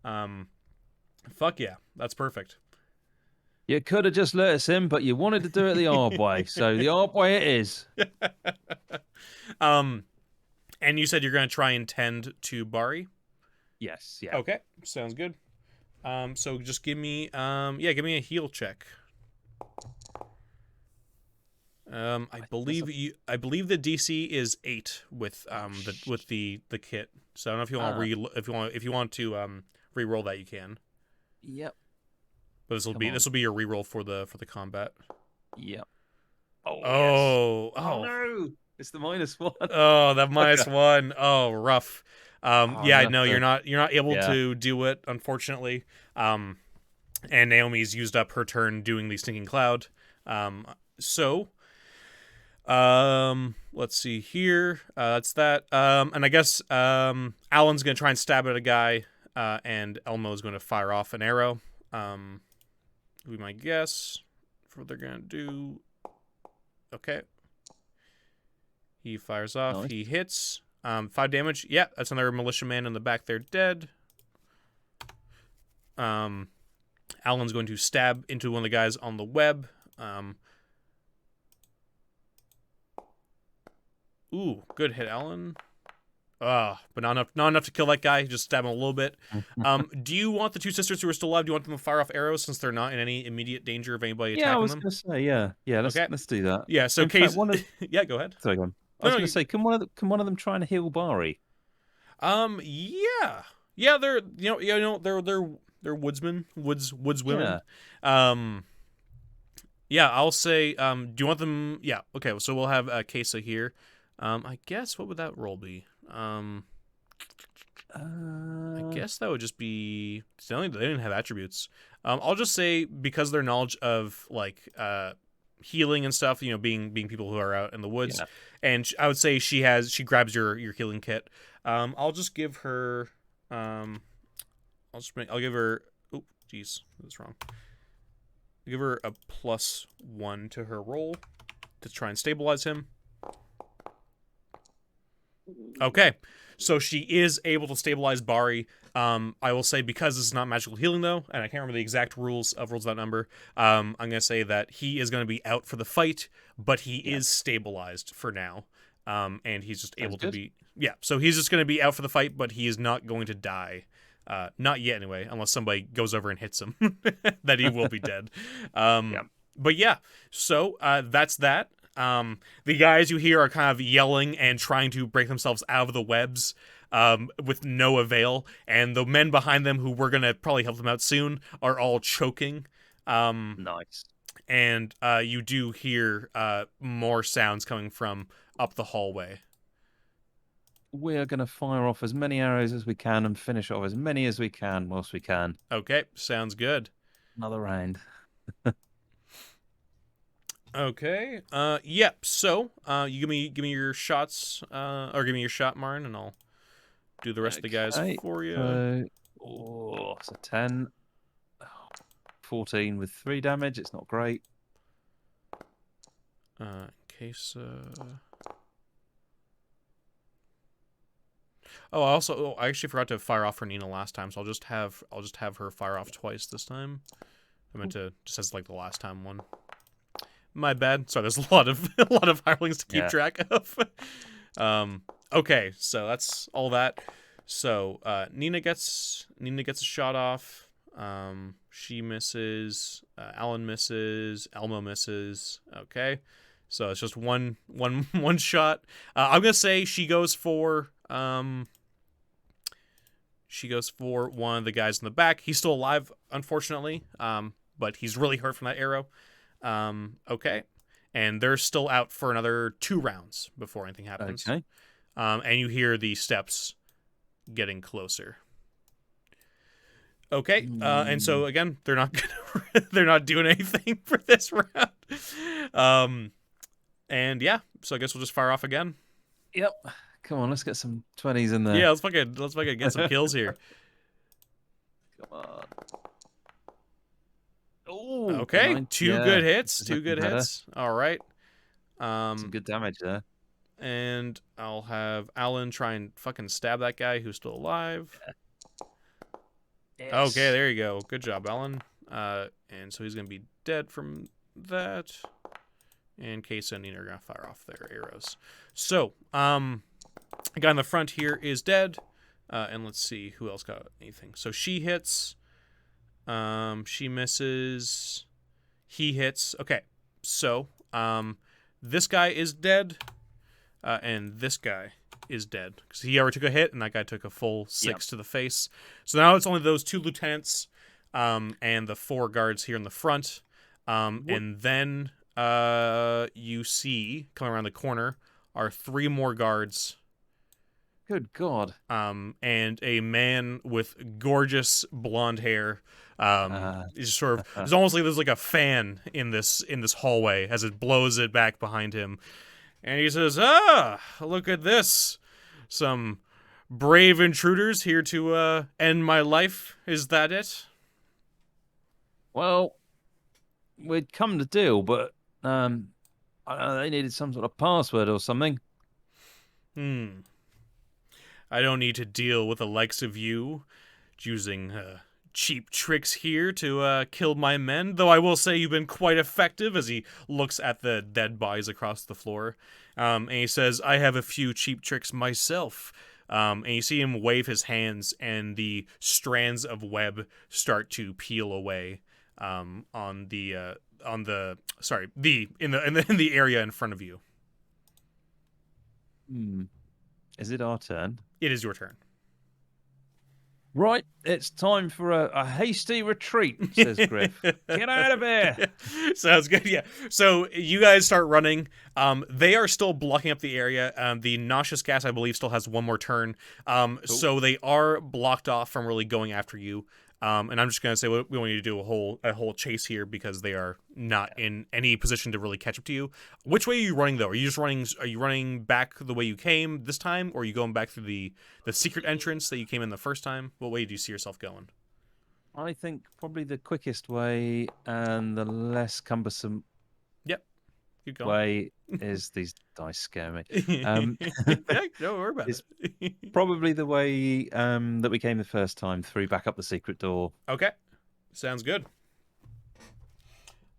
Speaker 1: Fuck yeah. That's perfect.
Speaker 2: You could have just let us in, but you wanted to do it the hard way. So the hard way it is.
Speaker 1: And you said you're going to try and tend to Bari?
Speaker 2: Yes, yeah.
Speaker 1: Okay, sounds good. So just give me give me a heal check. I believe the DC is 8 with the kit. So I don't know if you want to re-roll that you can.
Speaker 2: Yep.
Speaker 1: But this will be your re-roll for the combat.
Speaker 2: Yep.
Speaker 1: Oh
Speaker 2: no. It's the -1.
Speaker 1: Oh, that -1. Oh, rough. No, you're not able to do it, unfortunately. And Naomi's used up her turn doing the Stinking Cloud. Let's see here. That's that. And I guess Alan's gonna try and stab at a guy, and Elmo's gonna fire off an arrow. Would be my guess for what they're gonna do. Okay. He fires off.
Speaker 2: Nice.
Speaker 1: He hits. 5 damage. Yeah, that's another militiaman in the back there dead. Alan's going to stab into one of the guys on the web. Ooh, good hit, Alan. But not enough to kill that guy. Just stab him a little bit. Do you want the 2 sisters who are still alive? Do you want them to fire off arrows since they're not in any immediate danger of anybody
Speaker 2: Yeah, I
Speaker 1: attacking
Speaker 2: was
Speaker 1: them?
Speaker 2: going to say, yeah. Let's do that.
Speaker 1: Yeah. So
Speaker 2: In fact,
Speaker 1: Case. Yeah, go ahead.
Speaker 2: Sorry, go on. I
Speaker 1: No,
Speaker 2: was
Speaker 1: no,
Speaker 2: going to say, can one of them try and heal Bari?
Speaker 1: Yeah. Yeah, they're woodsmen, woodswomen.
Speaker 2: Yeah.
Speaker 1: Yeah, I'll say, do you want them? Yeah, okay, so we'll have Kesa here. I guess, what would that roll be? I guess that would just be, they didn't have attributes. I'll just say, because their knowledge of, like, healing and stuff, being people who are out in the woods, and I would say she grabs your healing kit. I'll just give her, I'll give her, oh, jeez, that's wrong. I'll give her a +1 to her roll to try and stabilize him. Okay, so she is able to stabilize Bari. I will say, because this is not magical healing, though, and I can't remember the exact rules of that number, I'm going to say that he is going to be out for the fight, but he is stabilized for now. And he's just able to be... Yeah, so he's just going to be out for the fight, but he is not going to die. Not yet, anyway, unless somebody goes over and hits him. That he will be dead. But yeah, so that's that. The guys you hear are kind of yelling and trying to break themselves out of the webs with no avail. And the men behind them, who we're going to probably help them out soon, are all choking.
Speaker 2: Nice.
Speaker 1: And you do hear more sounds coming from up the hallway.
Speaker 2: We're going to fire off as many arrows as we can and finish off as many as we can whilst we can.
Speaker 1: Okay, sounds good.
Speaker 2: Another round.
Speaker 1: Okay. Yep. So, you give me your shots, or give me your shot, Martin, and I'll do the rest of the guys for you.
Speaker 2: It's a 10. 14 with 3 damage. It's not great.
Speaker 1: In case. I actually forgot to fire off for Nina last time, so I'll just have her fire off twice this time. I meant to just as like the last time one. My bad. Sorry, there's a lot of hirelings to keep track of. Okay, so that's all that. So Nina gets a shot off. She misses. Alan misses. Elmo misses. Okay, so it's just one shot. I'm gonna say she goes for one of the guys in the back. He's still alive, unfortunately. But he's really hurt from that arrow. Okay. And they're still out for another 2 rounds before anything happens.
Speaker 2: Okay.
Speaker 1: And you hear the steps getting closer. Okay. And so again, they're not doing anything for this round. And yeah, so I guess we'll just fire off again.
Speaker 2: Yep. Come on, let's get some 20s in there.
Speaker 1: Yeah, let's fucking get some kills here.
Speaker 2: Come on. Oh,
Speaker 1: okay, 2 good hits. 2 good hits. All right.
Speaker 2: Some good damage there.
Speaker 1: And I'll have Alan try and fucking stab that guy who's still alive. Yes. Okay, there you go. Good job, Alan. And so he's gonna be dead from that. And Kesa and Nina are gonna fire off their arrows. So, the guy in the front here is dead. And let's see who else got anything. So she hits. She misses. He hits. Okay, so this guy is dead, and this guy is dead because he already took a hit, and that guy took a full 6 to the face. So now it's only those 2 lieutenants, and the 4 guards here in the front, and then you see coming around the corner are 3 more guards.
Speaker 2: Good God.
Speaker 1: And a man with gorgeous blonde hair. Is sort of. It's almost like there's like a fan in this hallway as it blows it back behind him, and he says, look at this, some brave intruders here to end my life. Is that it?
Speaker 2: Well, we'd come to deal, but they needed some sort of password or something.
Speaker 1: Hmm. I don't need to deal with the likes of you using cheap tricks here to kill my men, though I will say you've been quite effective as he looks at the dead bodies across the floor. And he says, I have a few cheap tricks myself. And you see him wave his hands, and the strands of web start to peel away on the in the area in front of you.
Speaker 2: Is it our turn?
Speaker 1: It is your turn.
Speaker 2: Right, it's time for a hasty retreat, says Griff. Get out of here!
Speaker 1: Sounds good, yeah. So you guys start running. They are still blocking up the area. The nauseous gas, I believe, still has one more turn. So they are blocked off from really going after you. And I'm just gonna say we want you to do a whole chase here because they are not in any position to really catch up to you. Which way are you running though? Are you running back the way you came this time, or are you going back through the secret entrance that you came in the first time? What way do you see yourself going?
Speaker 2: I think probably the quickest way and the less cumbersome
Speaker 1: Keep going.
Speaker 2: way is these dice scare me.
Speaker 1: Yeah, don't worry about
Speaker 2: it. Probably the way that we came the first time, through back up the secret door.
Speaker 1: Okay, sounds good.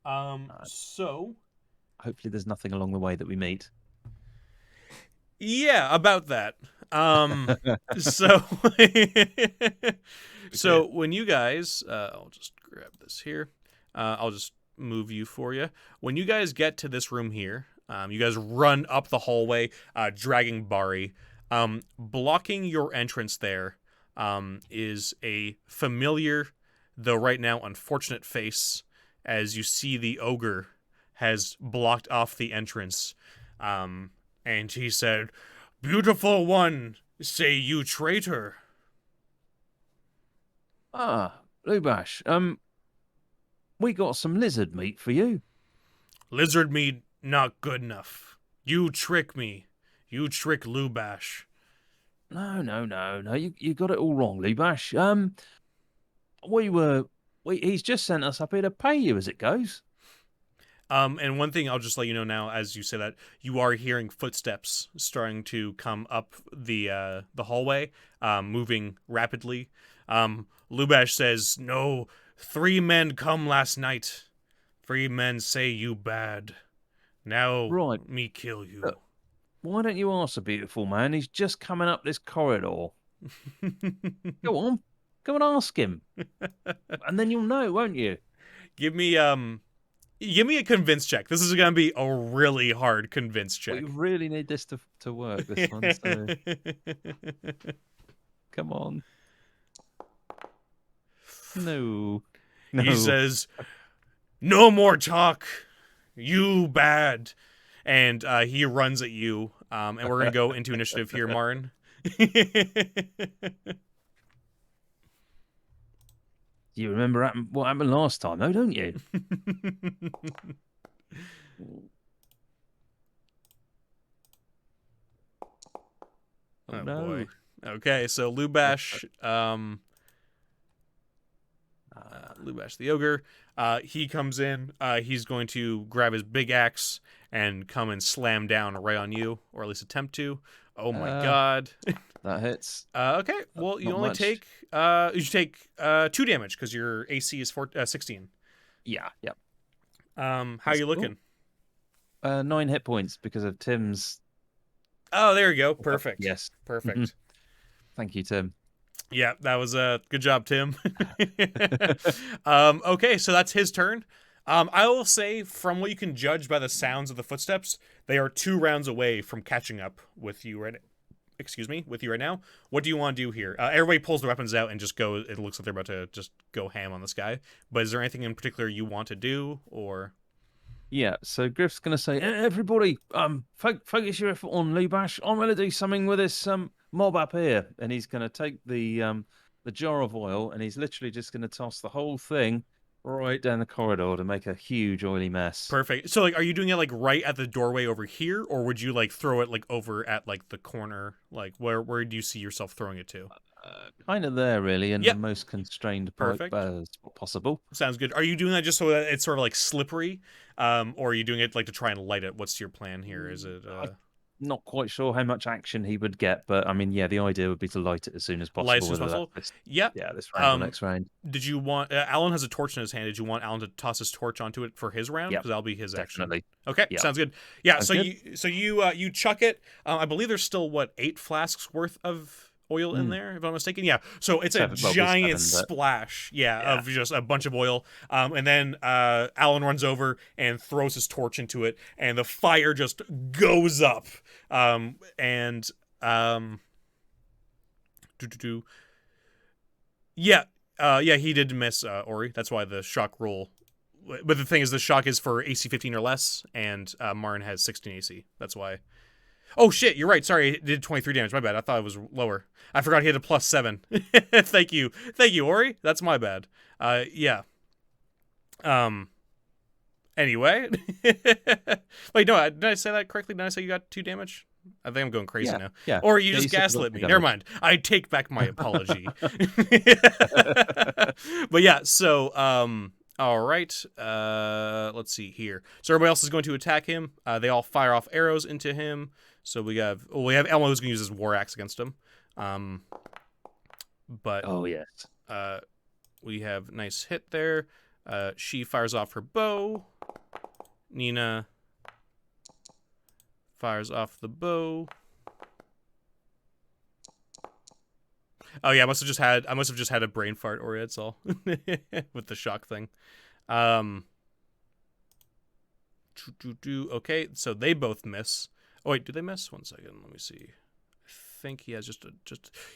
Speaker 1: So
Speaker 2: hopefully there's nothing along the way that we meet.
Speaker 1: Yeah, about that. So so when you guys, I'll just grab this here. I'll just move you for you. When you guys get to this room here, you guys run up the hallway, dragging Bari. Blocking your entrance there is a familiar, though right now unfortunate face, as you see the ogre has blocked off the entrance. And he said, "Beautiful one, say you traitor."
Speaker 2: Ah, Lubash, we got some lizard meat for you.
Speaker 1: Lizard meat not good enough. You trick me. You trick Lubash.
Speaker 2: No. You got it all wrong, Lubash. He's just sent us up here to pay you as it goes.
Speaker 1: And one thing I'll just let you know now, as you say that, you are hearing footsteps starting to come up the hallway, moving rapidly. Lubash says, "No, 3 men come last night. 3 men say you bad. Now
Speaker 2: right.
Speaker 1: Me kill you."
Speaker 2: Why don't you ask the beautiful man? He's just coming up this corridor. Go on, go and ask him, and then you'll know, won't you?
Speaker 1: Give me a convince check. This is going to be a really hard convince check.
Speaker 2: We really need this to work, this one. So. Come on. No.
Speaker 1: He says, "No more talk. You bad." And he runs at you. And we're going to go into initiative here, Martin.
Speaker 2: You remember what happened last time, though, don't you?
Speaker 1: Oh no. Boy. Okay, so Lubash, Lubash the ogre, he comes in. He's going to grab his big axe and come and slam down right on you, or at least attempt to. Oh my god.
Speaker 2: That hits.
Speaker 1: Okay, well, you only take you take 2 damage because your AC is 16.
Speaker 2: Yeah, yep.
Speaker 1: How are you looking?
Speaker 2: 9 hit points because of Tim's.
Speaker 1: Oh, there you go. Perfect.
Speaker 2: Yes.
Speaker 1: Perfect.
Speaker 2: Thank you, Tim.
Speaker 1: Yeah, that was a good job, Tim. Okay, so that's his turn. I will say, from what you can judge by the sounds of the footsteps, they are 2 rounds away from catching up with you right now. What do you want to do here? Everybody pulls their weapons out and just go. It looks like they're about to just go ham on this guy. But is there anything in particular you want to do, or?
Speaker 2: Yeah, so Griff's going to say, "Everybody, focus your effort on Lubash. I'm going to do something with this mob up here." And he's going to take the jar of oil, and he's literally just going to toss the whole thing right down the corridor to make a huge oily mess.
Speaker 1: Perfect. So, are you doing it right at the doorway over here, or would you throw it over at the corner? Where do you see yourself throwing it to?
Speaker 2: Kind of there, really, in the most constrained possible.
Speaker 1: Sounds good. Are you doing that just so that it's sort of slippery, or are you doing it to try and light it? What's your plan here? Is it?
Speaker 2: Not quite sure how much action he would get, but I mean, yeah, the idea would be to light it as soon as
Speaker 1: Light as
Speaker 2: possible,
Speaker 1: soon as
Speaker 2: whether
Speaker 1: possible.
Speaker 2: that's
Speaker 1: Yeah.
Speaker 2: this round or next round.
Speaker 1: Did you want Alan has a torch in his hand? Did you want Alan to toss his torch onto it for his round?
Speaker 2: Yep,
Speaker 1: Because that'll be his
Speaker 2: definitely.
Speaker 1: action. Okay,
Speaker 2: Yep.
Speaker 1: sounds good. Yeah,
Speaker 2: Sounds
Speaker 1: so
Speaker 2: good.
Speaker 1: you chuck it. I believe there's still 8 flasks worth of oil in there, if I'm not mistaken. Yeah, so it's a giant splash. Yeah, of just a bunch of oil. And then Alan runs over and throws his torch into it, and the fire just goes up. Yeah, he did miss Ori. That's why the shock roll. But the thing is, the shock is for AC 15 or less, and Marn has 16 AC. That's why. Oh shit, you're right. Sorry, it did 23 damage. My bad. I thought it was lower. I forgot he had a +7. Thank you, Ori. That's my bad. Yeah. Anyway. Wait, no, did I say that correctly? Did I say you got 2 damage? I think I'm going crazy now.
Speaker 2: Yeah.
Speaker 1: Or you just gaslit me. Never mind. I take back my apology. But yeah, so all right. Let's see here. So everybody else is going to attack him. They all fire off arrows into him. So we have Elmo who's going to use his war axe against him. But
Speaker 2: oh yes.
Speaker 1: We have nice hit there. She fires off her bow. Nina fires off the bow. Oh yeah, I must have just had a brain fart, or it's all with the shock thing. Okay, so they both miss. Oh wait, do they miss? 1 second, let me see. I think he has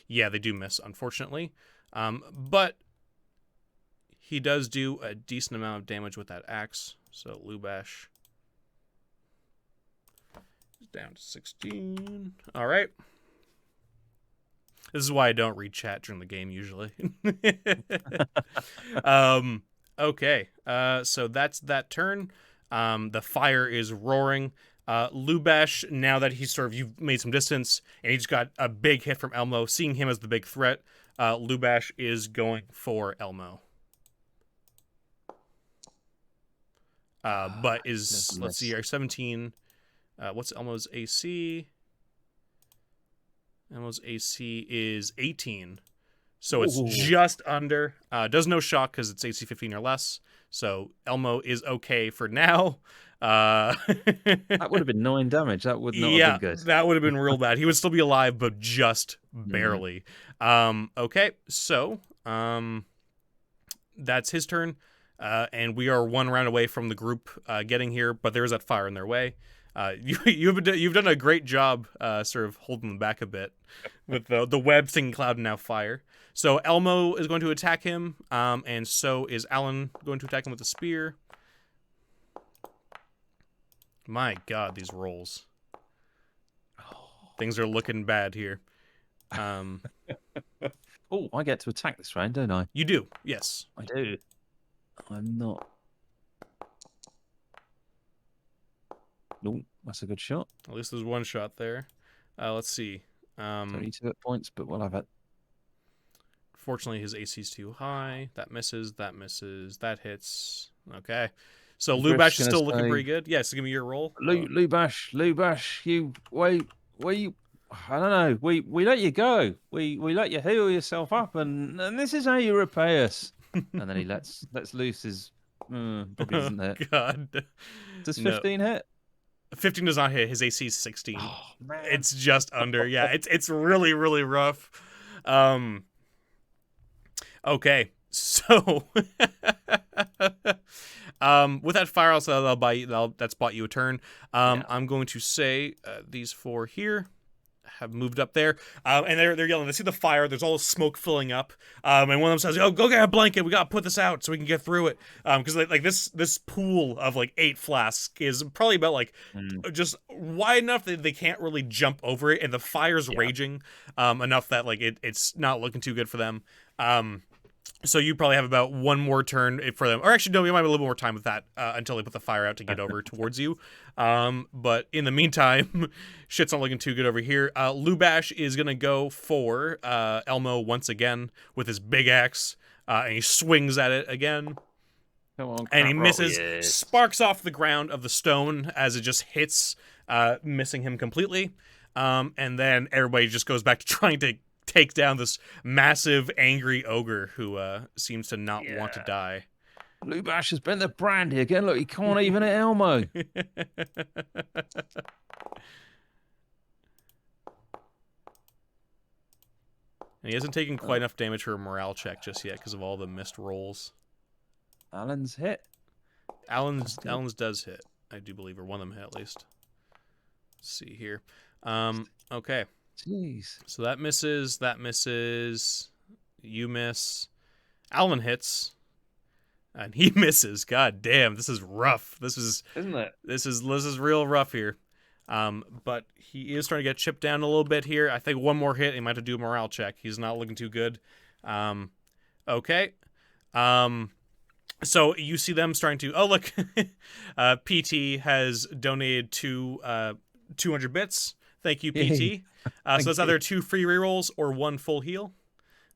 Speaker 1: yeah, they do miss, unfortunately. But he does do a decent amount of damage with that axe. So Lubash is down to 16. All right. This is why I don't read chat during the game usually. Okay. So that's that turn. The fire is roaring. Lubash, now that you've made some distance, and he just got a big hit from Elmo, seeing him as the big threat, Lubash is going for Elmo. But let's see here, 17. What's Elmo's AC? Elmo's AC is 18. So it's just under. Does no shock because it's AC 15 or less. So Elmo is okay for now.
Speaker 2: That would have been 9 damage. That would not have been good.
Speaker 1: That would have been real bad. He would still be alive, but just barely. Okay, so that's his turn. And we are 1 round away from the group getting here, but there is that fire in their way. You've done a great job sort of holding them back a bit with the web thing cloud and now fire. So Elmo is going to attack him, and so is Alan going to attack him with a spear. My God, these rolls. Things are looking bad here. Oh,
Speaker 2: I get to attack this round, don't I?
Speaker 1: You do, yes.
Speaker 2: I do. I'm not. No, that's a good shot.
Speaker 1: At least there's 1 shot there. Let's see.
Speaker 2: 32 hit points, but we'll have it.
Speaker 1: Fortunately, his AC's too high. That misses. That misses. That hits. Okay. So Lubash is still looking pretty good. Yeah, so give me your roll.
Speaker 2: Lubash, you wait. I don't know. We let you go. We let you heal yourself up, and this is how you repay us. And then he lets loose his. Probably doesn't hit.
Speaker 1: God.
Speaker 2: Does 15 hit?
Speaker 1: 15 does not hit. His AC is 16.
Speaker 2: Oh, man.
Speaker 1: It's just under. Yeah, it's really, really rough. Okay, so with that fire, also that's bought you a turn. I'm going to say these 4 here have moved up there, and they're yelling. They see the fire. There's all this smoke filling up, and one of them says, "Oh, go get a blanket. We gotta put this out so we can get through it." Because like this pool of 8 flasks is probably about just wide enough that they can't really jump over it, and the fire's raging enough that it's not looking too good for them. So you probably have about 1 more turn for them. Or actually, no, you might have a little more time with that until they put the fire out to get over towards you. But in the meantime, shit's not looking too good over here. Lubash is going to go for Elmo once again with his big axe. And he swings at it again.
Speaker 2: Come on,
Speaker 1: and he misses, sparks off the ground of the stone as it just hits missing him completely. And then everybody just goes back to trying to take down this massive, angry ogre who seems to not want to die.
Speaker 2: Lubash has been the brandy again. Look, he can't even hit Elmo.
Speaker 1: And he hasn't taken quite enough damage for a morale check just yet because of all the missed rolls.
Speaker 2: Alan's hit.
Speaker 1: Alan's does hit, I do believe, or one of them hit at least. Let's see here. Okay.
Speaker 2: Jeez.
Speaker 1: So that misses. That misses. You miss. Alan hits. And he misses. God damn, this is rough.
Speaker 2: Isn't it?
Speaker 1: This is real rough here. But he is trying to get chipped down a little bit here. I think one more hit, he might have to do a morale check. He's not looking too good. Okay. So you see them starting to... Oh, look. PT has donated 200 bits. Thank you, PT. So that's either 2 free rerolls or 1 full heal.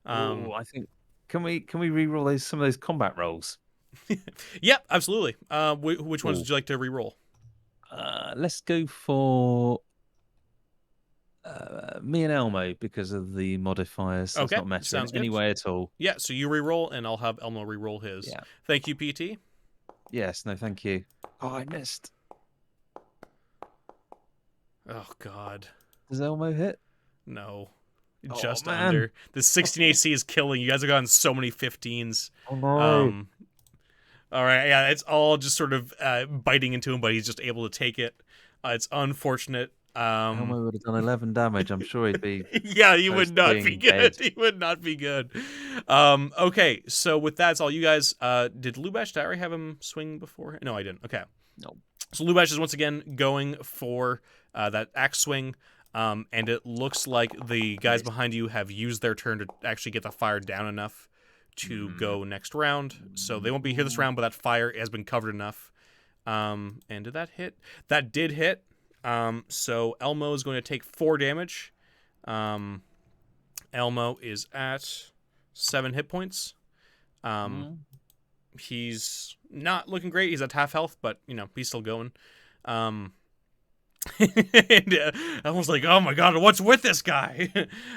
Speaker 2: I think... Can we reroll some of those combat rolls?
Speaker 1: Yep, absolutely. Which ones would you like to reroll?
Speaker 2: Let's go for me and Elmo because of the modifiers. So
Speaker 1: Okay,
Speaker 2: it's not matching
Speaker 1: sounds good.
Speaker 2: anyway at all.
Speaker 1: Yeah, so you reroll, and I'll have Elmo reroll his.
Speaker 2: Yeah.
Speaker 1: Thank you, PT.
Speaker 2: Yes, no, thank you. Oh, I missed.
Speaker 1: Oh, God.
Speaker 2: Does Elmo hit?
Speaker 1: No.
Speaker 2: Oh,
Speaker 1: Just
Speaker 2: man.
Speaker 1: under. The 16 AC is killing. You guys have gotten so many 15s.
Speaker 2: Oh, no.
Speaker 1: All right, yeah, it's all just sort of biting into him, but he's just able to take it. It's unfortunate.
Speaker 2: Elmo would have done 11 damage. I'm sure he'd be...
Speaker 1: Yeah, he would not be good.
Speaker 2: Dead.
Speaker 1: He would not be good. Okay, so with that, it's all you guys. Did Lubash, did I already have him swing before? No, I didn't. Okay.
Speaker 2: No.
Speaker 1: So Lubash is once again going for that axe swing, and it looks like the guys behind you have used their turn to actually get the fire down enough to go next round. So they won't be here this round, but that fire has been covered enough. And did that hit? That did hit. So Elmo is going to take 4 damage. Elmo is at 7 hit points. He's not looking great. He's at half health, but, you know, he's still going. And Elmo's like, oh my God, what's with this guy?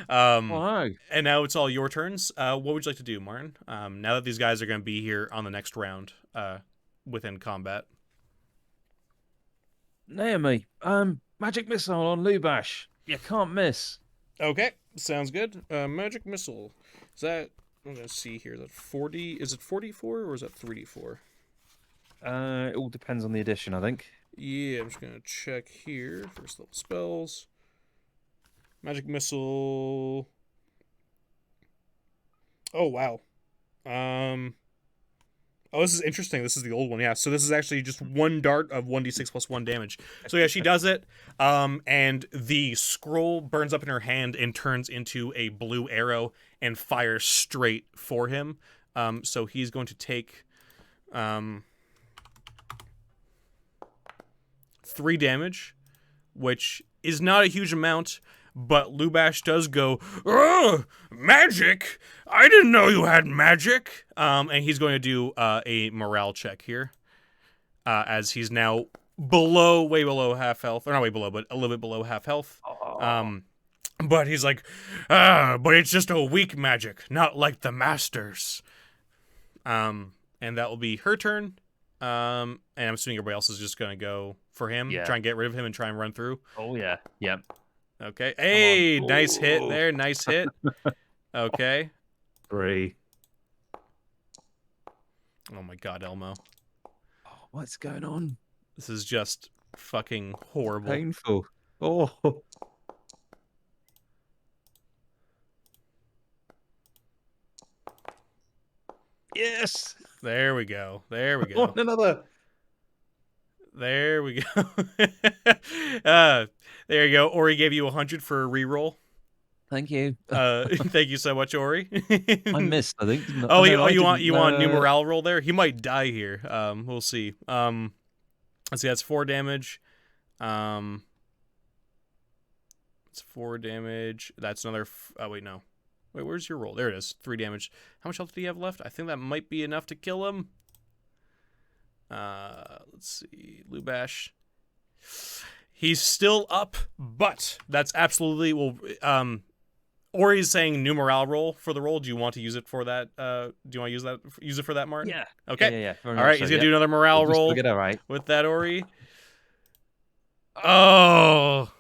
Speaker 1: And now it's all your turns. What would you like to do, Martin? Now that these guys are going to be here on the next round, within combat.
Speaker 2: Naomi, magic missile on Lubash. You can't miss.
Speaker 1: Okay, sounds good. Magic missile. Is that... I'm going to see here. Is that 40? Is it 44 or is that 3d4?
Speaker 2: It all depends on the edition, I think.
Speaker 1: Yeah, I'm just going to check here. First level spells. Magic missile. Oh, wow. Oh, this is interesting. This is the old one, yeah. So this is actually just 1 dart of 1d6 plus 1 damage. So yeah, she does it, and the scroll burns up in her hand and turns into a blue arrow and fires straight for him. So he's going to take 3 damage, which is not a huge amount, but Lubash does go, oh, magic! I didn't know you had magic! And he's going to do a morale check here, as he's now way below half health. Or not way below, but a little bit below half health. But he's like, but it's just a weak magic, not like the masters. And that will be her turn. And I'm assuming everybody else is just going to go for him, try and get rid of him and try and run through.
Speaker 2: Oh, yeah. Yep.
Speaker 1: Okay. Hey, nice hit there. Nice hit. Okay.
Speaker 2: 3.
Speaker 1: Oh my God, Elmo.
Speaker 2: Oh, what's going on?
Speaker 1: This is just fucking horrible.
Speaker 2: Painful. Oh. Yes.
Speaker 1: There we go. There we
Speaker 2: I
Speaker 1: go.
Speaker 2: want another.
Speaker 1: There we go. There you go. Ori gave you 100 for a reroll.
Speaker 2: Thank you.
Speaker 1: Thank you so much, Ori.
Speaker 2: I missed, I think.
Speaker 1: Oh, you want a new morale roll there? He might die here. We'll see. Let's see. That's 4 damage. It's 4 damage. That's another. Oh wait, no. Wait, where's your roll? There it is. 3 damage. How much health do you have left? I think that might be enough to kill him. Let's see. Lubash. He's still up, but that's absolutely Ori's saying new morale roll for the roll. Do you want to use it for that? Do you want to use it for that, Martin?
Speaker 2: Yeah.
Speaker 1: Okay.
Speaker 2: Yeah.
Speaker 1: All right. He's gonna do another morale roll
Speaker 2: get all right
Speaker 1: with that, Ori. Oh.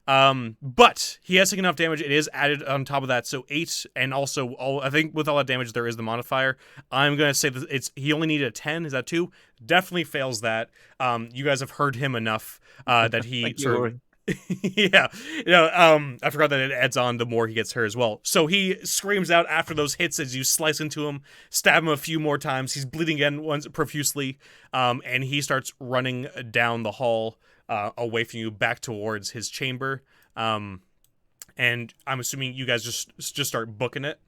Speaker 1: But he has taken enough damage. It is added on top of that, so 8, and also I think with all that damage there is the modifier. I'm gonna say that he only needed a 10. Is that 2? Definitely fails that. You guys have heard him enough that he sort of. Yeah, I forgot that it adds on the more he gets hurt as well. So he screams out after those hits as you slice into him, stab him a few more times. He's bleeding again once profusely, and he starts running down the hall away from you back towards his chamber. And I'm assuming you guys just start booking it.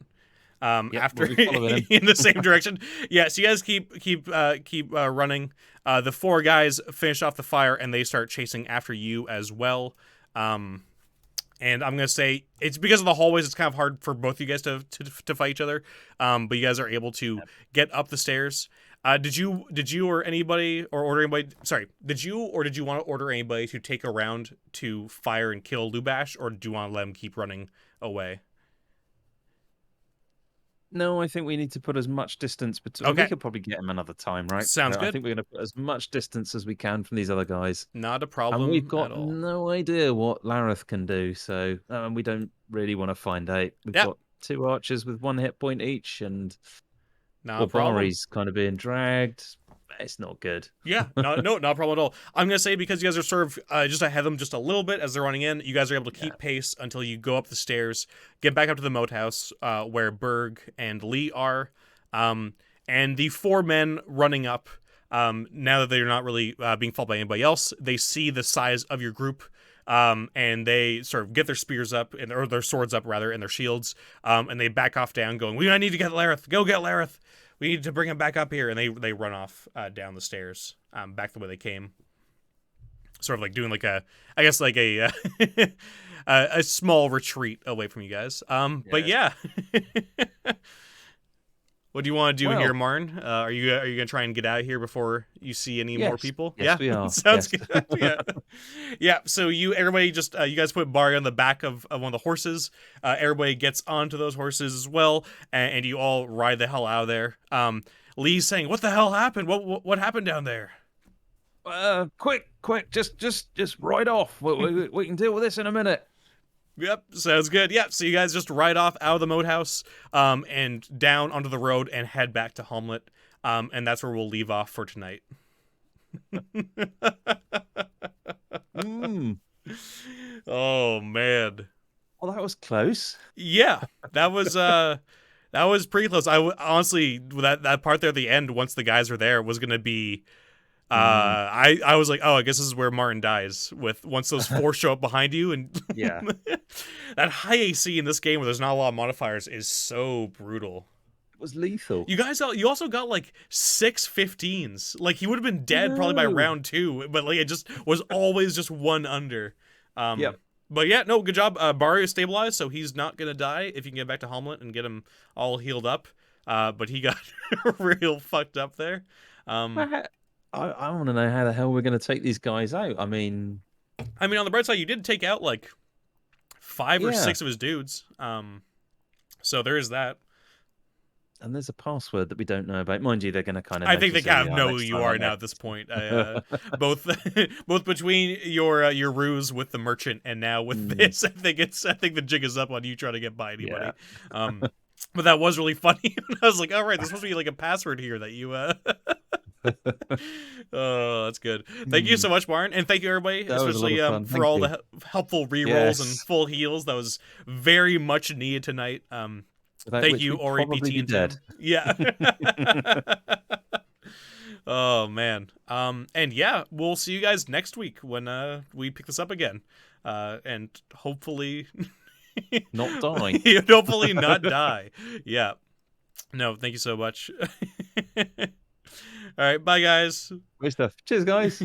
Speaker 1: After in the same direction. Yeah, so you guys keep running. The 4 guys finish off the fire and they start chasing after you as well. And I'm gonna say it's because of the hallways. It's kind of hard for both of you guys to fight each other. But you guys are able to get up the stairs. Did you or anybody or order anybody? Sorry, did you want to order anybody to take a round to fire and kill Lubash, or do you want to let him keep running away?
Speaker 2: No, I think we need to put as much distance between. Okay. We could probably get him another time, right?
Speaker 1: Sounds good.
Speaker 2: I think we're going to put as much distance as we can from these other guys.
Speaker 1: Not a problem.
Speaker 2: And we've got
Speaker 1: at all.
Speaker 2: no idea what Lareth can do, so we don't really want to find out. We've got 2 archers with 1 hit point each, and Bari's kind of being dragged. It's not good.
Speaker 1: Yeah, not a problem at all. I'm going to say because you guys are sort of just ahead of them just a little bit as they're running in, you guys are able to keep pace until you go up the stairs, get back up to the Moathouse where Berg and Lee are. And the 4 men running up, now that they're not really being followed by anybody else, they see the size of your group. And they sort of get their spears up, or their swords up, rather, and their shields, and they back off down, going, "We need to get Lareth. Go get Lareth. We need to bring him back up here." And they run off down the stairs, back the way they came. Sort of like doing like a a small retreat away from you guys. But yeah. What do you want to do here, Marn? Are you gonna try and get out of here before you see any more people?
Speaker 2: Yes, we are.
Speaker 1: Sounds good. Yeah. So everybody just you guys put Bari on the back of one of the horses. Everybody gets onto those horses as well, and you all ride the hell out of there. Lee's saying, "What the hell happened? What happened down there?"
Speaker 2: Quick! Just ride off. We can deal with this in a minute.
Speaker 1: Yep, sounds good. Yep, so you guys just ride off out of the Moathouse, and down onto the road and head back to Hommlet, and that's where we'll leave off for tonight. Oh man.
Speaker 2: Well, that was close.
Speaker 1: Yeah, that was pretty close. Honestly, that part there at the end, once the guys are there, was gonna be. I was like, oh, I guess this is where Martin dies. Once those 4 show up behind you, and that high AC in this game where there's not a lot of modifiers is so brutal.
Speaker 2: It was lethal.
Speaker 1: You also got like 6 15s. Like he would have been dead probably by round 2, but like it just was always just 1 under. But yeah, no, good job. Bari is stabilized, so he's not gonna die if you can get back to Hommlet and get him all healed up. But he got real fucked up there.
Speaker 2: I want to know how the hell we're going to take these guys out. I mean,
Speaker 1: on the bright side, you did take out like 5 or 6 of his dudes. So there is that. And
Speaker 2: there's a password that we don't know about. Mind you, they're going to kind of.
Speaker 1: I think they kind of know who you are now at this point. Both between your ruse with the merchant and now with this, I think the jig is up on you trying to get by anybody. But that was really funny. I was like, all right, there's supposed to be like a password here that you. Oh, that's good. Thank you so much, Martin, and thank you everybody, especially for all the helpful rerolls and full heals. That was very much needed tonight. Thank you, Ori, PT, and Tim. Yeah. Oh man. And yeah, we'll see you guys next week when we pick this up again, and hopefully
Speaker 2: not die.
Speaker 1: Hopefully not die. Yeah. No, thank you so much. All right, bye guys.
Speaker 2: Great stuff. Cheers, guys.